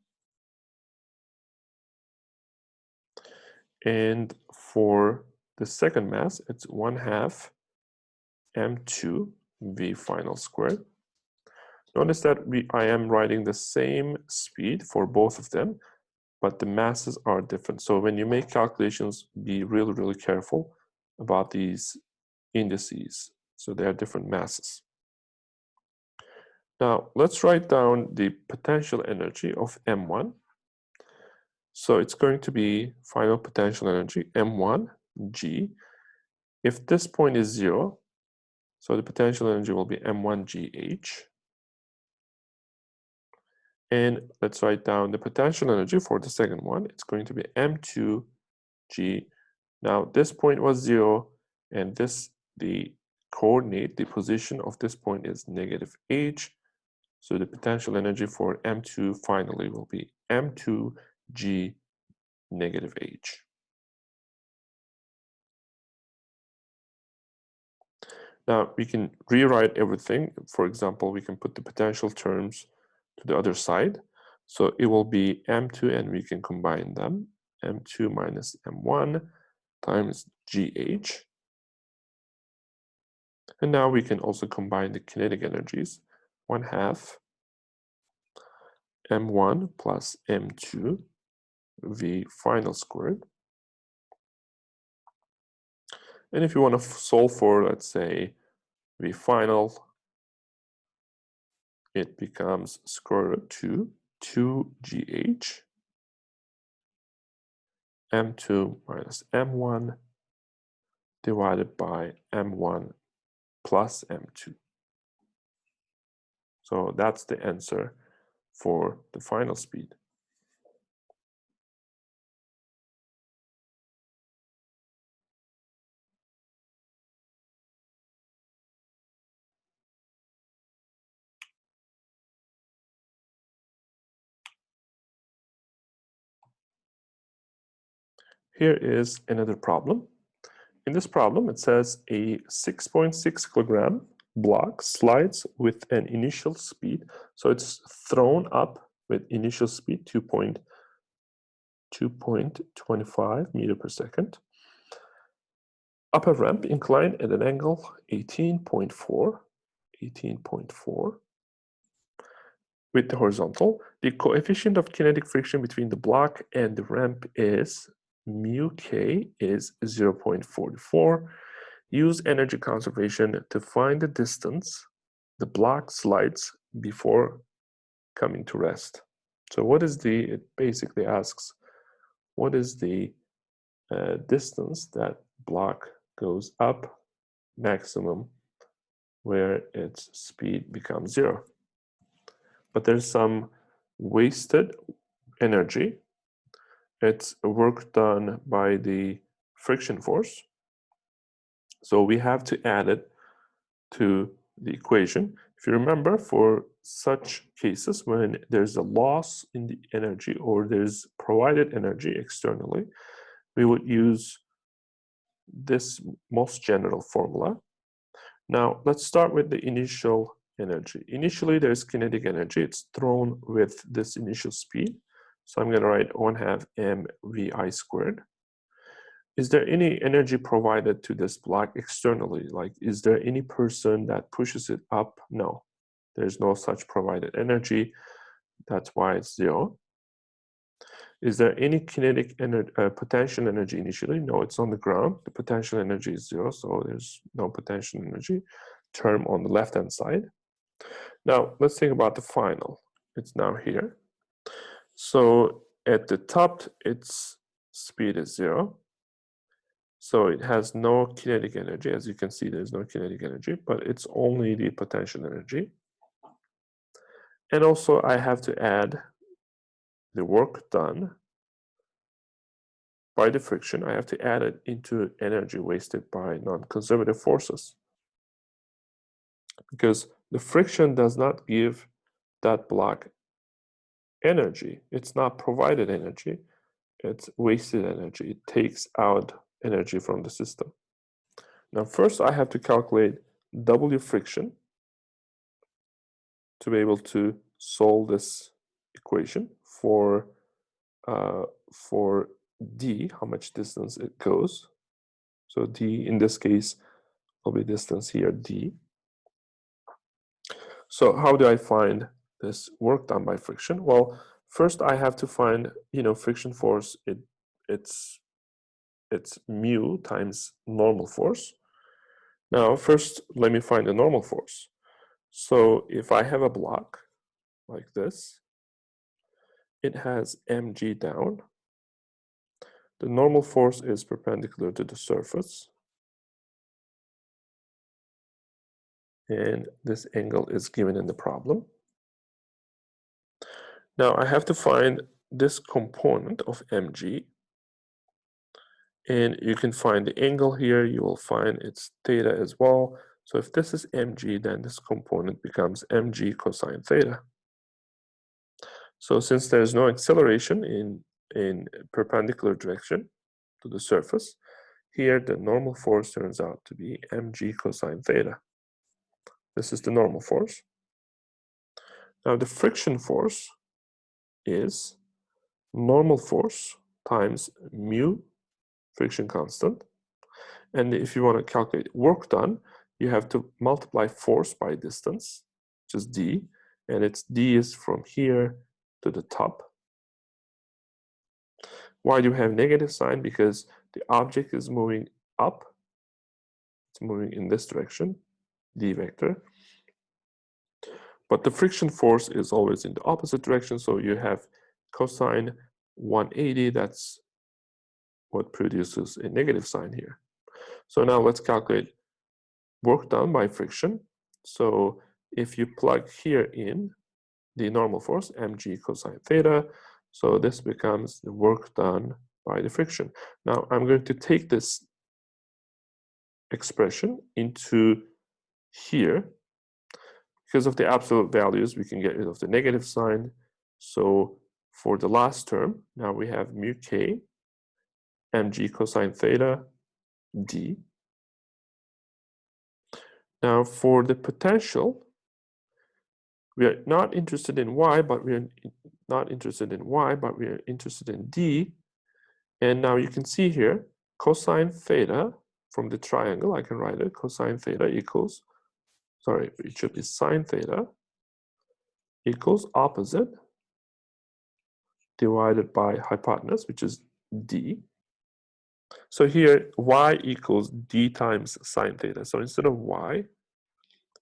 And for the second mass, it's one half m2 v final squared. Notice that I am writing the same speed for both of them, but the masses are different. So when you make calculations, be really, really careful about these indices. So they are different masses. Now let's write down the potential energy of M1. So it's going to be final potential energy M1 G. If this point is 0, so the potential energy will be M1 GH. And let's write down the potential energy for the second one. It's going to be M2 G. Now this point was 0, and the coordinate, the position of this point is negative h. So the potential energy for M2 finally will be M2 G negative h. Now we can rewrite everything. For example, we can put the potential terms to the other side. So it will be M2, and we can combine them. M2 minus M1 times GH. And now we can also combine the kinetic energies. One half M1 plus M2 V final squared. And if you want to solve for, let's say, V final, it becomes square root 2gh m2 minus m1 divided by m1 plus m2. So that's the answer for the final speed. Here is another problem. In this problem, it says a 6.6 kilogram block slides with an initial speed. So it's thrown up with initial speed 2.25 meter per second. Up a ramp inclined at an angle 18.4. with the horizontal, the coefficient of kinetic friction between the block and the ramp is mu k is 0.44. Use energy conservation to find the distance the block slides before coming to rest. So what is it basically asks, what is the distance that block goes up maximum where its speed becomes 0? But there's some wasted energy. It's work done by the friction force. So we have to add it to the equation. If you remember, for such cases when there's a loss in the energy or there's provided energy externally, we would use this most general formula. Now let's start with the initial energy. Initially there's kinetic energy. It's thrown with this initial speed. So I'm going to write 1/2 mvi squared. Is there any energy provided to this block externally? Like, is there any person that pushes it up? No, there's no such provided energy. That's why it's 0. Is there any kinetic potential energy initially? No, it's on the ground. The potential energy is 0, so there's no potential energy term on the left-hand side. Now, let's think about the final. It's now here. So at the top, its speed is 0. So it has no kinetic energy. As you can see, there's no kinetic energy, but it's only the potential energy. And also, I have to add the work done by the friction. I have to add it into energy wasted by non-conservative forces. Because the friction does not give that block energy. It's not provided energy. It's wasted energy. It takes out energy from the system. Now, first I have to calculate W friction to be able to solve this equation for D, how much distance it goes. So D, in this case, will be distance here, D. So how do I find this work done by friction? Well, first I have to find, friction force. It's mu times normal force. Now, first, let me find the normal force. So if I have a block like this, it has mg down. The normal force is perpendicular to the surface. And this angle is given in the problem. Now I have to find this component of mg. And you can find the angle here. You will find its theta as well. So if this is mg, then this component becomes mg cosine theta. So since there's no acceleration in perpendicular direction to the surface, here the normal force turns out to be mg cosine theta. This is the normal force. Now the friction force is normal force times mu friction constant. And if you want to calculate work done, you have to multiply force by distance, which is d, and its d is from here to the top. Why do you have negative sign? Because the object is moving up. It's moving in this direction, d vector. But the friction force is always in the opposite direction, so you have cosine 180. That's what produces a negative sign here. So now let's calculate work done by friction. So if you plug here in the normal force, mg cosine theta, so this becomes the work done by the friction. Now I'm going to take this expression into here. Because of the absolute values, we can get rid of the negative sign. So for the last term, now we have mu k, mg cosine theta, d. Now for the potential, we are not interested in y, but we are not interested in y, but we are interested in d. And now you can see here, cosine theta from the triangle, I can write it, cosine theta equals, sorry, it should be sine theta equals opposite divided by hypotenuse, which is d. So here, y equals d times sine theta. So instead of y,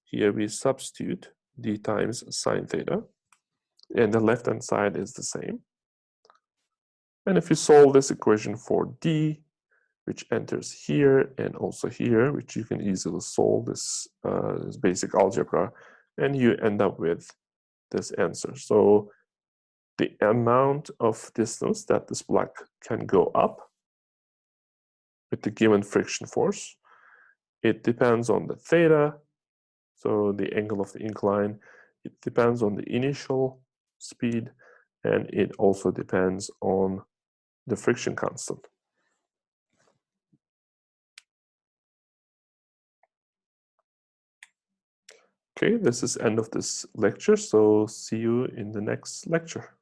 here we substitute d times sine theta, and the left-hand side is the same. And if you solve this equation for d, which enters here and also here, which you can easily solve this basic algebra, and you end up with this answer. So the amount of distance that this block can go up with the given friction force, it depends on the theta, so the angle of the incline, it depends on the initial speed, and it also depends on the friction constant. Okay, this is end of this lecture, so see you in the next lecture.